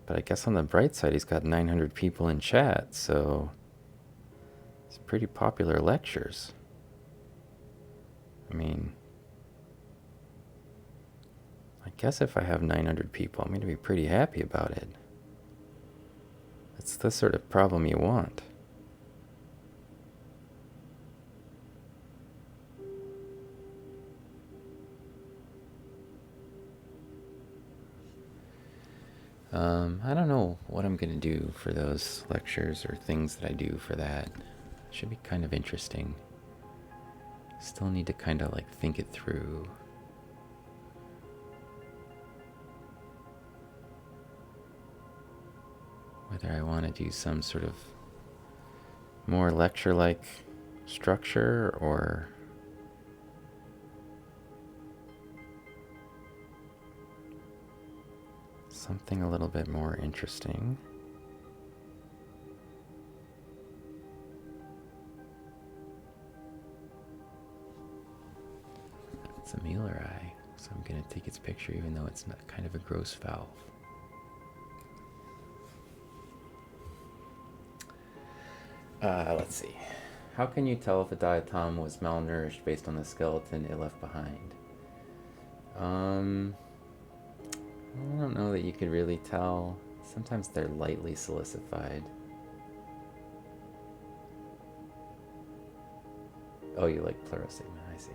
But I guess on the bright side, he's got 900 people in chat, so it's pretty popular lectures. I mean, I guess if I have 900 people, I'm going to be pretty happy about it. It's the sort of problem you want. I don't know what I'm going to do for those lectures or things that I do for that. Should be kind of interesting. Still need to kind of like think it through. Whether I want to do some sort of more lecture-like structure or something a little bit more interesting. It's a Mueller eye, so I'm going to take its picture even though it's not kind of a gross valve. Let's see. How can you tell if a diatom was malnourished based on the skeleton it left behind? I don't know that you could really tell. Sometimes they're lightly silicified. Oh, you like pleurosigma, I see.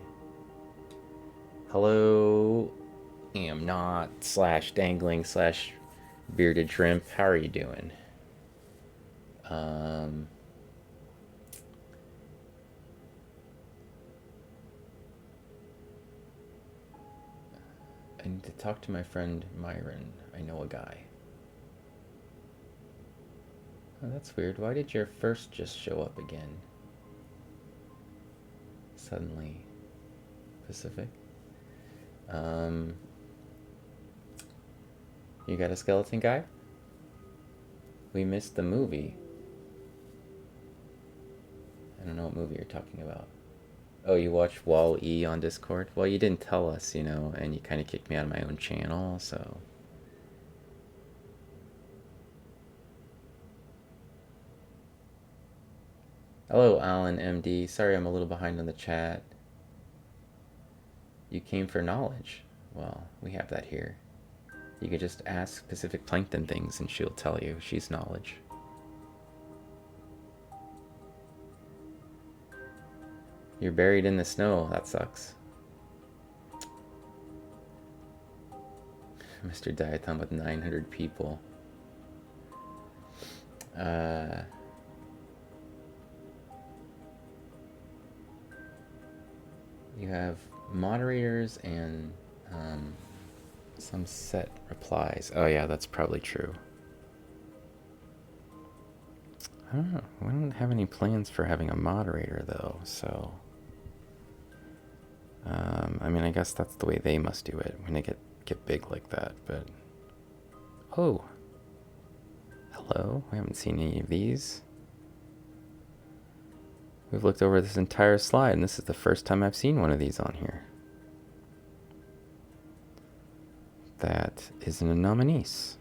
Hello, am not slash dangling slash bearded shrimp. How are you doing? I need to talk to my friend Myron. I know a guy. Oh, that's weird. Why did your first just show up again? Suddenly. Pacific? You got a skeleton guy? We missed the movie. I don't know what movie you're talking about. Oh, you watched Wall-E on Discord? Well, you didn't tell us, you know, and you kind of kicked me out of my own channel, so... Hello, Alan MD. Sorry I'm a little behind on the chat. You came for knowledge. Well, we have that here. You could just ask Pacific Plankton things and she'll tell you. She's knowledge. You're buried in the snow. That sucks. Mr. Diatom with 900 people. You have moderators and some set replies. Oh yeah, that's probably true. I don't know. We don't have any plans for having a moderator though, so... I mean, I guess that's the way they must do it when they get big like that, but... Oh! Hello? We haven't seen any of these. We've looked over this entire slide, and this is the first time I've seen one of these on here. That is an anomalies.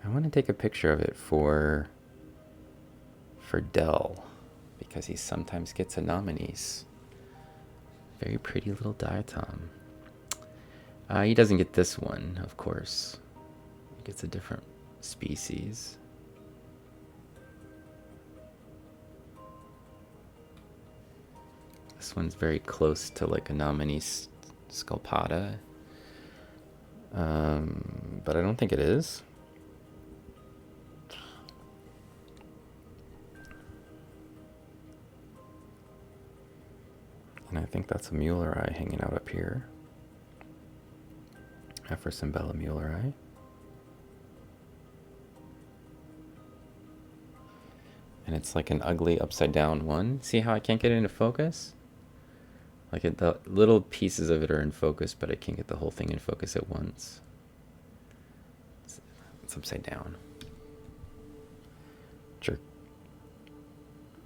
I want to take a picture of it for Dell, because he sometimes gets anomalies. Very pretty little diatom. He doesn't get this one, of course. He gets a different species. This one's very close to like Anomone sculpata. But I don't think it is. And I think that's a Muelleri hanging out up here. Afrocymbella Muelleri. And it's like an ugly upside down one. See how I can't get it into focus? Like the little pieces of it are in focus, but I can't get the whole thing in focus at once. It's upside down.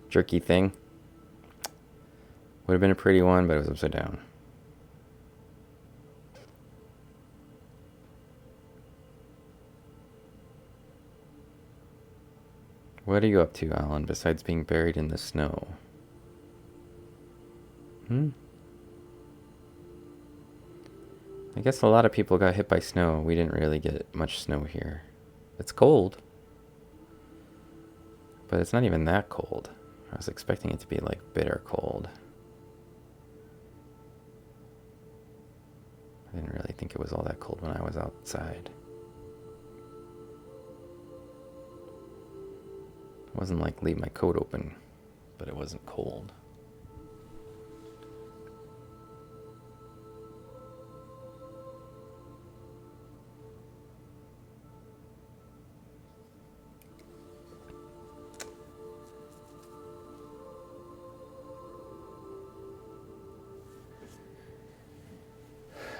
Jerky thing. Would have been a pretty one, but it was upside down. What are you up to, Alan, besides being buried in the snow? I guess a lot of people got hit by snow. We didn't really get much snow here. It's cold, but it's not even that cold. I was expecting it to be like bitter cold. I didn't really think it was all that cold when I was outside. It wasn't like leave my coat open, but it wasn't cold.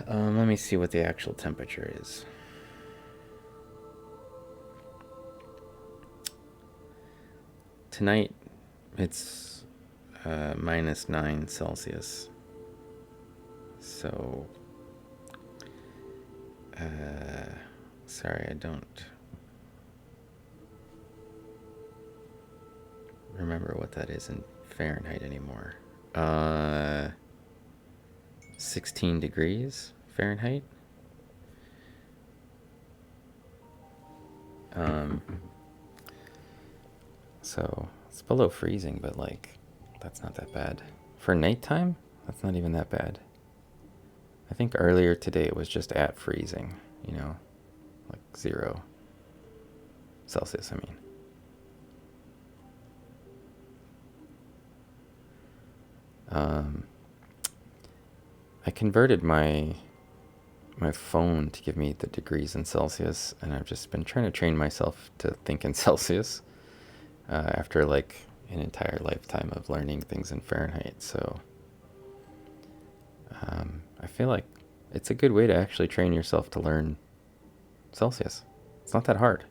Let me see what the actual temperature is. Tonight, it's -9 Celsius. So, sorry, I don't remember what that is in Fahrenheit anymore. 16 degrees Fahrenheit. So it's below freezing, but like that's not that bad. For nighttime, that's not even that bad. I think earlier today it was just at freezing, you know, like 0 Celsius, I mean. I converted my phone to give me the degrees in Celsius, and I've just been trying to train myself to think in Celsius after like an entire lifetime of learning things in Fahrenheit. So I feel like it's a good way to actually train yourself to learn Celsius. It's not that hard.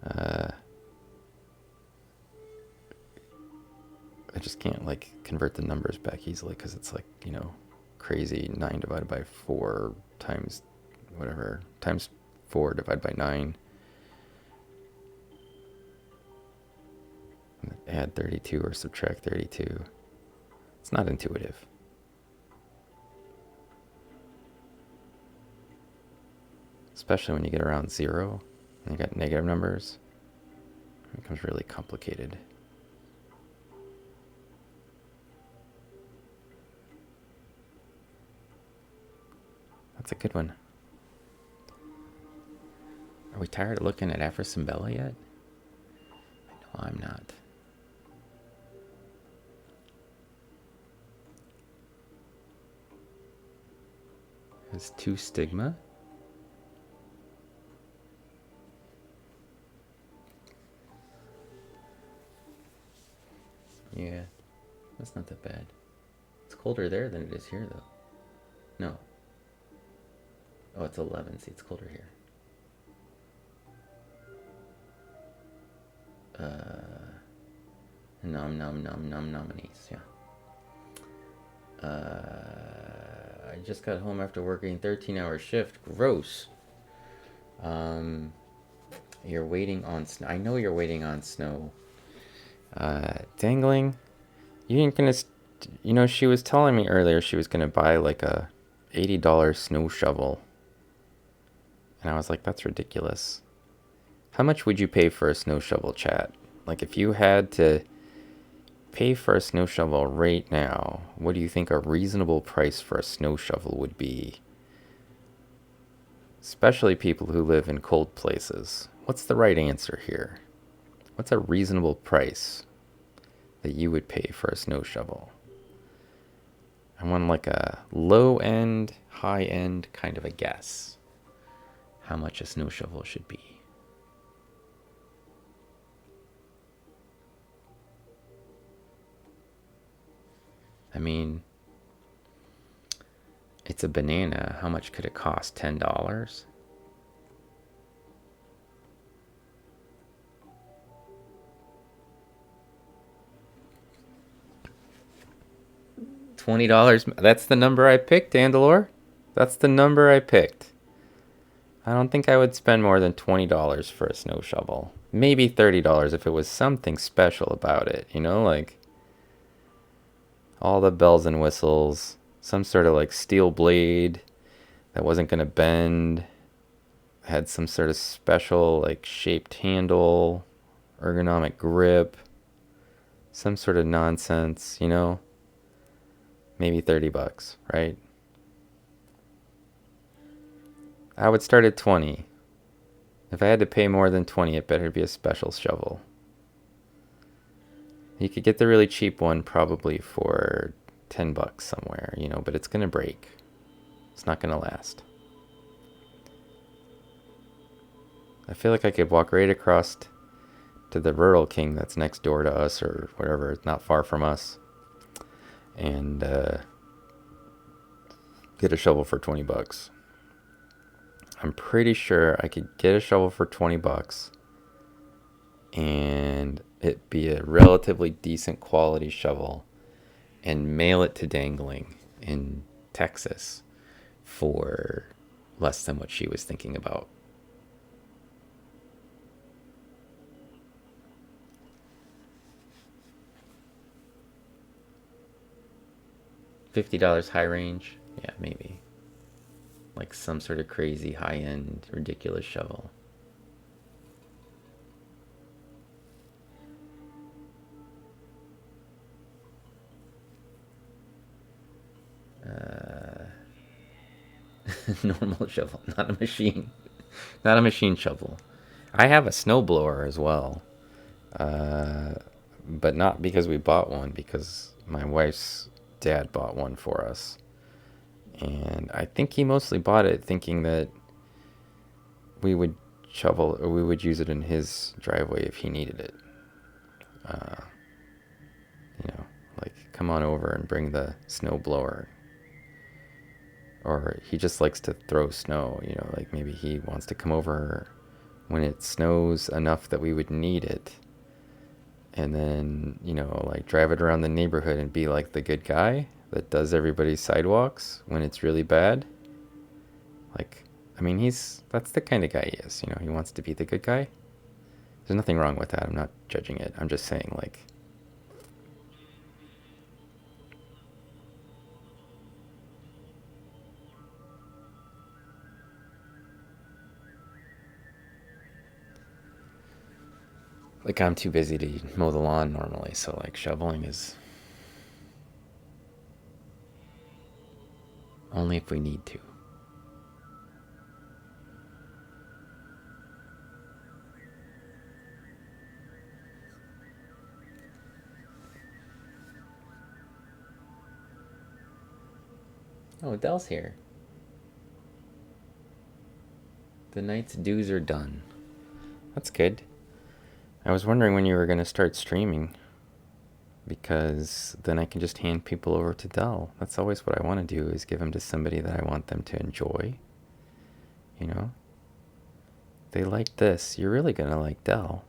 I just can't like convert the numbers back easily because it's like, you know, crazy 9 divided by 4 times whatever, times 4 divided by 9. Add 32 or subtract 32. It's not intuitive. Especially when you get around 0 and you got negative numbers. It becomes really complicated. That's a good one. Are we tired of looking at Afrocymbella yet? I know I'm not. Has 2 stigma. Yeah, that's not that bad. It's colder there than it is here, though. No. Oh, it's 11. See, it's colder here. Nominees, yeah. I just got home after working 13-hour shift. Gross. You're waiting on snow. I know you're waiting on snow. Dangling. You ain't gonna... You know, she was telling me earlier she was gonna buy like a $80 snow shovel. And I was like, that's ridiculous. How much would you pay for a snow shovel, chat? Like, if you had to pay for a snow shovel right now, what do you think a reasonable price for a snow shovel would be? Especially people who live in cold places. What's the right answer here? What's a reasonable price that you would pay for a snow shovel? I want like a low end, high end kind of a guess how much a snow shovel should be. I mean, it's a banana. How much could it cost? $10? $20. That's the number I picked, Andalore. That's the number I picked. I don't think I would spend more than $20 for a snow shovel. Maybe $30 if it was something special about it, you know, like all the bells and whistles, some sort of like steel blade that wasn't going to bend, had some sort of special like shaped handle, ergonomic grip, some sort of nonsense, you know? Maybe $30, right? I would start at 20. If I had to pay more than 20, it better be a special shovel. You could get the really cheap one probably for $10 somewhere, you know, but it's going to break. It's not going to last. I feel like I could walk right across to the Rural King that's next door to us or whatever, it's not far from us, and get a shovel for $20. I'm pretty sure I could get a shovel for $20 and it be a relatively decent quality shovel and mail it to Dangling in Texas for less than what she was thinking about. $50 high range? Yeah, maybe. Like some sort of crazy high-end ridiculous shovel. Normal shovel, not a machine. Not a machine shovel. I have a snowblower as well. But not because we bought one, because my wife's dad bought one for us. And I think he mostly bought it thinking that we would shovel or we would use it in his driveway if he needed it. Uh, you know, like come on over and bring the snow blower. Or he just likes to throw snow, you know, like maybe he wants to come over when it snows enough that we would need it. And then, you know, like drive it around the neighborhood and be like the good guy that does everybody's sidewalks when it's really bad. Like, I mean, that's the kind of guy he is, you know, he wants to be the good guy. There's nothing wrong with that. I'm not judging it. I'm just saying, like I'm too busy to mow the lawn normally, so like shoveling is only if we need to. Oh, Adele's here. The night's dues are done. That's good. I was wondering when you were going to start streaming, because then I can just hand people over to Dell. That's always what I want to do, is give them to somebody that I want them to enjoy. You know? They like this. You're really going to like Dell.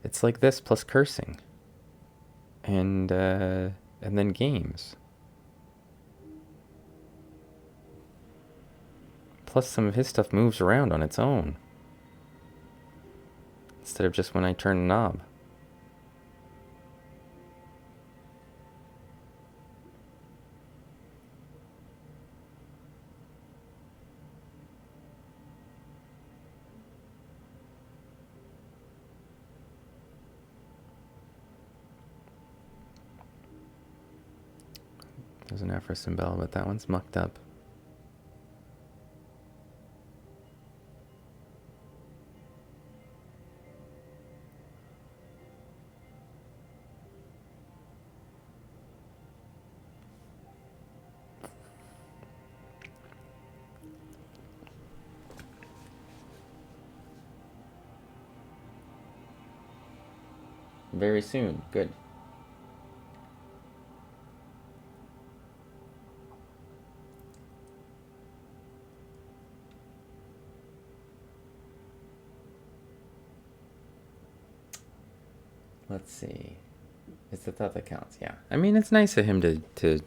It's like this plus cursing. And then games. Plus some of his stuff moves around on its own, instead of just when I turn a knob. There's an Afrocymbella, but that one's mucked up. Very soon. Good. Let's see. It's the thought that counts. Yeah. I mean, it's nice of him to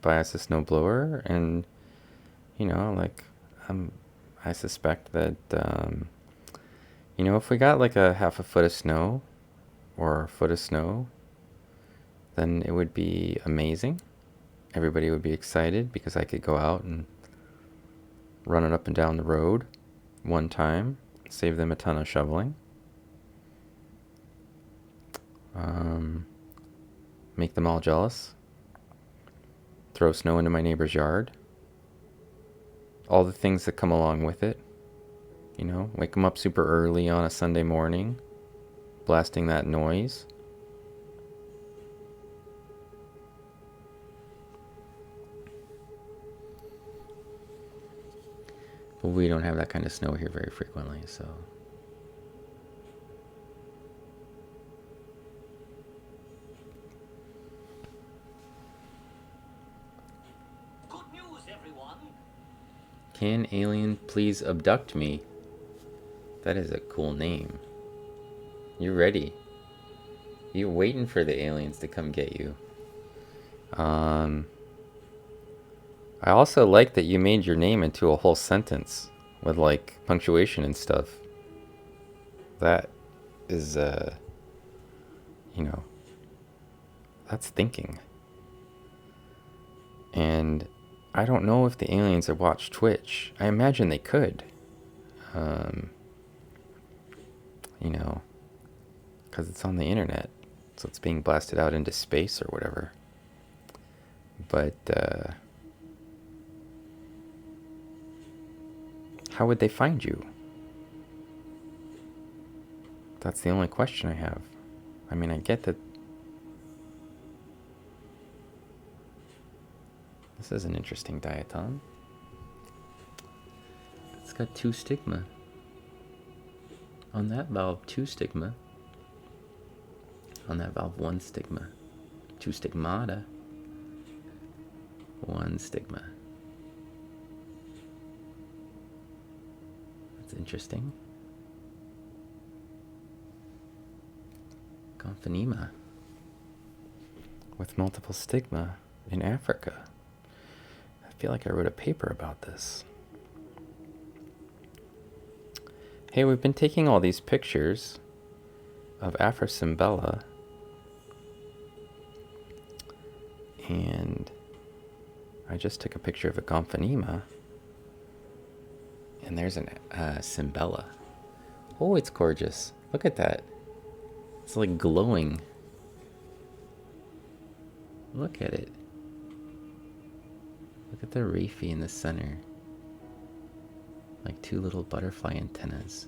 buy us a snowblower, and like, I suspect that if we got like a half a foot of snow or a foot of snow, then it would be amazing. Everybody would be excited because I could go out and run it up and down the road one time, save them a ton of shoveling. Make them all jealous. Throw snow into my neighbor's yard. All the things that come along with it. Wake them up super early on a Sunday morning, blasting that noise. But we don't have that kind of snow here very frequently, so. Good news, everyone. Can alien please abduct me? That is a cool name. You're ready. You're waiting for the aliens to come get you. I also like that you made your name into a whole sentence with like punctuation and stuff. That is, that's thinking. And I don't know if the aliens have watched Twitch. I imagine they could. Because it's on the internet. So it's being blasted out into space or whatever. But, how would they find you? That's the only question I have. I mean, I get that. This is an interesting diatom. It's got 2 stigma. On that valve, 2 stigma. On that valve, 1 stigma. 2 stigmata. 1 stigma. That's interesting. Gomphanema. With multiple stigma in Africa. I feel like I wrote a paper about this. Hey, we've been taking all these pictures of Afrocymbella, and I just took a picture of a Gomphanema, and there's an Cymbella. Oh, it's gorgeous. Look at that. It's like glowing. Look at it. Look at the raphy in the center. Like 2 little butterfly antennas.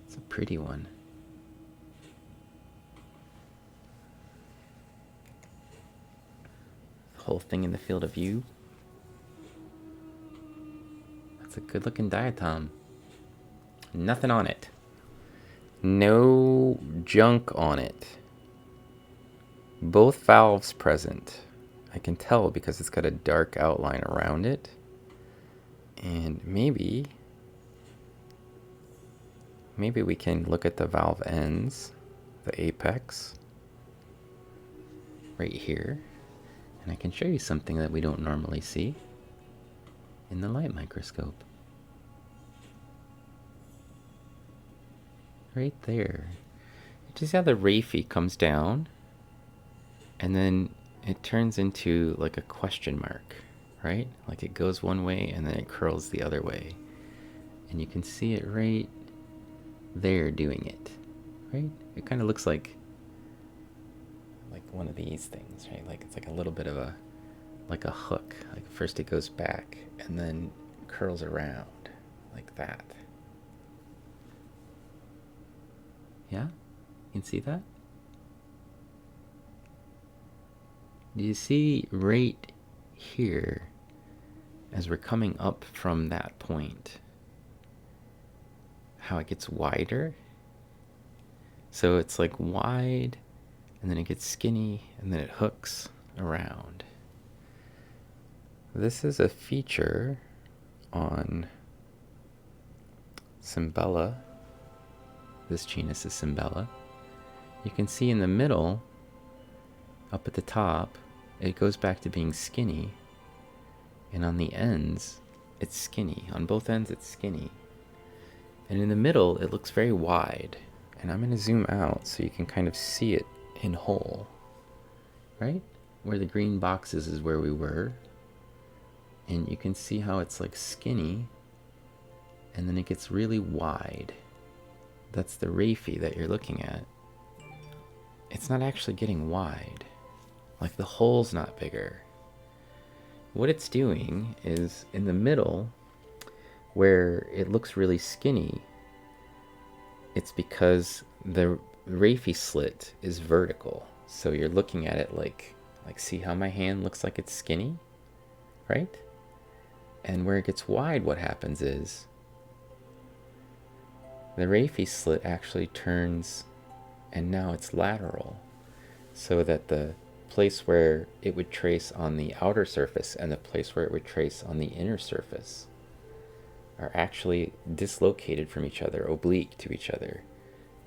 It's a pretty one. The whole thing in the field of view. That's a good looking diatom. Nothing on it. No junk on it. Both valves present. I can tell because it's got a dark outline around it. And maybe we can look at the valve ends, the apex, right here. And I can show you something that we don't normally see in the light microscope. Right there. You see how the raphy comes down and then it turns into like a question mark, right? Like it goes one way and then it curls the other way. And you can see it right there doing it, right? It kind of looks like one of these things, right? Like it's like a little bit of a, like a hook. Like first it goes back and then curls around like that. Yeah? You can see that? Do you see right here as we're coming up from that point how it gets wider? So it's like wide and then it gets skinny and then it hooks around. This is a feature on Cymbella. This genus is Cymbella. You can see in the middle, up at the top, it goes back to being skinny, and on the ends, it's skinny. On both ends, it's skinny. And in the middle, it looks very wide. And I'm going to zoom out so you can kind of see it in whole. Right? Where the green boxes is where we were. And you can see how it's like skinny, and then it gets really wide. That's the raphe that you're looking at. It's not actually getting wide. Like the hole's not bigger. What it's doing is in the middle, where it looks really skinny, it's because the raphe slit is vertical. So you're looking at it like see how my hand looks like it's skinny, right? And where it gets wide, what happens is the raphe slit actually turns, and now it's lateral, so that the place where it would trace on the outer surface and the place where it would trace on the inner surface are actually dislocated from each other, oblique to each other.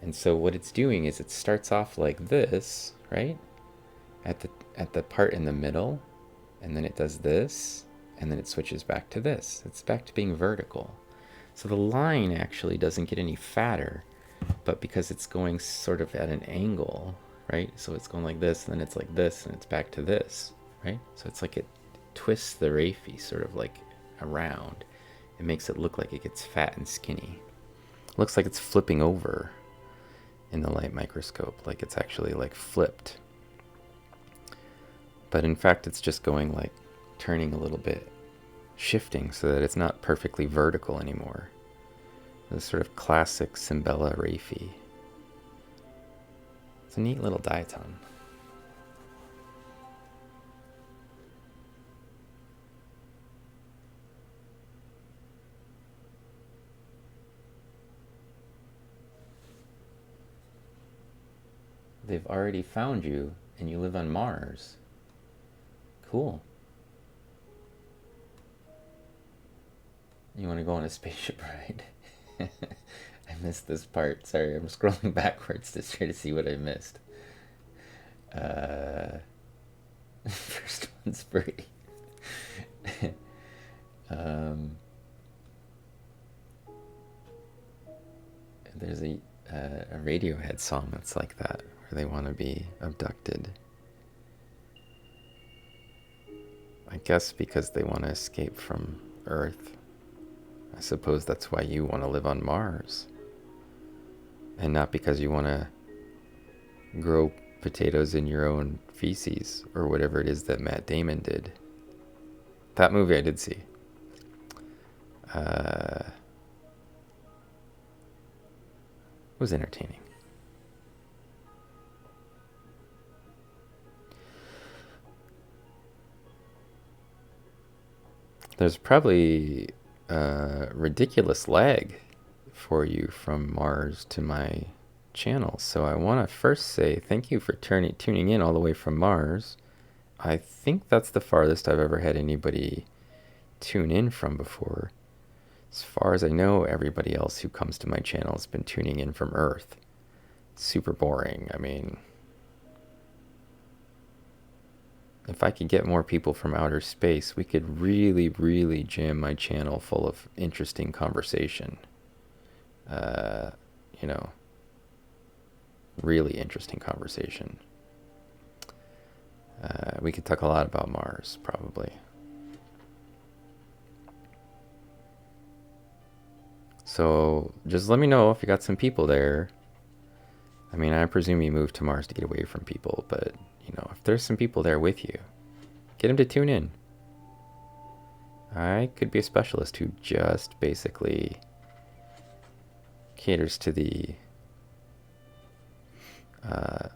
And so what it's doing is it starts off like this, right? At the part in the middle, and then it does this, and then it switches back to this. It's back to being vertical. So the line actually doesn't get any fatter, but because it's going sort of at an angle, right? So it's going like this, and then it's like this, and it's back to this, right? So it's like it twists the raphe sort of like around. It makes it look like it gets fat and skinny. It looks like it's flipping over in the light microscope, like it's actually like flipped. But in fact, it's just going like turning a little bit, shifting so that it's not perfectly vertical anymore. This sort of classic Cymbella raphe. It's a neat little diatom. They've already found you, and you live on Mars. Cool. You want to go on a spaceship ride? I missed this part. Sorry, I'm scrolling backwards to try to see what I missed. First one's free. There's a Radiohead song that's like that, where they want to be abducted. I guess because they want to escape from Earth. I suppose that's why you want to live on Mars. And not because you want to grow potatoes in your own feces, or whatever it is that Matt Damon did. That movie I did see. It was entertaining. There's probably a ridiculous lag for you from Mars to my channel. So I want to first say thank you for tuning in all the way from Mars. I think that's the farthest I've ever had anybody tune in from before. As far as I know, everybody else who comes to my channel has been tuning in from Earth. Super boring. I mean, if I could get more people from outer space, we could really, really jam my channel full of interesting conversation. You know, really interesting conversation. We could talk a lot about Mars, probably. So just let me know if you got some people there. I mean, I presume you moved to Mars to get away from people, but, you know, if there's some people there with you, get them to tune in. I could be a specialist who just basically caters to uh,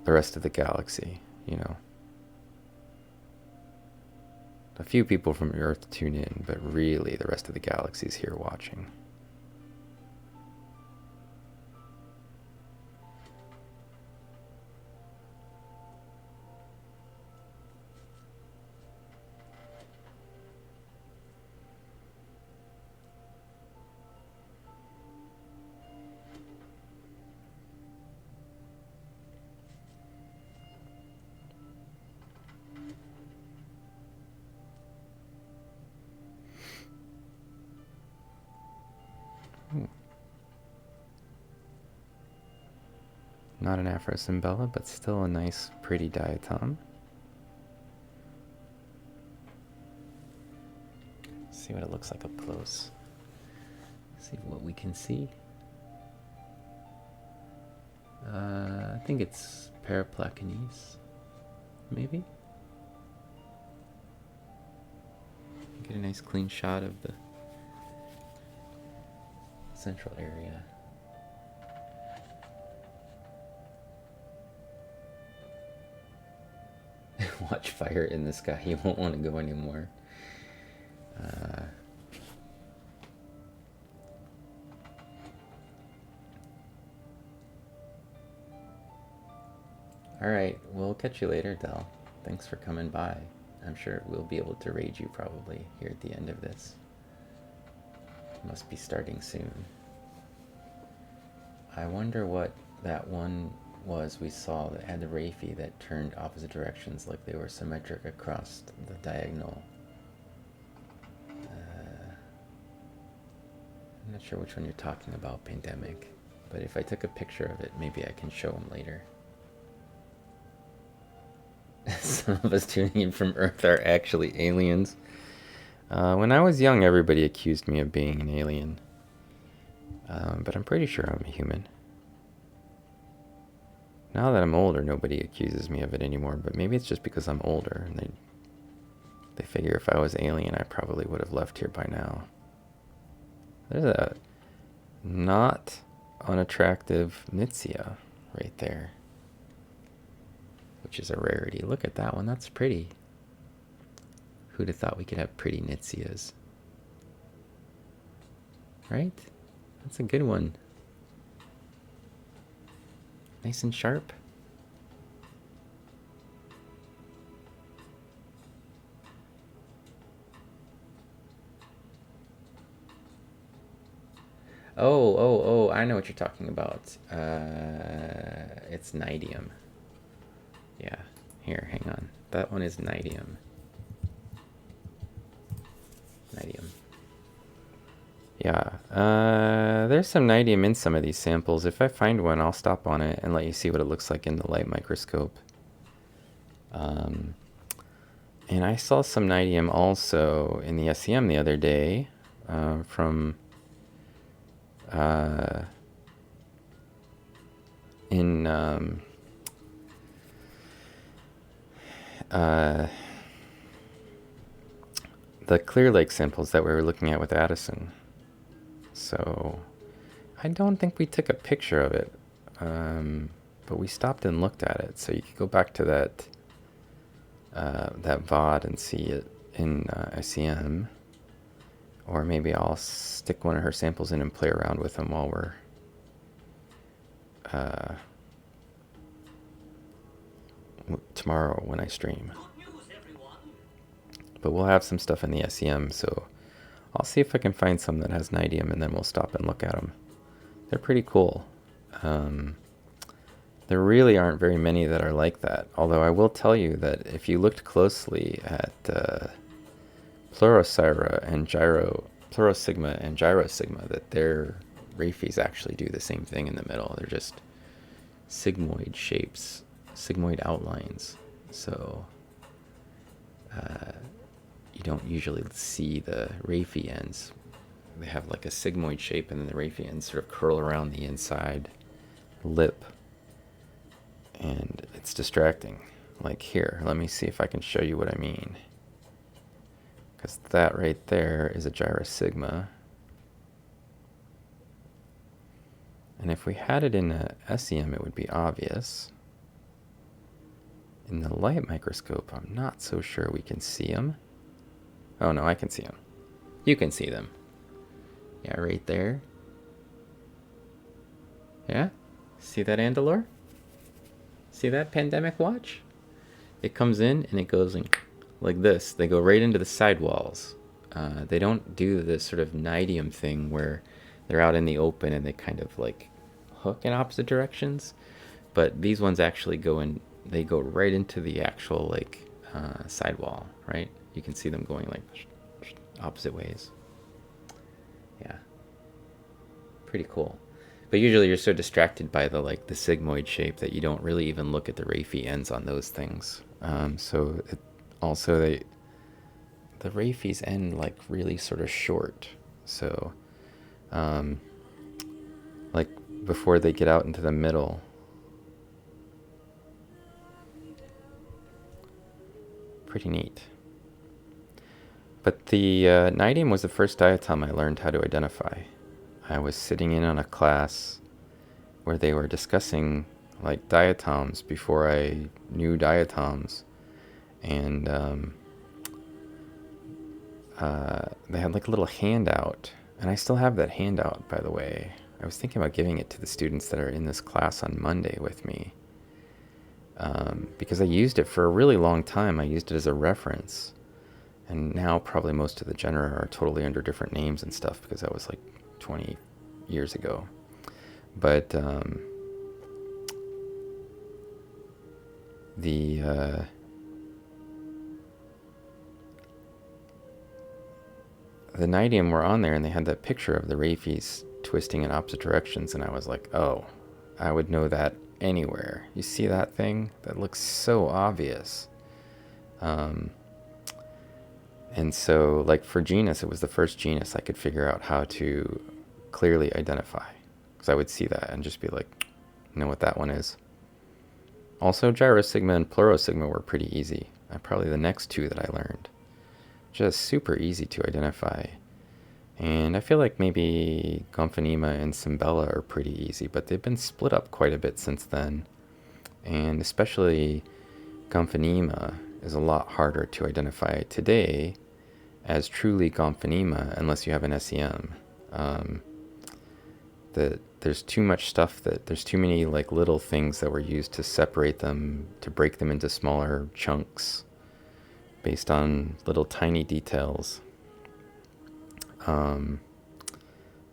the rest of the galaxy, you know. A few people from Earth tune in, but really the rest of the galaxy's here watching. Ooh. Not an Afrocymbella, but still a nice, pretty diatom. See what it looks like up close. See what we can see. I think it's Paraplacanese, maybe? Get a nice clean shot of the central area. Watch fire in the sky. You won't want to go anymore. Alright, we'll catch you later, Del. Thanks for coming by. I'm sure we'll be able to raid you probably here at the end of this. Must be starting soon. I wonder what that one was we saw that had the Rayfi that turned opposite directions like they were symmetric across the diagonal. I'm not sure which one you're talking about, Pandemic, but if I took a picture of it, maybe I can show them later. Some of us tuning in from Earth are actually aliens. When I was young, everybody accused me of being an alien. But I'm pretty sure I'm a human. Now that I'm older, nobody accuses me of it anymore, but maybe it's just because I'm older, and they figure if I was alien, I probably would have left here by now. There's a not unattractive Nitsia right there, which is a rarity. Look at that one, that's pretty. Who'd have thought we could have pretty Nitsias? Right? That's a good one. Nice and sharp. Oh, I know what you're talking about. It's Nidium. Yeah, here, hang on. That one is Nidium. Nidium. Yeah, there's some Nidium in some of these samples. If I find one, I'll stop on it and let you see what it looks like in the light microscope. And I saw some Nidium also in the SEM the other day from the Clear Lake samples that we were looking at with Addison. So I don't think we took a picture of it, but we stopped and looked at it. So you could go back to that VOD and see it in SEM. Or maybe I'll stick one of her samples in and play around with them while we're tomorrow when I stream. Good news, everyone. But we'll have some stuff in the SEM, so I'll see if I can find some that has Nidium, and then we'll stop and look at them. They're pretty cool. There really aren't very many that are like that, although I will tell you that if you looked closely at Pleurosigma and Gyrosigma, that their Rayfis actually do the same thing in the middle. They're just sigmoid shapes, sigmoid outlines. So you don't usually see the Rayfi ends. They have like a sigmoid shape, and then the Rayfi ends sort of curl around the inside. lip, and it's distracting. Like here, let me see if I can show you what I mean. Because that right there is a gyrostigma. And if we had it in a SEM, it would be obvious. In the light microscope, I'm not so sure we can see them. Oh no, I can see them. You can see them. Yeah, right there. Yeah? See that, Andalor? See that, Pandemic Watch? It comes in and it goes like this. They go right into the sidewalls. They don't do this sort of nidium thing where they're out in the open and they kind of like hook in opposite directions. But these ones actually go in, they go right into the actual like sidewall, right? You can see them going like opposite ways. Yeah. Pretty cool. But usually you're so distracted by the like the sigmoid shape that you don't really even look at the Rayphie ends on those things. So it, also the Rayphie's end like really sort of short. So like before they get out into the middle. Pretty neat. But the nidium was the first diatom I learned how to identify. I was sitting in on a class where they were discussing like diatoms before I knew diatoms, and they had like a little handout, and I still have that handout, by the way. I was thinking about giving it to the students that are in this class on Monday with me, because I used it for a really long time. I used it as a reference, and now probably most of the genera are totally under different names and stuff because that was like 20 years ago. But the nidium were on there, and they had that picture of the Rayphie's twisting in opposite directions, and I was like, oh, I would know that anywhere. You see that thing? That looks so obvious. And so, like for genus, it was the first genus I could figure out how to clearly identify, because I would see that and just be like, know what that one is. Also, gyrosigma and pleurosigma were pretty easy. Probably the next two that I learned. Just super easy to identify. And I feel like maybe Gomphanema and Cymbella are pretty easy, but they've been split up quite a bit since then. And especially Gomphanema is a lot harder to identify today as truly Gomphanema unless you have an SEM. There's too much stuff, that there's too many like little things that were used to separate them, to break them into smaller chunks based on little tiny details.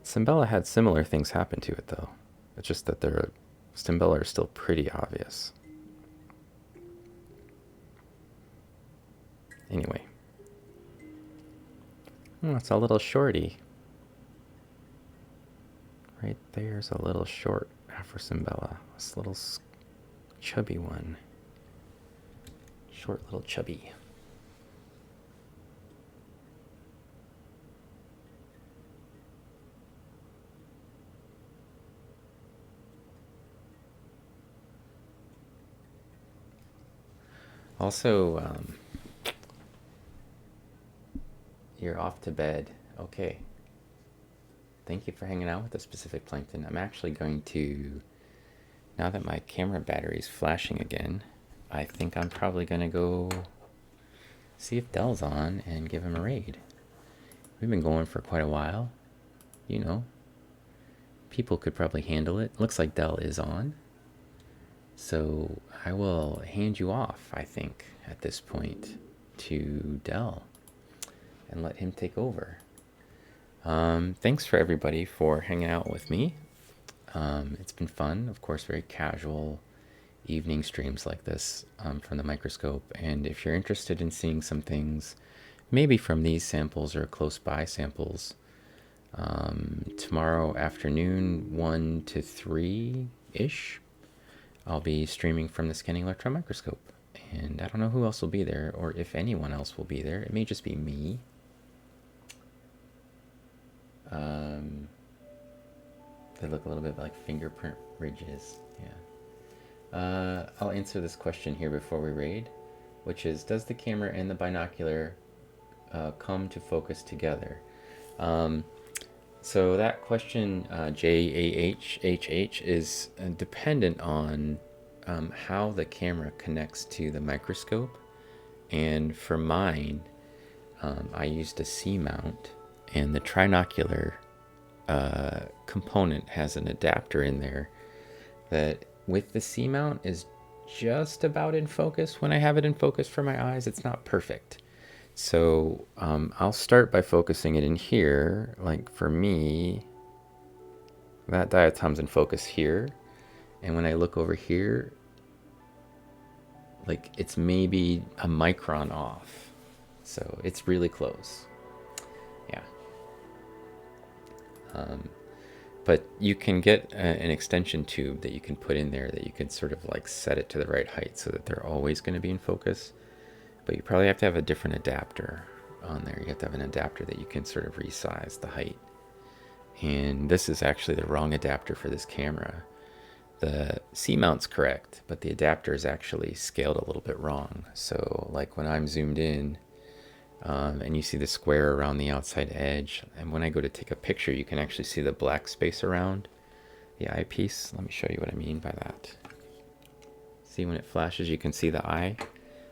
Cymbella had similar things happen to it though. It's just that their Cymbella are still pretty obvious. Anyway. Oh, it's a little shorty. Right there's a little short Afrocymbella. This little chubby one. Short little chubby. Also, you're off to bed. Okay. Thank you for hanging out with the specific plankton. I'm actually going to, now that my camera battery is flashing again, I think I'm probably going to go see if Dell's on and give him a raid. We've been going for quite a while. You know, people could probably handle it. Looks like Dell is on. So I will hand you off, I think, at this point to Dell and let him take over. Thanks for everybody for hanging out with me. It's been fun, of course, very casual evening streams like this from the microscope. And if you're interested in seeing some things, maybe from these samples or close by samples, tomorrow afternoon, 1 to 3-ish, I'll be streaming from the scanning electron microscope. And I don't know who else will be there, or if anyone else will be there. It may just be me. They look a little bit like fingerprint ridges. Yeah. I'll answer this question here before we raid, which is, does the camera and the binocular come to focus together? So that question, JAHHH, is dependent on how the camera connects to the microscope. And for mine, I used a C mount, and the trinocular component has an adapter in there that, with the C mount, is just about in focus. When I have it in focus for my eyes, it's not perfect. So I'll start by focusing it in here. Like for me, that diatom's in focus here. And when I look over here, like it's maybe a micron off. So it's really close. Yeah. But you can get an extension tube that you can put in there that you can sort of like set it to the right height so that they're always going to be in focus. But you probably have to have a different adapter on there. You have to have an adapter that you can sort of resize the height. And this is actually the wrong adapter for this camera. The C mount's correct, but the adapter is actually scaled a little bit wrong. So like when I'm zoomed in, and you see the square around the outside edge, and when I go to take a picture, you can actually see the black space around the eyepiece. Let me show you what I mean by that. See, when it flashes, you can see the eye.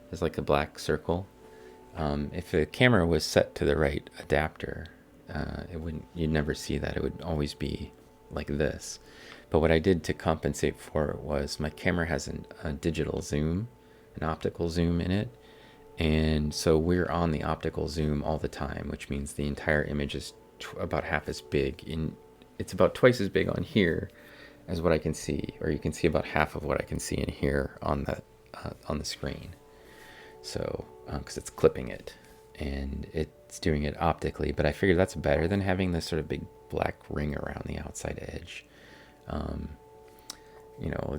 There's like a black circle. If the camera was set to the right adapter, you'd never see that. It would always be like this. But what I did to compensate for it was my camera has a digital zoom, an optical zoom in it. And so we're on the optical zoom all the time, which means the entire image is about half as big. It's about twice as big on here as what I can see, or you can see about half of what I can see in here on the screen. So, because it's clipping it, and it's doing it optically, but I figured that's better than having this sort of big black ring around the outside edge.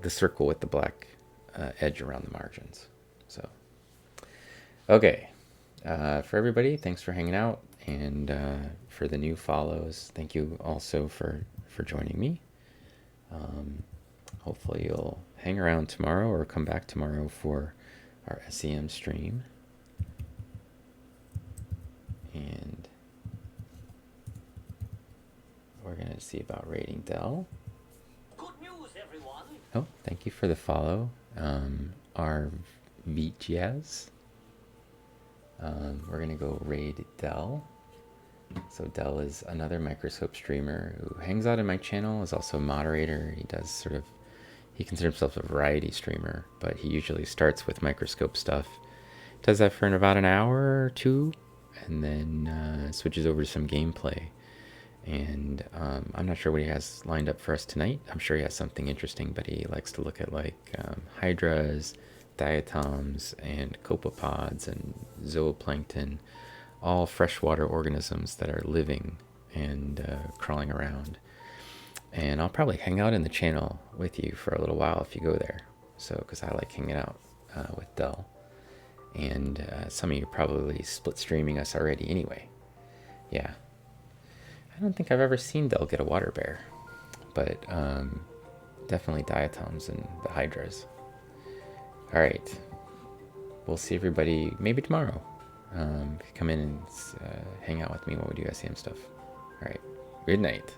The circle with the black edge around the margins. So, okay. For everybody, thanks for hanging out, and for the new follows, thank you also for joining me. Hopefully you'll hang around tomorrow or come back tomorrow for our SEM stream. And we're going to see about rating Dell. Good news, everyone. Oh, thank you for the follow. Our VGS. We're going to go raid Dell. So Dell is another microscope streamer who hangs out in my channel, is also a moderator. He considers himself a variety streamer, but he usually starts with microscope stuff. Does that for about an hour or two, and then switches over to some gameplay. And I'm not sure what he has lined up for us tonight. I'm sure he has something interesting, but he likes to look at like hydras, diatoms, and copepods and zooplankton, all freshwater organisms that are living and crawling around. And I'll probably hang out in the channel with you for a little while if you go there. So, because I like hanging out with Dell. And some of you are probably split streaming us already anyway. Yeah. I don't think I've ever seen Dell get a water bear. But definitely diatoms and the hydras. Alright. We'll see everybody maybe tomorrow. If you come in and hang out with me while we do SEM stuff. Alright. Good night.